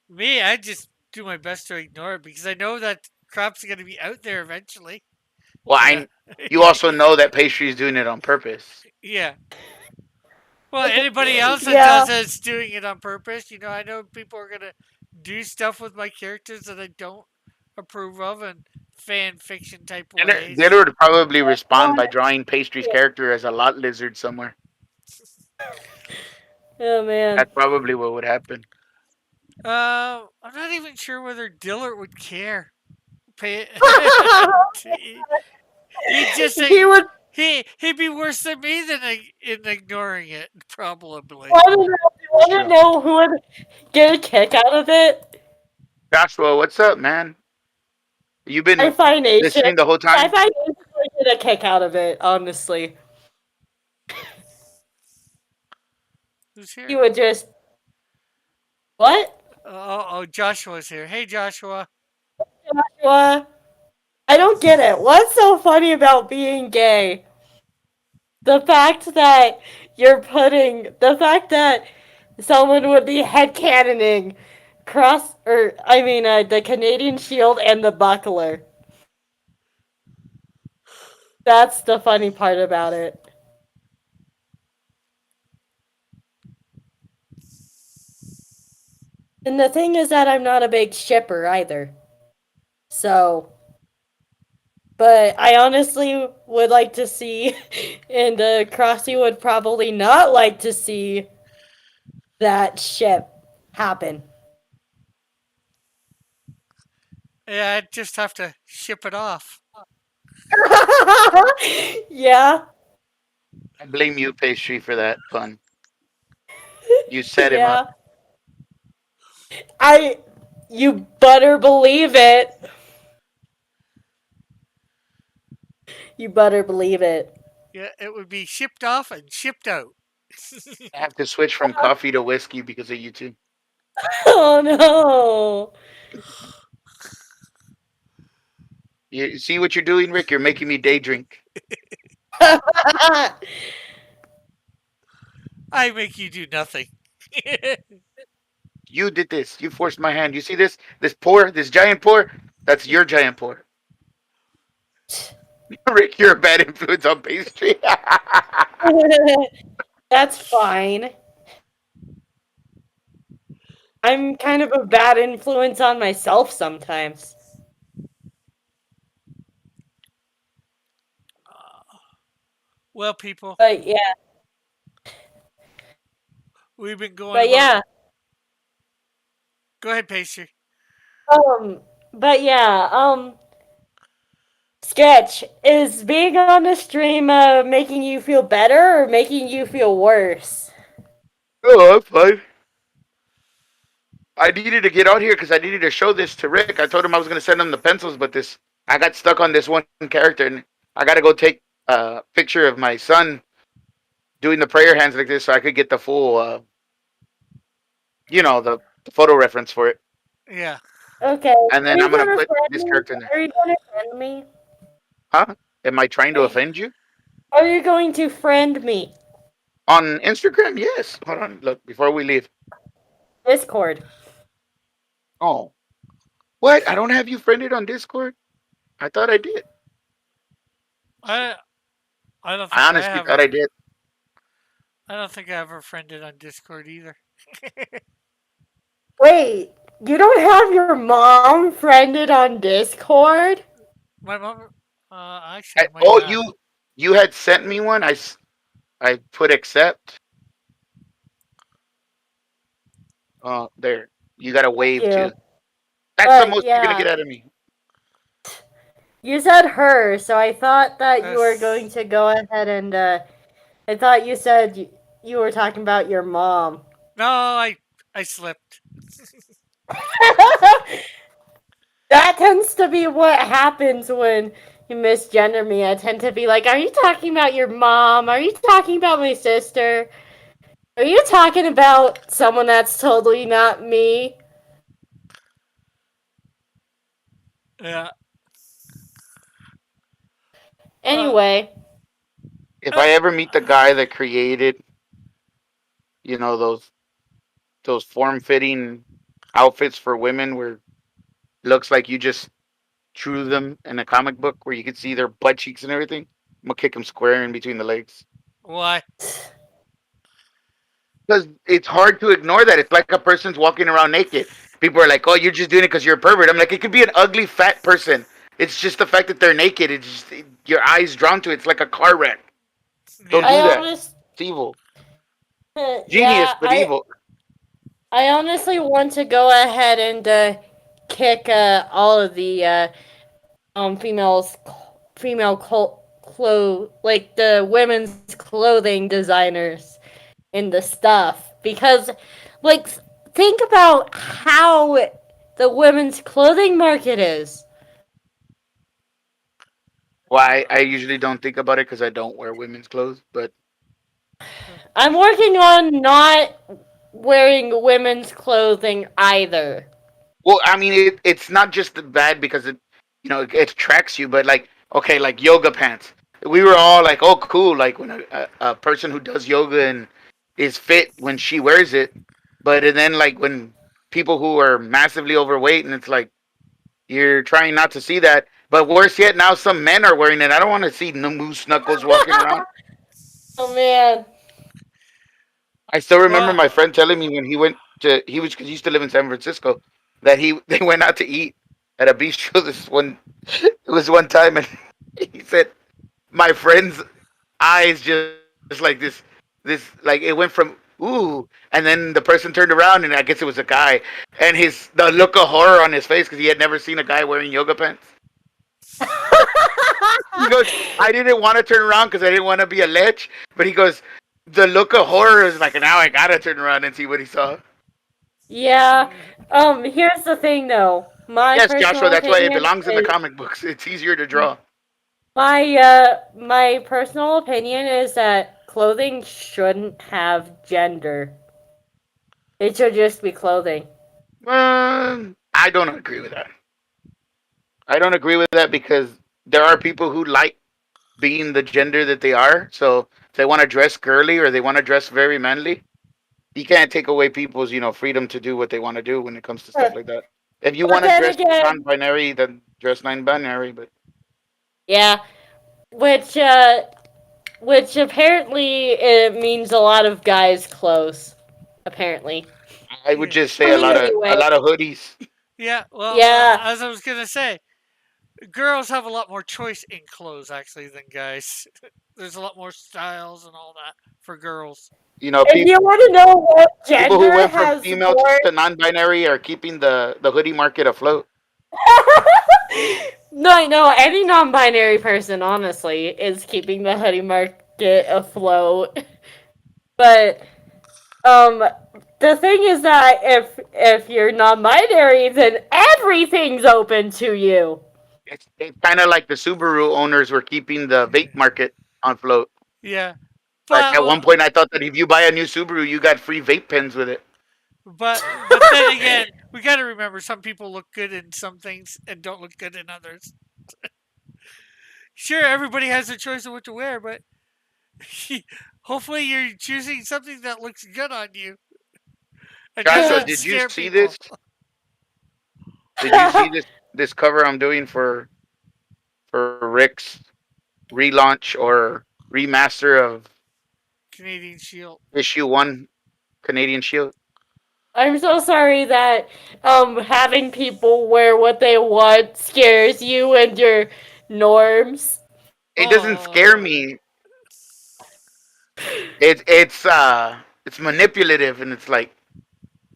Me, I just do my best to ignore it because I know that crap's going to be out there eventually. Well, Yeah. you also know that pastry is doing it on purpose. Yeah. Well, anybody else that Yeah. does it's doing it on purpose. I know people are gonna do stuff with my characters that I don't approve of in fan fiction type ways. Dillard would probably respond by drawing pastry's character as a lot lizard somewhere. Oh man. That's probably what would happen. I'm not even sure whether Dillard would care. Pay he, he'd just He would he'd be worse than me than in ignoring it, probably. want to True. know who would get a kick out of it. Joshua, what's up, man? You've I been find Nation. listening the whole I time? find Nation would get a kick out of it, honestly. Who's He here? would just what? Oh, Joshua's here. Hey, Joshua. Joshua? I don't get it. What's so funny about being gay? The fact that the fact that someone would be headcanoning the Canadian Shield and the Buckler. That's the funny part about it. And the thing is that I'm not a big shipper either. So, but I honestly would like to see, and Crossy would probably not like to see that ship happen. Yeah, I'd just have to ship it off. Yeah, I blame you, pastry, for that pun. You set him yeah. up. You better believe it. You better believe it. Yeah, it would be shipped off and shipped out. I have to switch from coffee to whiskey because of you two. Oh no. You see what you're doing, Rick? You're making me day drink. I make you do nothing. You did this. You forced my hand. You see this? This pour? This giant pour? That's your giant pour. Rick, you're a bad influence on pastry. That's fine. I'm kind of a bad influence on myself sometimes. Well, people, But yeah, we've been going but about. yeah, Go ahead, Pastry. but yeah, Sketch, is being on the stream making you feel better or making you feel worse? Oh, I'm fine. I needed to get out here because I needed to show this to Rick. I told him I was going to send him the pencils, but I got stuck on this one character, and I got to go take a picture of my son doing the prayer hands like this so I could get the full, the photo reference for it. Yeah. Okay. And then Are you I'm going to gonna put friend this me? character in there. Are you gonna friend me? Huh? Am I trying to offend you? Are you going to friend me? On Instagram? Yes. Hold on. Look, before we leave. Discord. Oh. What? I don't have you friended on Discord? I thought I did. I don't think I honestly have. thought I did. I don't think I ever friended on Discord either. Wait, you don't have your mom friended on Discord? My mom. Actually, I might Oh, have. you had sent me one. I put accept. There. You got a wave you. too. That's the most you're Yeah. gonna get out of me. You said her, so I thought that you were Yes. going to go ahead and I thought you said you were talking about your mom. No, I slipped. That tends to be what happens when you misgender me. I tend to be like, are you talking about your mom? Are you talking about my sister? Are you talking about someone that's totally not me? Yeah. Anyway. If I ever meet the guy that created, those form-fitting outfits for women where it looks like you just drew them in a comic book where you could see their butt cheeks and everything, I'm gonna kick him square in between the legs. Why? Because it's hard to ignore that. It's like a person's walking around naked. People are like, "Oh, you're just doing it because you're a pervert." I'm like, it could be an ugly fat person. It's just the fact that they're naked. Your eyes drawn to it. It's like a car wreck. Don't do I that. honest, It's evil. Genius, yeah, but evil. I honestly want to go ahead and kick all of the like the women's clothing designers in the stuff because like think about how the women's clothing market is. Well, I usually don't think about it because I don't wear women's clothes. But I'm working on not wearing women's clothing either. well, I mean, it's not just bad because it attracts you, but like okay, like yoga pants. We were all like, oh, cool. Like when a person who does yoga and is fit when she wears it, but then like when people who are massively overweight and it's like you're trying not to see that. But worse yet, now some men are wearing it. I don't want to see moose knuckles walking around. Oh man. I still remember Well, my friend telling me when he used to live in San Francisco that they went out to eat at a bistro it was one time and he said my friend's eyes just like this like it went from ooh and then the person turned around and I guess it was a guy and the look of horror on his face because he had never seen a guy wearing yoga pants. He goes, I didn't want to turn around because I didn't want to be a lech, but he goes, the look of horror is like now I gotta turn around and see what he saw. Yeah. Here's the thing, though. My Yes, Joshua, personal that's why it opinion belongs in the is comic books. It's easier to draw. my personal opinion is that clothing shouldn't have gender. It should just be clothing. I don't agree with that. I don't agree with that because there are people who like being the gender that they are. So if they want to dress girly or they want to dress very manly, you can't take away people's, freedom to do what they want to do when it comes to stuff like that. If you But want to then dress again, non-binary, then dress non-binary. But yeah, which uh, which apparently it means a lot of guys' clothes. Apparently. I would Yeah. just For say a me lot of anyway. a lot of hoodies. Yeah, well, Yeah. as I was gonna say, girls have a lot more choice in clothes actually than guys. There's a lot more styles and all that for girls. If you want to know what People who gender went from has female more to non-binary are keeping the hoodie market afloat. no, any non-binary person, honestly, is keeping the hoodie market afloat. But um, the thing is that if you're non-binary, then everything's open to you. It's kind of like the Subaru owners were keeping the vape market on float. Yeah, Like but at one point, I thought that if you buy a new Subaru, you got free vape pens with it. but then again, we got to remember some people look good in some things and don't look good in others. Sure, everybody has a choice of what to wear, but hopefully you're choosing something that looks good on you and Joshua, doesn't did you scare see this? people. Did you see this cover I'm doing for Rick's relaunch or remaster of Canadian Shield. issue 1 Canadian Shield? I'm so sorry that having people wear what they want scares you and your norms. It doesn't scare Oh, me. It's manipulative and it's like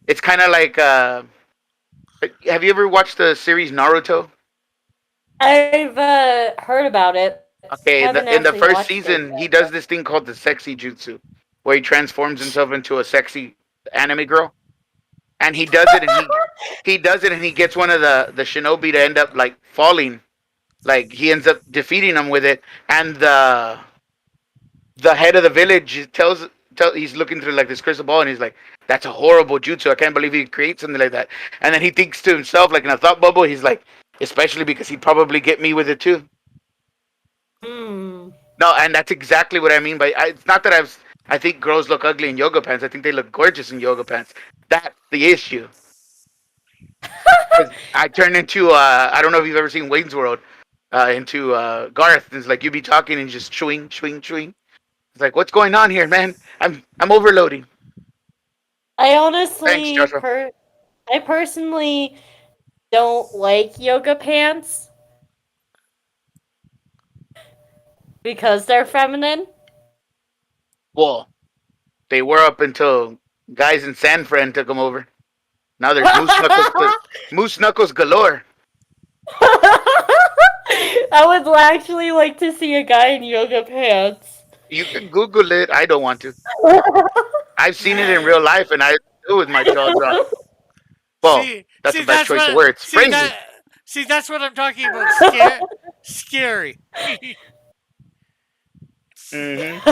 it's kind of like have you ever watched the series Naruto? I've heard about it. Okay, Haven't in the actually first watched it season, yet. he does this thing called the sexy jutsu, where he transforms himself into a sexy anime girl, and he does it, and he gets one of the shinobi to end up like falling, like he ends up defeating him with it, and the head of the village he's looking through like this crystal ball, and he's like, "That's a horrible jutsu. I can't believe he creates something like that." And then he thinks to himself, like in a thought bubble, he's like, "Especially because he'd probably get me with it too." Hmm. No, and that's exactly what I mean by. It's not that I think girls look ugly in yoga pants. I think they look gorgeous in yoga pants. That's the issue. 'Cause I turn into I don't know if you've ever seen Wayne's World. Into Garth. And it's like you be talking and just chewing, chewing, chewing. It's like, what's going on here, man? I'm overloading. I Thanks, honestly, Joshua. I personally don't like yoga pants because they're feminine. Well, they were up until guys in San Fran took them over. Now there's moose knuckles galore. I would actually like to see a guy in yoga pants. You can Google it. I don't want to. I've seen it in real life, and I do with my jaw dropped. Well, that's the best choice of words. Frenzy. See that's what I'm talking about. Scary. Mm-hmm.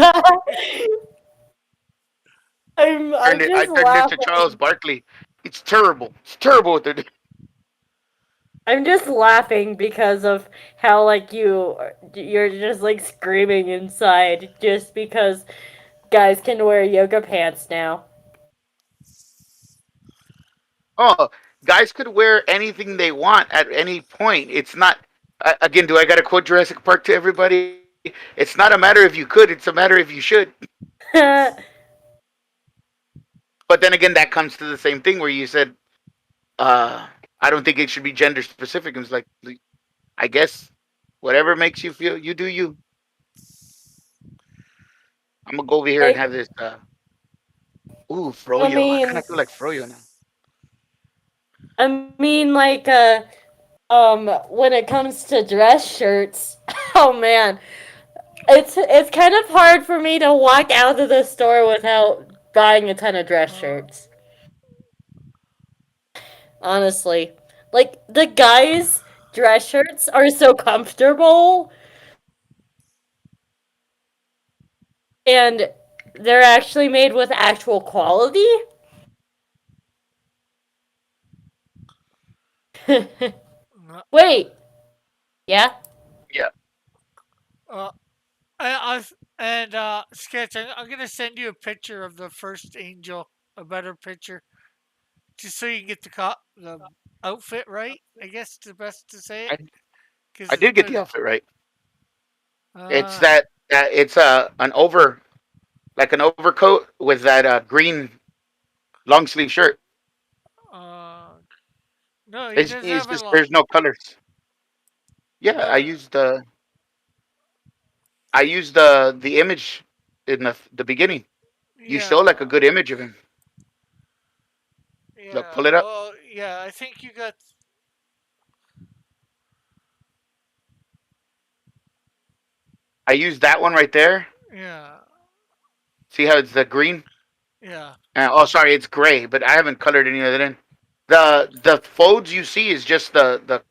I'm I just turned it to Charles laughing. Barkley. It's terrible. It's terrible what they're doing. I'm just laughing because of how like you're just like screaming inside just because guys can wear yoga pants now. Oh, guys could wear anything they want at any point. It's not. Again, do I got to quote Jurassic Park to everybody? It's not a matter if you could. It's a matter if you should. But then again, that comes to the same thing where you said, I don't think it should be gender specific. It's like, I guess, whatever makes you feel, you do you. I'm gonna go over here and like have this. Ooh, I froyo. I kind mean of feel like froyo now. I mean like when it comes to dress shirts, oh man, it's kind of hard for me to walk out of the store without buying a ton of dress shirts. honestly. Like the guys' dress shirts are so comfortable and they're actually made with actual quality. Uh, Wait, yeah? Yeah. uh, and sketch. I'm gonna send you a picture of the first angel, a better picture, just so you can get the outfit right. I guess the best to say it, I because I it's did get been. the outfit right. It's Uh, that it's an like an overcoat with that green long sleeve shirt. uh, no, he It's, doesn't it's have a just lot. there's no colors. Yeah, No, I used the image in the beginning. You show yeah, like a good image of him. Look, yeah. pull it up. Well, yeah. I think you got. I used that one right there. Yeah, See how it's the green? yeah, Oh, sorry, it's gray, but I haven't colored any of it in. The folds you see is just the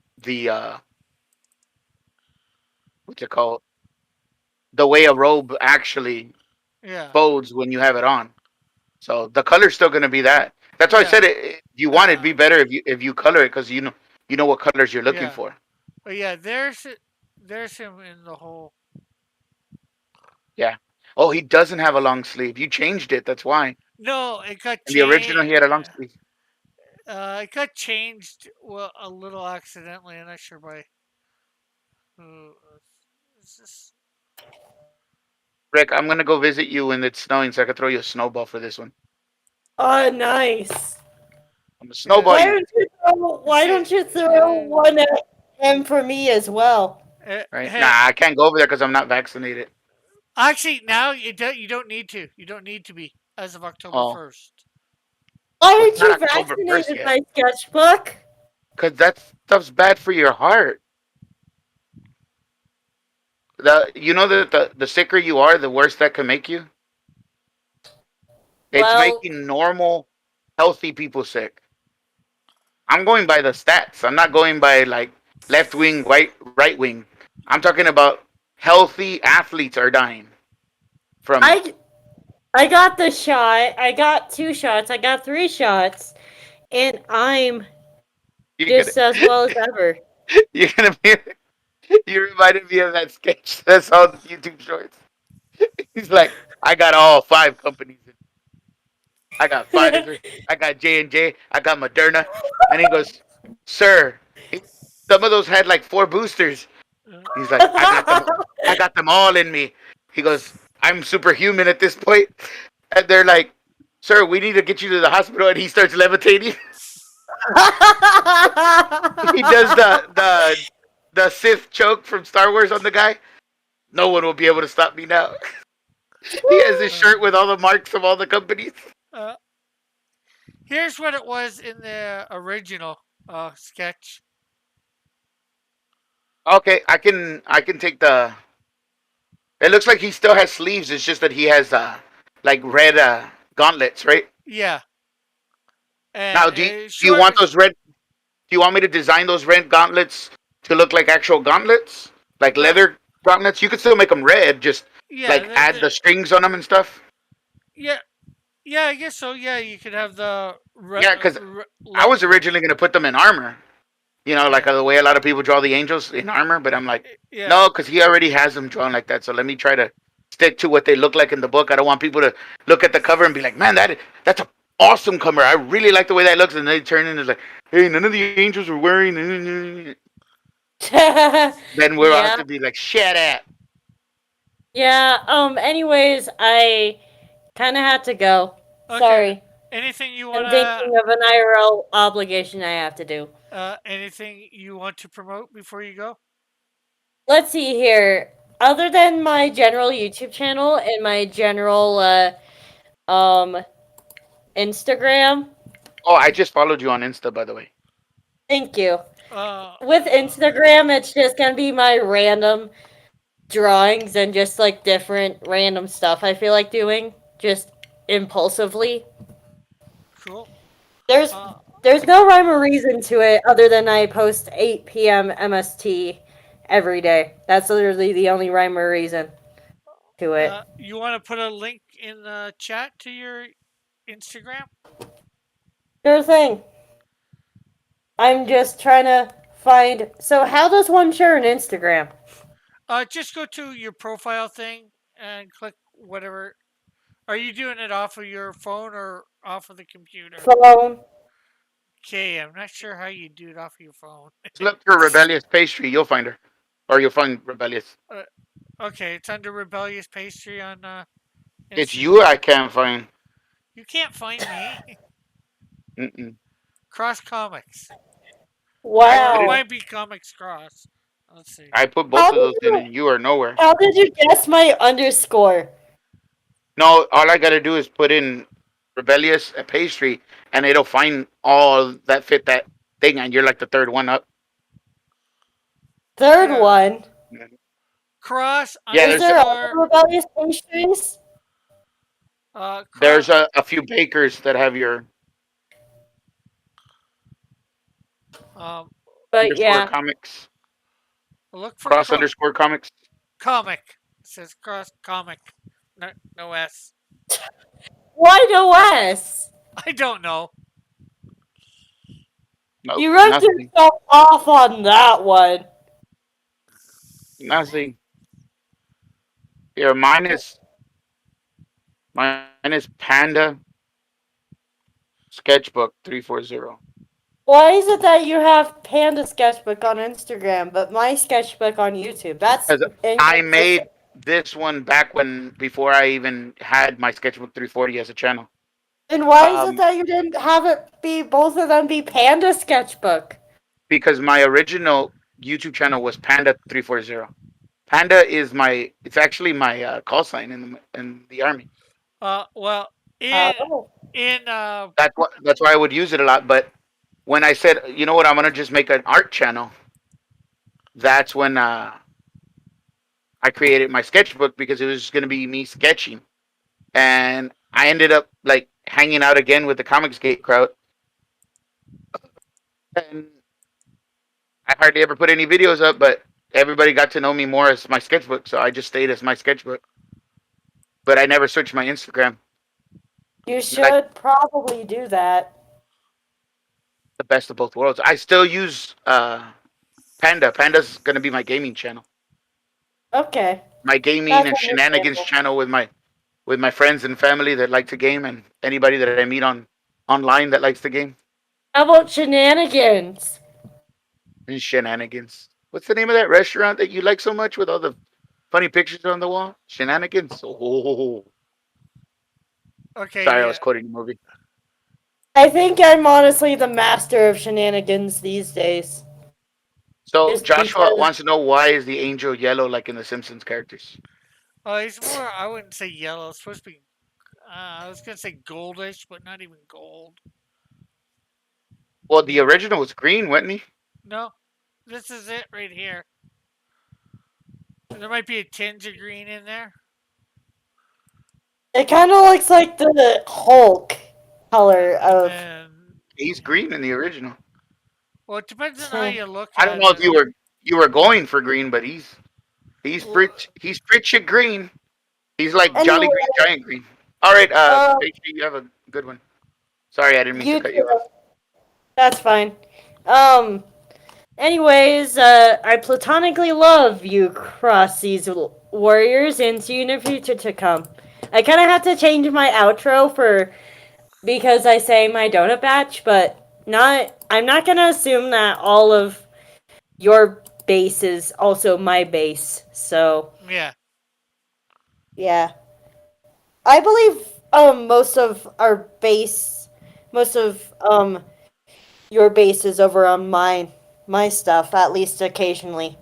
what's it called? The way a robe actually yeah, folds when you have it on. So the color's still gonna be that. That's why I yeah. said it. You want it to Uh, be better if you color it because you know what colors you're looking yeah. for. But yeah, there's him in the whole. Yeah. Oh, he doesn't have a long sleeve. You changed it. That's why. No, it got In the original, he changed. had a long sleeve. It got changed well a little accidentally. I'm not sure by who. Is this? Rick, I'm gonna go visit you when it's snowing, so I can throw you a snowball for this one. Oh, nice. I'm gonna Yeah. snowball you. Why See, don't you throw one at him for me as well? Right? Nah, hey, I can't go over there because I'm not vaccinated. actually, now you don't need to. You don't need to be as of October Oh, 1st. Why well, it's aren't not you October 1st vaccinated, yet. my sketchbook? Because that stuff's bad for your heart. You know that the sicker you are, the worse that can make you. It's Well, making normal, healthy people sick. I'm going by the stats. I'm not going by like left wing, right wing. I'm talking about healthy athletes are dying from it. I I got the shot. I got 2 shots. I got 3 shots, and I'm You just could, as well as ever. you're gonna be. You reminded me of that sketch that's on the YouTube shorts. He's like, I got all 5 companies. I got Pfizer. I got J&J. I got Moderna. And he goes, sir, some of those had like 4 boosters. Uh, He's like, I got them. I got them all in me. He goes, I'm superhuman at this point. And they're like, sir, we need to get you to the hospital. And he starts levitating. He does the Sith choke from Star Wars on the guy. No one will be able to stop me now. He has his shirt with all the marks of all the companies. uh, here's what it was in the original sketch. Okay, I can take the. It looks like he still has sleeves. It's just that he has like red gauntlets, right? Yeah, Now, and do you want those red? Do you want me to design those red gauntlets to look like actual gauntlets, like the leather gauntlets? You could still make them red, just yeah like add the strings on them and stuff. yeah yeah I guess so. Yeah, you could have the Yeah, because I was originally gonna put them in armor. Like yeah the way a lot of people draw the angels in armor, but I'm like, yeah no, because he already has them drawn like that. So let me try to stick to what they look like in the book. I don't want people to look at the cover and be like, man, that's a awesome cover. I really like the way that looks. And they turn in and it's like, hey, none of the angels are wearing. Then we'll have Yeah. to be like, shut up. Yeah. Anyways, I kind of had to go. okay. Sorry. Anything you I'm wanna thinking of an IRL obligation I have to do. anything you want to promote before you go? Let's see here. Other than my general YouTube channel and my general um Instagram, Oh, I just followed you on Insta, by the way. thank you. Uh, With Instagram, it's just gonna be my random drawings and just like different random stuff I feel like doing just impulsively. cool. There's Uh, There's no rhyme or reason to it other than I post 8 p.m. MST every day. That's literally the only rhyme or reason to it. You want to put a link in the chat to your Instagram? Sure thing. I'm just trying to find. So, how does one share an Instagram? Just go to your profile thing and click whatever. Are you doing it off of your phone or off of the computer? Phone. Okay, I'm not sure how you do it off of your phone. Just look for Rebellious Pastry. You'll find her, or you'll find Rebellious. Okay, it's under Rebellious Pastry on It's Instagram. you I can't find. You can't find me. Mm-mm. Cross Comics. Or it Wow. might be Comics Cross. Let's see. I put both How of did those in, you? and you are nowhere. How did you guess my underscore? No, all I gotta do is put in Rebellious Pastry, and it'll find all that fit that thing, and you're like the third one up. Third Yeah. one. Cross Yeah, Is there's there underscore. other rebellious pastries? there's a few bakers that have your Um, But underscore yeah. comics, look for cross underscore comics. comic. It says cross comic. No, no S. Why no S? I don't know. Nope, You wrote nothing, yourself off on that one. nothing. Here, mine is Panda Sketchbook 340. Why is it that you have Panda Sketchbook on Instagram, but my sketchbook on YouTube? That's Because I inconsistent. made this one back before I even had my Sketchbook 340 as a channel. And why is it Um, that you didn't have it be both of them be Panda Sketchbook? because my original YouTube channel was Panda 340. Panda is it's actually my call sign in the army. Well, in Oh. in That's why I would use it a lot. But when I said, you know what, I'm gonna just make an art channel, that's when I created my sketchbook because it was gonna be me sketching, and I ended up like hanging out again with the Comics Gate crowd, and I hardly ever put any videos up, but everybody got to know me more as my sketchbook, so I just stayed as my sketchbook. But I never switched my Instagram. You Like should probably do that. the best of both worlds. I still use Panda. Panda's gonna be my gaming channel. Okay. My gaming That's and shenanigans understandable. channel with my friends and family that like to game, and anybody that I meet online that likes to game. How about shenanigans? And shenanigans. What's the name of that restaurant that you like so much with all the funny pictures on the wall? Shenanigans. Oh, okay, sorry, I yeah. was quoting a movie. I think I'm honestly the master of shenanigans these days. So Just Joshua because wants to know, why is the angel yellow like in the Simpsons characters? It's more. I wouldn't say yellow. It's supposed to be. I was gonna say goldish, but not even gold. Well, the original was green, wasn't he? No, this is it right here. There might be a tinge of green in there. it kind of looks like the Hulk color of. And He's green in the original. well, it depends on how you look I at don't know if it. you were going for green, but he's Well, pretty green. He's like Jolly Anyway, Green Giant Green. All right, um, Paige, you have a good one. Sorry, I didn't mean to you cut you too. off. That's fine. Anyways, I platonically love you, Cross these warriors, and see you in the future to come. I kind of have to change my outro because I say my donut batch, but I'm not gonna assume that all of your base is also my base. So yeah. yeah, I believe most of most of your base is over on my stuff, at least occasionally.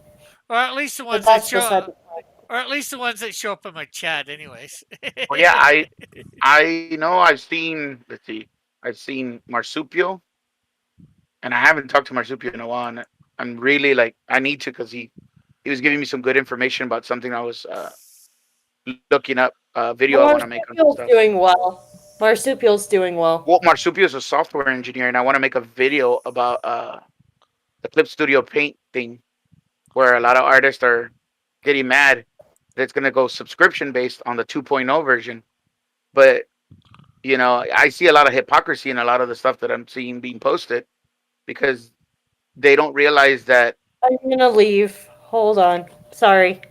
Or at least the But ones that that's show. beside the point. Or at least the ones that show up in my chat, anyways. Well, yeah, I know I've seen. Let's see, I've seen Marsupio, and I haven't talked to Marsupio in a while. And I'm really like, I need to, because he was giving me some good information about something I was looking up, video I want to make on some Marsupial's stuff. doing well. Marsupial's doing well. Well, Marsupio is a software engineer, and I want to make a video about the Clip Studio Paint thing, where a lot of artists are getting mad that it's going to go subscription based on the 2.0 version. But I see a lot of hypocrisy in a lot of the stuff that I'm seeing being posted because they don't realize that. I'm gonna leave. Hold on. Sorry.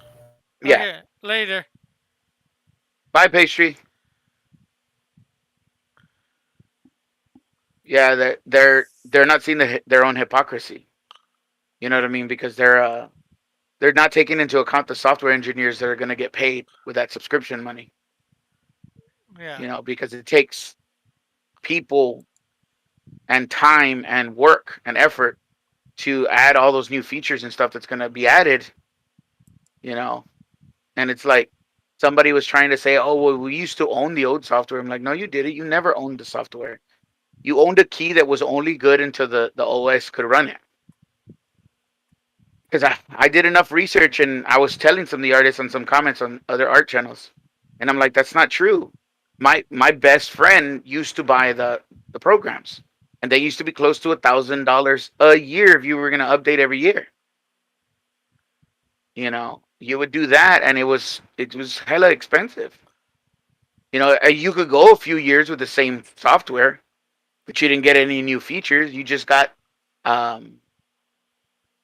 Yeah, Okay, later. bye pastry. Yeah, they're not seeing their own hypocrisy. You know what I mean? Because they're not taking into account the software engineers that are going to get paid with that subscription money. Yeah. Because it takes people and time and work and effort to add all those new features and stuff that's going to be added. And it's like somebody was trying to say, "Oh, well, we used to own the old software." I'm like, "No, you didn't. You never owned the software. You owned a key that was only good until the OS could run it." Because I did enough research and I was telling some of the artists on some comments on other art channels, and I'm like, that's not true. My best friend used to buy the programs, and they used to be close to $1,000 a year if you were gonna update every year. You would do that, and it was hella expensive. You could go a few years with the same software, but you didn't get any new features. You just got um,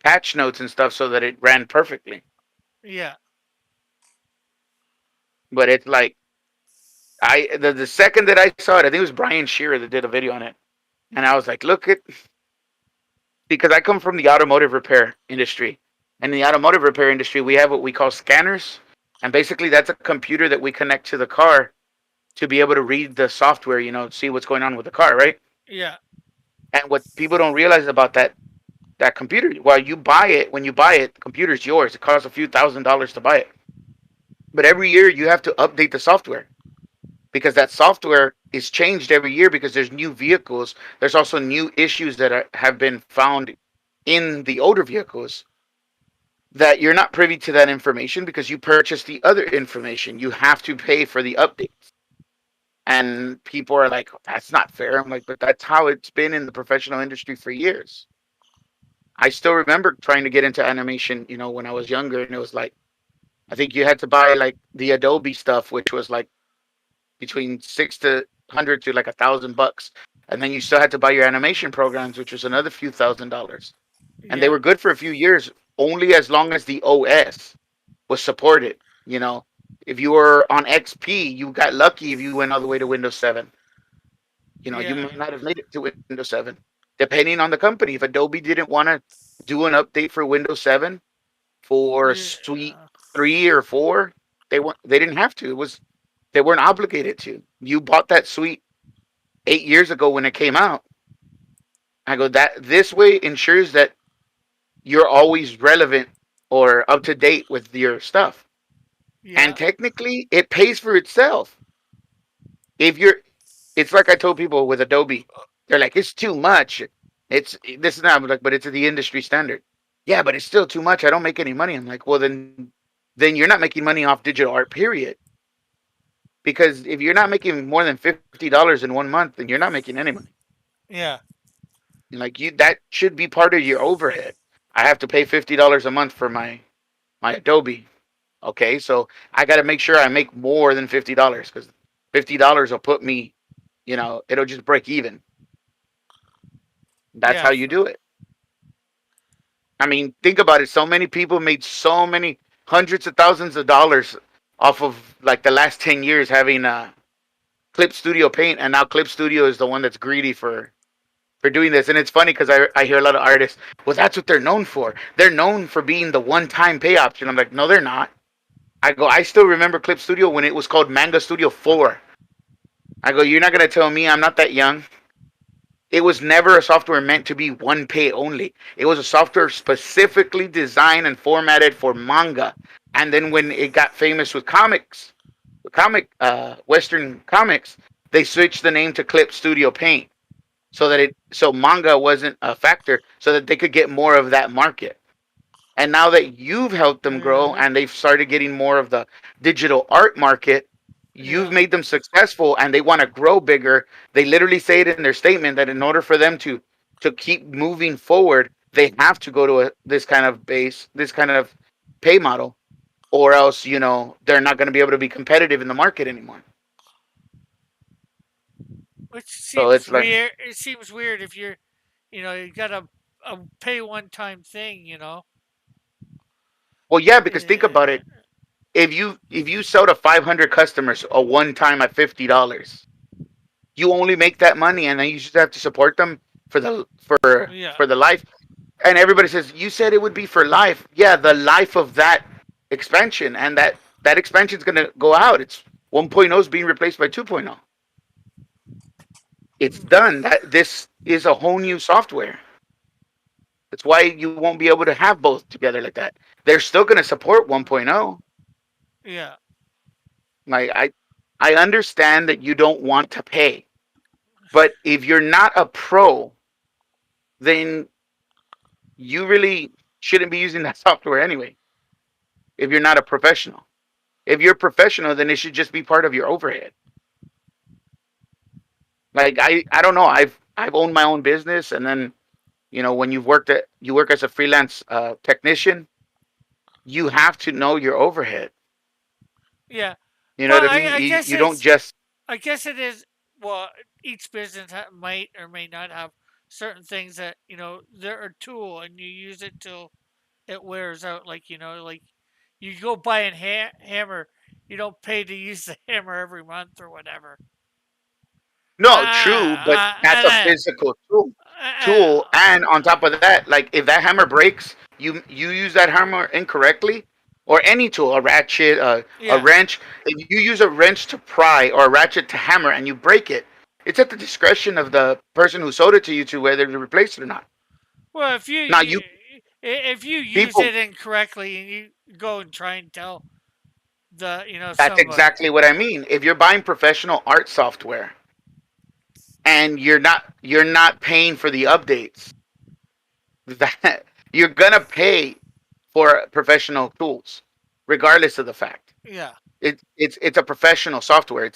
patch notes and stuff so that it ran perfectly. Yeah. But it's like the second that I saw it, I think it was Brian Shearer that did a video on it, and I was like, look at because I come from the automotive repair industry, and in the automotive repair industry, we have what we call scanners, and basically that's a computer that we connect to the car to be able to read the software, see what's going on with the car, right? Yeah. And what people don't realize about that computer, when you buy it, the computer's yours. It costs a few $1,000s to buy it. But every year you have to update the software because that software is changed every year because there's new vehicles. There's also new issues that have been found in the older vehicles that you're not privy to that information because you purchased the other information. You have to pay for the updates. And people are like, that's not fair. I'm like, but that's how it's been in the professional industry for years. I still remember trying to get into animation, when I was younger, and it was like, I think you had to buy like the Adobe stuff, which was like between 600 to like $1,000, and then you still had to buy your animation programs, which was another few $1,000s, and they Yeah. were good for a few years, only as long as the OS was supported. If you were on XP, you got lucky if you went all the way to Windows 7. You Yeah. might not have made it to Windows 7, depending on the company. If Adobe didn't want to do an update for Windows 7 for Suite Yeah. 3 or 4, they didn't have to. They weren't obligated to. You bought that suite 8 years ago when it came out. I go that this way ensures that you're always relevant or up to date with your stuff. And Yeah. technically, it pays for itself. If you're, it's like I told people with Adobe, they're like, it's too much. This is not like, but it's the industry standard. Yeah, but it's still too much. I don't make any money. I'm like, well, then you're not making money off digital art, period. Because if you're not making more than $50 in 1 month, then you're not making any money. Yeah. Like that should be part of your overhead. I have to pay $50 a month for my Adobe. Okay, so I got to make sure I make more than $50 because $50 will put me, it'll just break even. That's how Yeah. you do it. I mean, think about it. So many people made so many hundreds of thousands of dollars off of like the last 10 years having Clip Studio Paint, and now Clip Studio is the one that's greedy for doing this. And it's funny because I hear a lot of artists, well, that's what they're known for. They're known for being the one-time pay option. I'm like, no, they're not. I still remember Clip Studio when it was called Manga Studio 4. I go, you're not going to tell me I'm not that young. It was never a software meant to be one pay only. It was a software specifically designed and formatted for manga. And then when it got famous with Western comics, they switched the name to Clip Studio Paint so manga wasn't a factor, so that they could get more of that market. And now that you've helped them grow Mhm. and they've started getting more of the digital art market, you've Yeah. made them successful and they want to grow bigger. They literally say it in their statement that in order for them to keep moving forward, they have to go to this kind of this kind of pay model, or else they're not going to be able to be competitive in the market anymore. Which So seems it's like, weird. It seems weird if you got a pay one time thing. well, yeah, because think about Eh, it. If you sell to 500 customers a one time at $50, you only make that money, and then you just have to support them yeah. for the life. And everybody says you said it would be for life. Yeah, the life of that expansion, and that expansion is going to go out. It's 1.0 is being replaced by 2.0. It's done. That this is a whole new software. That's why you won't be able to have both together like that. They're still going to support 1.0. Yeah. Like I understand that you don't want to pay, but if you're not a pro, then you really shouldn't be using that software anyway. If you're not a professional, if you're a professional, then it should just be part of your overhead. Like I don't know. I've owned my own business, and then when you work as a freelance technician, you have to know your overhead. Yeah. You know Well, what I mean? I guess You don't it's. just I guess it is. Well, each business might or may not have certain things that they're a tool and you use it till it wears out. Like like you go buy a hammer, you don't pay to use the hammer every month or whatever. no true, but that's And a physical tool, uh, and on top of that, like if that hammer breaks, you use that hammer incorrectly, or any tool, a ratchet, a yeah. wrench. If you use a wrench to pry or a ratchet to hammer and you break it, it's at the discretion of the person who sold it to you to whether to replace it or not. Well, Now you if you use people it incorrectly and you go and try and tell the That's somebody, exactly what I mean. If you're buying professional art software and you're not paying for the updates, that you're gonna pay for professional tools, regardless of the fact. yeah, It's a professional software.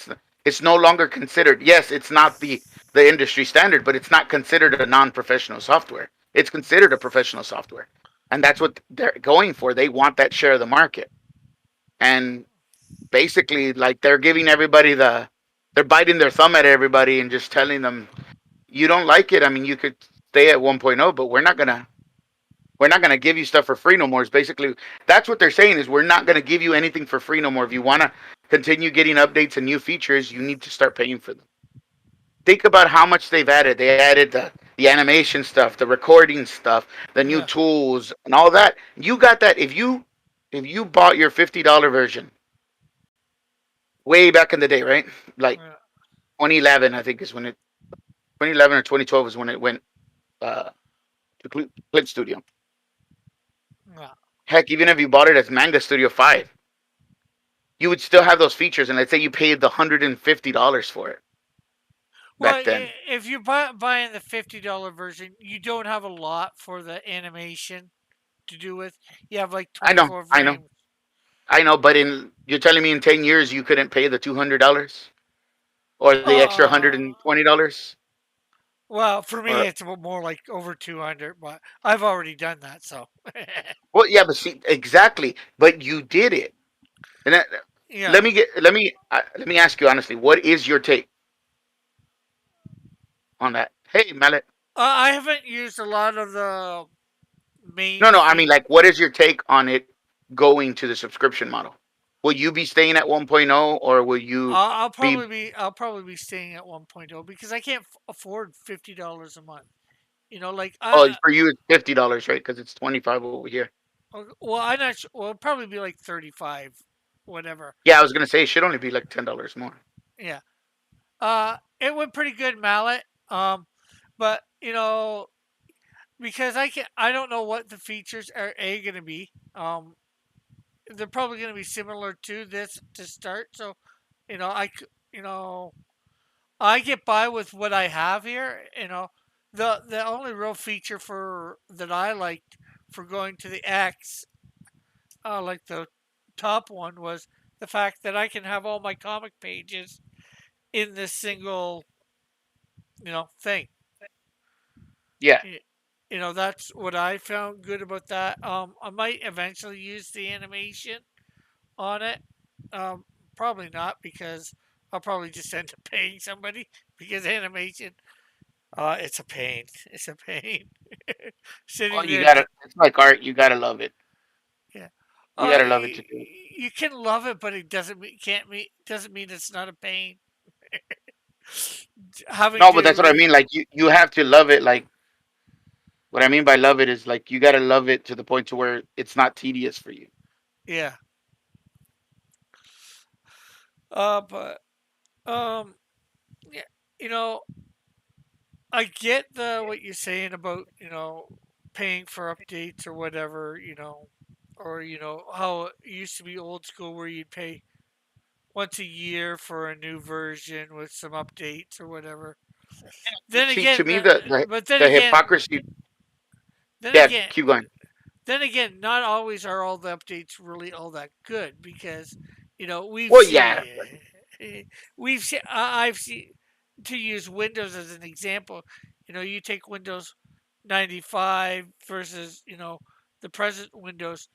It's no longer considered. Yes, it's not the industry standard, but it's not considered a non-professional software. It's considered a professional software, and that's what they're going for. They want that share of the market, and basically, like they're biting their thumb at everybody and just telling them, you don't like it. I mean, you could stay at 1.0, but we're not gonna give you stuff for free no more. It's basically that's what they're saying is we're not gonna give you anything for free no more. If you wanna continue getting updates and new features, you need to start paying for them. Think about how much they've added. They added the animation stuff, the recording stuff, the new yeah, tools, and all that. You got that if you bought your $50 version way back in the day, right? Like yeah, 2011, I think is when 2011 or 2012 is when it went uh, to Clip Studio. yeah. Heck, even if you bought it as Manga Studio 5, you would still have those features. And let's say you paid the $150 for it Well, back then. if you're buying the $50 version, you don't have a lot for the animation to do with. You have like I know, 24 I know, frames. I know. But you're telling me in 10 years you couldn't pay the $200 or the extra Uh, $120, well, for me, or it's more like over 200, but I've already done that, so well, yeah, but see, exactly. But you did it. And yeah. let me ask you honestly, what is your take on that? Hey, Mallet. I haven't used a lot of the main No, no. I mean, feed. like, what is your take on it going to the subscription model? Will you be staying at 1.0, or will you be? I'll probably be staying at 1.0 because I can't afford $50 a month. Like Oh, for you it's $50, right? Because it's 25 over here. well, I'm not sure. Well, it'll probably be like 35, whatever. Yeah, I was gonna say it should only be like $10 more. Yeah. It went pretty good, Mallet. But because I don't know what the features are going to be. They're probably going to be similar to this to start. So, you know, I, c- you know, I get by with what I have here. The only real feature for that I liked for going to the X, like the top one was the fact that I can have all my comic pages in this single, thing. Yeah. Y- that's what I found good about that. I might eventually use the animation on it. Um, Probably not because I'll probably just end up paying somebody because animation, it's a pain. It's a pain. Well, Sitting you there, gotta. It's like art. You gotta love it. yeah. You gotta love it to do it. You can love it, but it doesn't mean can't mean doesn't mean it's not a pain. Having No, but to that's what I mean. Like you have to love it. Like what I mean by love it is like you gotta love it to the point to where it's not tedious for you. yeah. But um, yeah, you know, I get the what you're saying about paying for updates or whatever, or how it used to be old school where you'd pay once a year for a new version with some updates or whatever. Then See, to again, me, the but then the again, hypocrisy. then Yeah, again, keep going. then again, not always are all the updates really all that good because we've Well, yeah, seen I've seen, to use Windows as an example. You take Windows 95 versus the present Windows.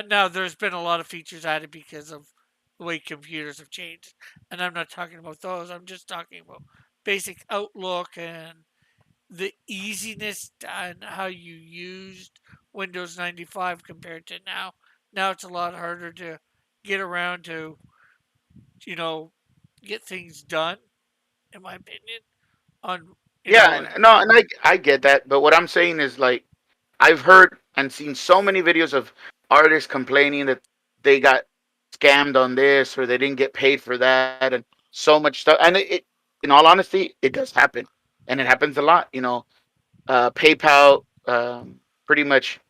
Now there's been a lot of features added because of the way computers have changed, and I'm not talking about those. I'm just talking about basic Outlook and the easiness and how you used Windows 95 compared to now. Now it's a lot harder to get around to, you know, get things done, in my opinion. On, you yeah, know, no, and I get that, but what I'm saying is like I've heard and seen so many videos of artists complaining that they got scammed on this or they didn't get paid for that and so much stuff. And in all honesty, it does happen, and it happens a lot. PayPal pretty much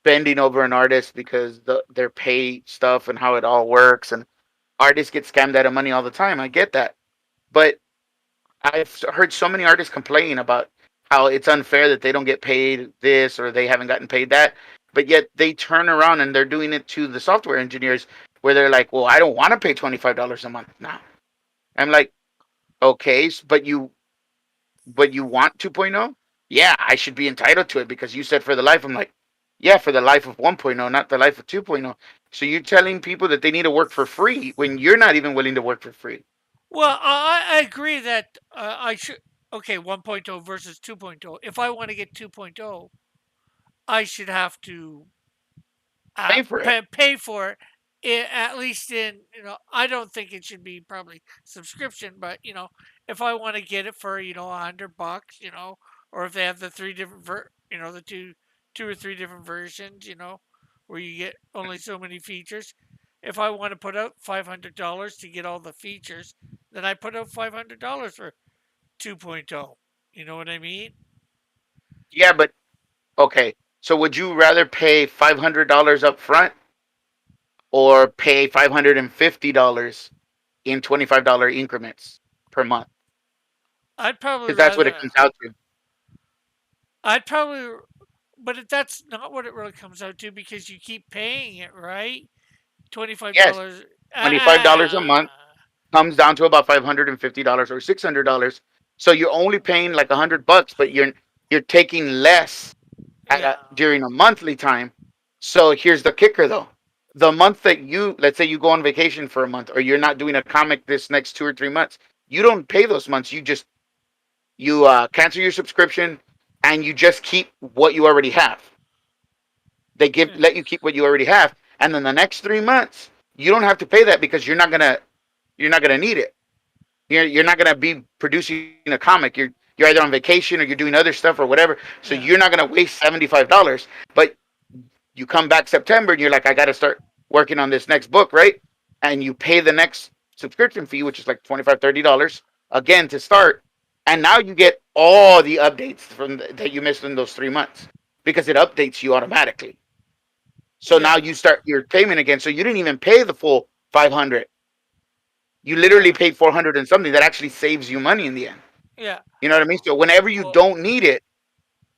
bending over an artist because their pay stuff and how it all works, and artists get scammed out of money all the time. I get that, but I've heard so many artists complain about how it's unfair that they don't get paid this or they haven't gotten paid that, but yet they turn around and they're doing it to the software engineers where they're like, "Well, I don't want to pay $25 a month now." I'm like, "Okay, but you want 2.0? Yeah, I should be entitled to it because you said for the life." I'm like, "Yeah, for the life of 1.0, not the life of 2.0." So you're telling people that they need to work for free when you're not even willing to work for free. well, I agree that I should. Okay, 1.0 versus 2.0. If I want to get 2.0, I should have to Pay for it. pay for it, at least in I don't think it should be probably subscription, but if I want to get it for $100, or if they have the three different the two or three different versions, where you get only so many features. If I want to put out $500 to get all the features, then I put out $500 for 2.0. You know what I mean? Yeah, but okay. So would you rather pay $500 up front or pay $550 in $25 increments per month? I'd probably Because that's what it rather comes out to. I'd probably, but that's not what it really comes out to because you keep paying it, right? Twenty-five Yes, dollars. $25 a month Ah, comes down to about $550 or $600. So you're only paying like $100, but you're taking less yeah, during a monthly time. So here's the kicker though. The month that let's say you go on vacation for a month or you're not doing a comic this next 2 or 3 months, you don't pay those months. You cancel your subscription and you just keep what you already have. They give yeah, let you keep what you already have, and then the next 3 months you don't have to pay that because you're not gonna need it. You're not gonna be producing a comic. You're either on vacation or you're doing other stuff or whatever. So yeah, you're not gonna waste $75. But you come back September and you're like, I got to start working on this next book, right? And you pay the next subscription fee, which is like $25, $30 again to start. And now you get all the updates that you missed in those 3 months because it updates you automatically. So now yeah, you start your payment again. So you didn't even pay the full 500. You literally yeah, paid 400 and something. That actually saves you money in the end. yeah. You know what I mean? So whenever you Well, don't need it,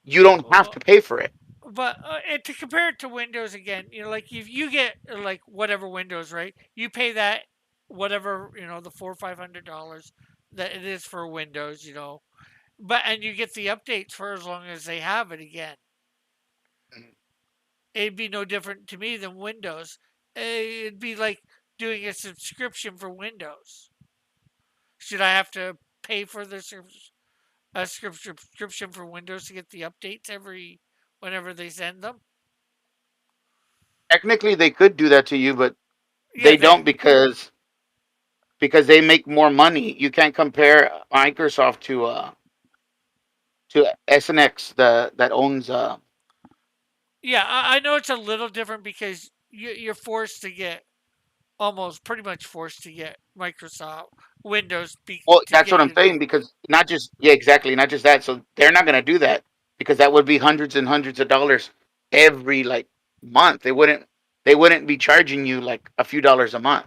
you don't have well, to pay for it. but and to compare it to Windows again, like if you get like whatever Windows, right? You pay that whatever the $400 or $500 that it is for Windows, but and you get the updates for as long as they have it again. Mhm. It'd be no different to me than Windows. It'd be like doing a subscription for Windows. Should I have to pay for the a subscription for Windows to get the updates every whenever they send them? Technically, they could do that to you, but Yeah, they they don't because they make more money. You can't compare Microsoft to SNX, the that owns Yeah, I know it's a little different because you're forced to get almost pretty much forced to get Microsoft Windows well, to that's get what I'm you saying because not just yeah, exactly, not just that. So they're not gonna do that because that would be hundreds and hundreds of dollars every like month. They wouldn't be charging you like a few dollars a month.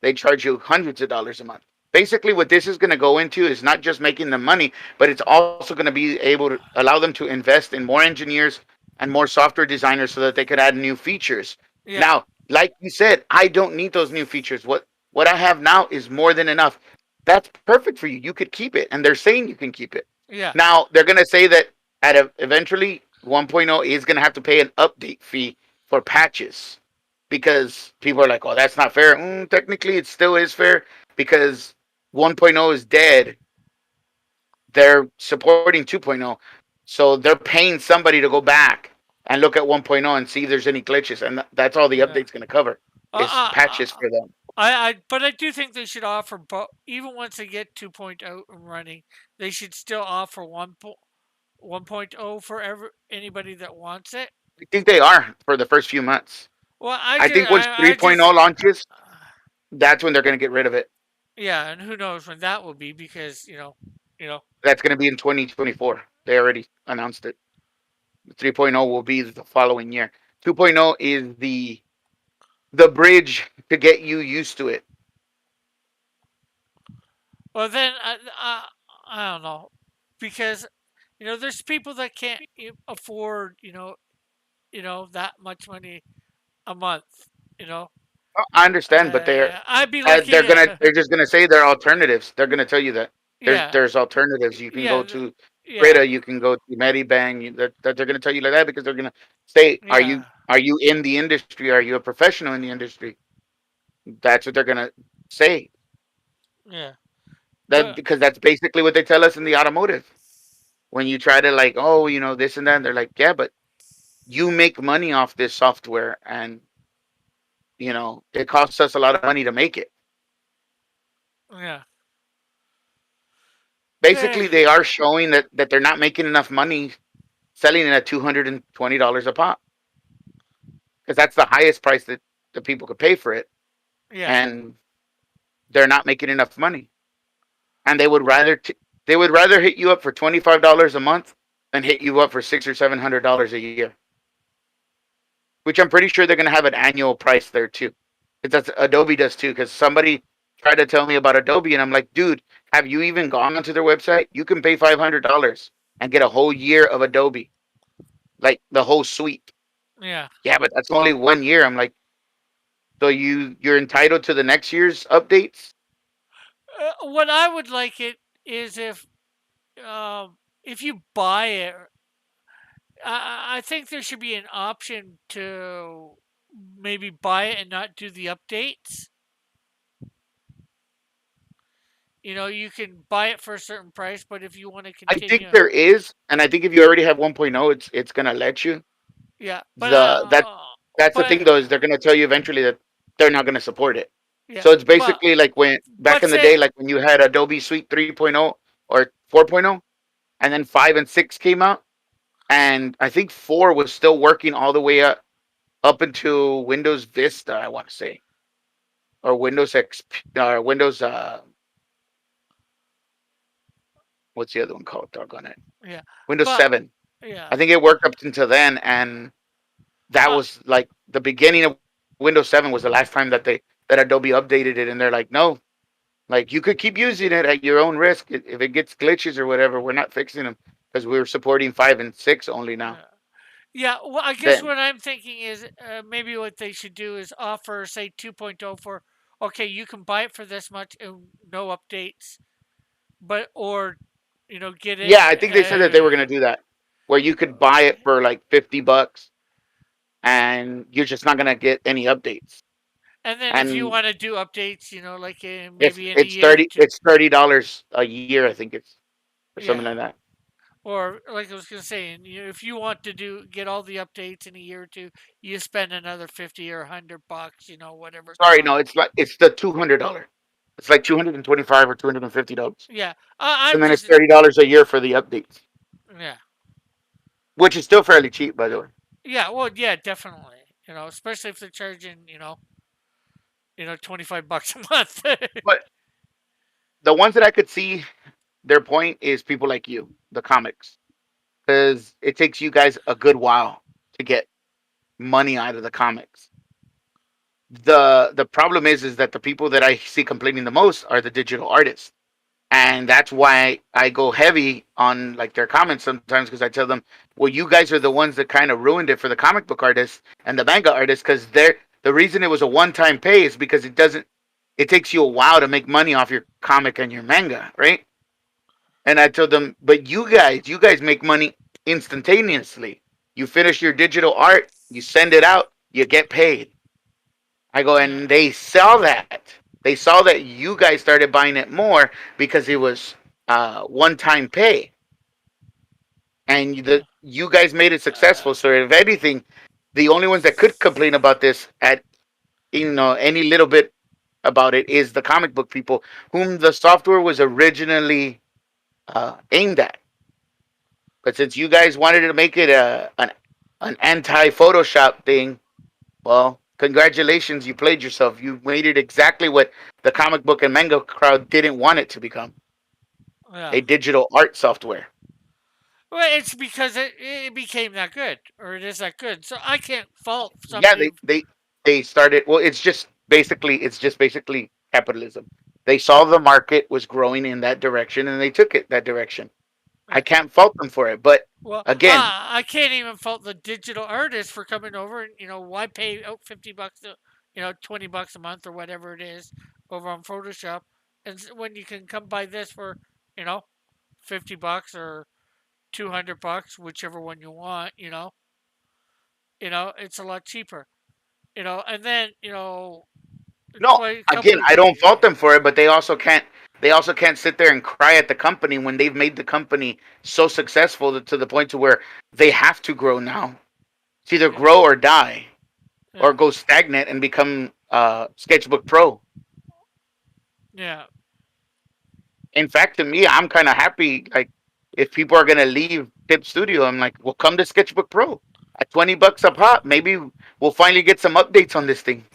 They charge you hundreds of dollars a month. Basically, what this is going to go into is not just making them money, but it's also going to be able to allow them to invest in more engineers and more software designers so that they could add new features. yeah, Now, like you said, I don't need those new features. What I have now is more than enough. That's perfect for you. You could keep it, and they're saying you can keep it. yeah, Now they're going to say that eventually 1.0 is going to have to pay an update fee for patches because people are like, "Oh, that's not fair." Technically, it still is fair because 1.0 is dead. They're supporting 2.0, so they're paying somebody to go back and look at 1.0 and see if there's any glitches, and that's all the yeah. update's going to cover Uh, is uh, patches uh, for them. but I do think they should offer both. Even once they get 2.0 and running, they should still offer 1.0 for anybody that wants it. I think they are for the first few months. Well, I think once 3.0 launches, that's when they're going to get rid of it. yeah, and who knows when that will be because you know, That's going to be in 2024. They already announced it. 3.0 will be the following year. 2.0 is the bridge to get you used to it. well then I don't know because there's people that can't afford that much money a month. You know, I understand, but I'd be looking at they're just gonna say they're alternatives. They're gonna tell you that yeah, there's alternatives. You can yeah, go to yeah, Brita, you can go to Medibang. That they're gonna tell you like that because they're gonna say, yeah, are you in the industry? Are you a professional in the industry? That's what they're gonna say. yeah. That But because that's basically what they tell us in the automotive. When you try to like, oh, this and that, they're like, yeah, but you make money off this software, and it costs us a lot of money to make it. yeah, Basically, they are showing that they're not making enough money selling it at $220 a pop because that's the highest price that the people could pay for it, yeah. and they're not making enough money, and they would rather hit you up for $25 a month than hit you up for $600 or $700 a year, which I'm pretty sure they're gonna have an annual price there too. 'Cause that's Adobe does too. Because somebody tried to tell me about Adobe, and I'm like, dude, have you even gone onto their website? You can pay $500 and get a whole year of Adobe, like the whole suite. Yeah. Yeah, but that's only 1 year. I'm like, so you're entitled to the next year's updates? What I would like it is if you buy it, I think there should be an option to maybe buy it and not do the updates. You can buy it for a certain price, but if you want to I think continue, there is, and I think if you already have 1.0, it's gonna let you. yeah. But The that That's the but thing though, is they're gonna tell you eventually that they're not gonna support it. yeah, So it's basically like when back but in the say day, like when you had Adobe Suite 3.0 or 4.0, and then 5 and 6 came out, and I think 4 was still working all the way up until Windows Vista, I want to say, or Windows XP, or Windows what's the other one called? Doggone it, yeah, Windows but 7. yeah, I think it worked up until then, and that uh, was like the beginning of Windows 7 was the last time that Adobe updated it, and they're like, no, like you could keep using it at your own risk. If it gets glitches or whatever, we're not fixing them because we're supporting 5 and 6 only now. yeah. Yeah, well, I guess Then what I'm thinking is maybe what they should do is offer, say, 2.0 for, okay, you can buy it for this much and no updates, but, or, get it, yeah, I think they said that they were gonna do that, where you could buy it for like $50, and you're just not gonna get any updates. and then if you And want to do updates, like it's maybe in a it's year, thirty it's $30 a year, I think it's, or something yeah. like that. Or like I was gonna say, if you want to get all the updates in a year or two, you spend another 50 or $100, whatever it Sorry, costs. no, it's the $200. It's like 225 or $250, Yeah, and I'm then it's just $30 a year for the updates, yeah, which is still fairly cheap, by the way. yeah. Well, yeah, definitely. Especially if they're charging, 25 bucks a month. But the ones that I could see their point is people like you, the comics, because it takes you guys a good while to get money out of the comics. The problem is that the people that I see complaining the most are the digital artists, and that's why I go heavy on like their comments sometimes, because I tell them, well, you guys are the ones that kind of ruined it for the comic book artists and the manga artists, because they're the reason it was a one-time pay is because it takes you a while to make money off your comic and your manga, right? And I told them, but you guys make money instantaneously. You finish your digital art, you send it out, you get paid. I go, Yeah, and they saw that. They saw that you guys started buying it more because it was one-time pay, and yeah, you guys made it successful. So if anything, the only ones that could complain about this at any little bit about it is the comic book people, whom the software was originally aimed at. But since you guys wanted to make it an anti Photoshop thing, well, congratulations, you played yourself. You made it exactly what the comic book and manga crowd didn't want it to become, yeah. a digital art software. Well, it's because it became that good, or it is that good. So I can't fault Yeah, somebody. they started. Well, it's just basically capitalism. They saw the market was growing in that direction, and they took it that direction. I Yeah. can't fault them for it, but Well, again, I can't even fault the digital artist for coming over and why pay out 50 bucks, 20 bucks a month or whatever it is over on Photoshop, and when you can come buy this for you know 50 bucks or 200 bucks, whichever one you want, it's a lot cheaper, and then no, quite a again, couple of I don't years. fault them for it, but they also can't sit there and cry at the company when they've made the company so successful to the point to where they have to grow now. It's either Yeah, grow or die, or yeah, go stagnant and become Sketchbook Pro. yeah. In fact, to me, I'm kind of happy. Like, if people are gonna leave Tip Studio, I'm like, well, come to Sketchbook Pro at $20 a pop. Maybe we'll finally get some updates on this thing.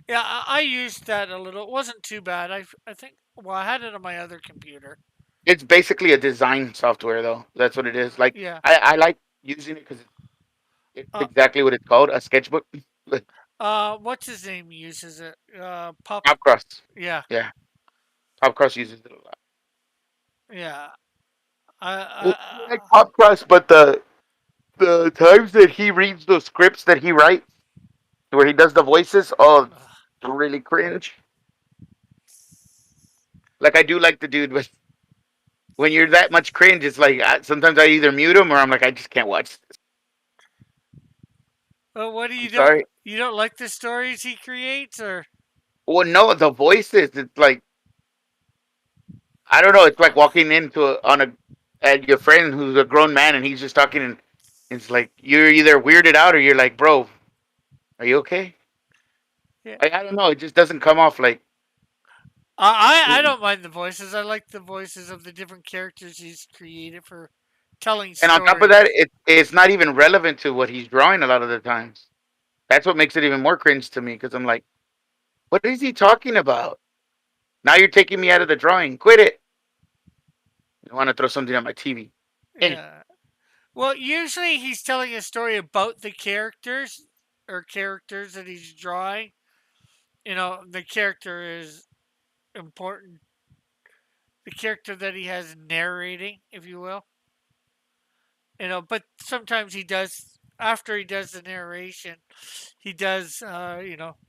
Yeah, I used that a little. It wasn't too bad. I think. Well, I had it on my other computer. It's basically a design software, though. That's what it is. Like, Yeah. I like using it because it's Uh, exactly what it's called, a sketchbook. what's his name uses it? Pop. Top Cross. Yeah, Yeah, Top Cross uses it a lot. yeah. Well, I like Top Cross, but the times that he reads those scripts that he writes, where he does the voices, oh, it's really cringe. Like, I do like the dude, but when you're that much cringe, it's like sometimes I either mute him or I'm like, I just can't watch this. What do you I'm don't sorry. you don't like the stories he creates, or Well, no, the voices. It's like, I don't know. It's like walking into on a at your friend who's a grown man and he's just talking, and it's like you're either weirded out or you're like, bro, are you okay? yeah. I don't know. It just doesn't come off like. I And don't mind the voices. I like the voices of the different characters he's created for telling on top of that, stories. it's not even relevant to what he's drawing a lot of the times. That's what makes it even more cringe to me because I'm like, what is he talking about? Now you're taking me out of the drawing. Quit it. I want to throw something on my TV. Eh. Yeah. Well, usually he's telling a story about the characters or characters that he's drawing. The character is important. The character that he has narrating, if you will. But sometimes he does after he does the narration, he does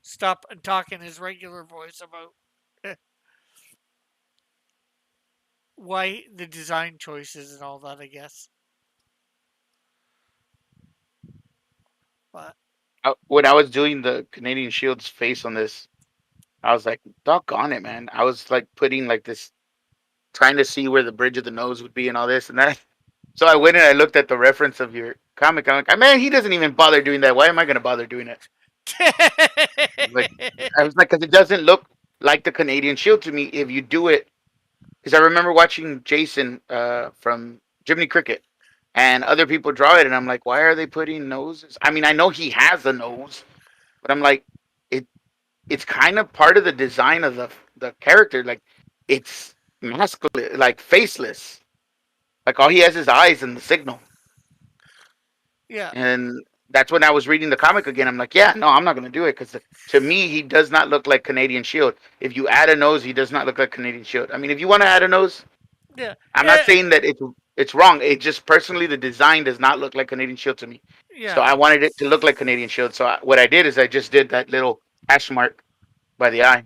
stop and talk in his regular voice about why the design choices and all that, I guess. But When I was doing the Canadian Shield's face on this, I was like, doggone it, man. I was like putting like this, trying to see where the bridge of the nose would be and all this and that. So I went and I looked at the reference of your comic. I'm like, man, he doesn't even bother doing that. Why am I going to bother doing it? Like, I was like, because it doesn't look like the Canadian Shield to me if you do it. Because I remember watching Jason from Jiminy Cricket and other people draw it, and I'm like, why are they putting noses? I mean, I know he has a nose, but I'm like, it it's kind of part of the design of the character. Like, it's masculine, like faceless. Like all he has is eyes and the signal. yeah, And that's when I was reading the comic again. I'm like, yeah, no, I'm not gonna do it because to me he does not look like Canadian Shield. If you add a nose, he does not look like Canadian Shield. I mean, if you want to add a nose, yeah, I'm not yeah, saying that it's wrong. It just personally the design does not look like Canadian Shield to me. So yeah. I wanted it to look like Canadian Shield. So what I did is I just did that little hash mark by the eye,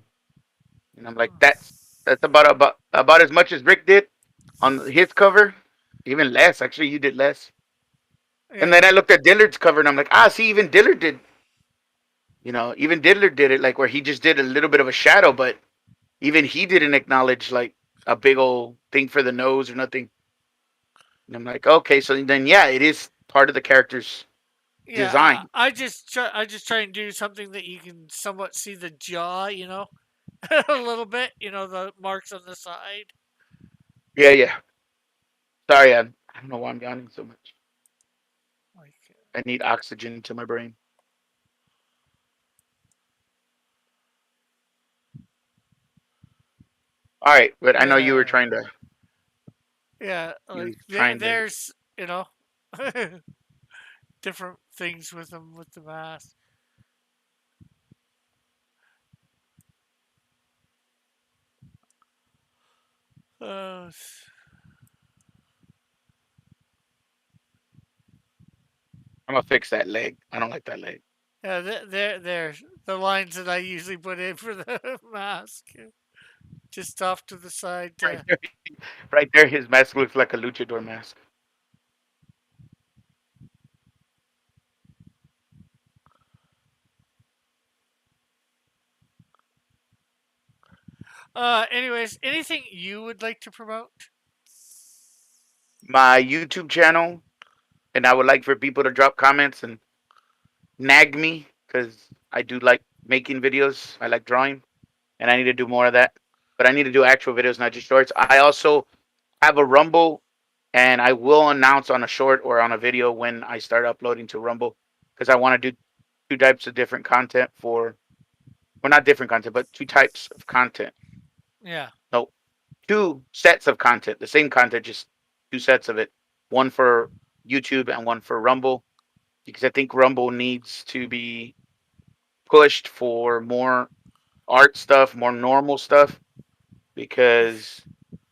and I'm like, that's about as much as Rick did on his cover, even less. Actually, you did less. And Yeah, then I looked at Dillard's cover, and I'm like, see, even Dillard did. Even Dillard did it like where he just did a little bit of a shadow, but even he didn't acknowledge like a big old thing for the nose or nothing. And I'm like, okay, so then yeah, it is part of the character's yeah. design. I just try and do something that you can somewhat see the jaw, a little bit, the marks on the side. Yeah, yeah. Sorry, I don't know why I'm yawning so much. Like, I need oxygen to my brain. All right, but I know uh, yeah, you like were trying to. there's, different things with them with the mask. Uh, I'm gonna fix that leg. I don't like that leg. yeah, there's the lines that I usually put in for the mask, just off to the side. Right there, right there. His mask looks like a luchador mask. Anyways, anything you would like to promote? My YouTube channel, and I would like for people to drop comments and nag me because I do like making videos. I like drawing, and I need to do more of that. But I need to do actual videos, not just shorts. I also have a Rumble, and I will announce on a short or on a video when I start uploading to Rumble because I want to do two types of different content for, well, not different content, but two types of content. Yeah, No, two sets of content. The same content, just two sets of it. One for YouTube and one for Rumble because I think Rumble needs to be pushed for more art stuff, more normal stuff because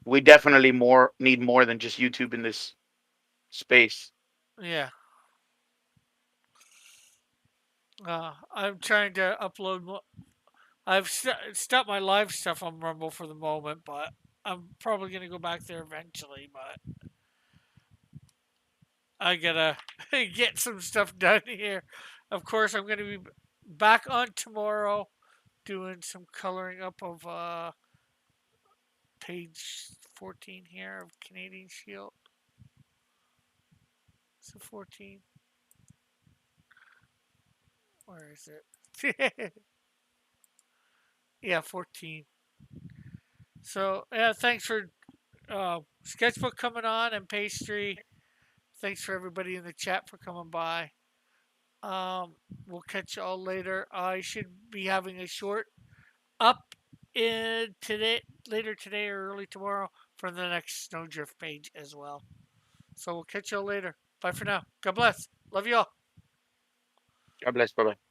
we definitely more need more than just YouTube in this space. yeah. I'm trying to upload. I've stopped my live stuff on Rumble for the moment, but I'm probably gonna go back there eventually. But I gotta get some stuff done here. Of course, I'm gonna be back on tomorrow doing some coloring up of page 14 here of Canadian Shield. So 14. Where is it? Yeah, 14. So yeah, thanks for Sketchbook coming on and Pastry. Thanks for everybody in the chat for coming by. Um, we'll catch you all later. I should be having a short up in today, later today or early tomorrow for the next Snowdrift page as well. So we'll catch you all later. Bye for now. God bless. Love you all. God bless. Bye bye.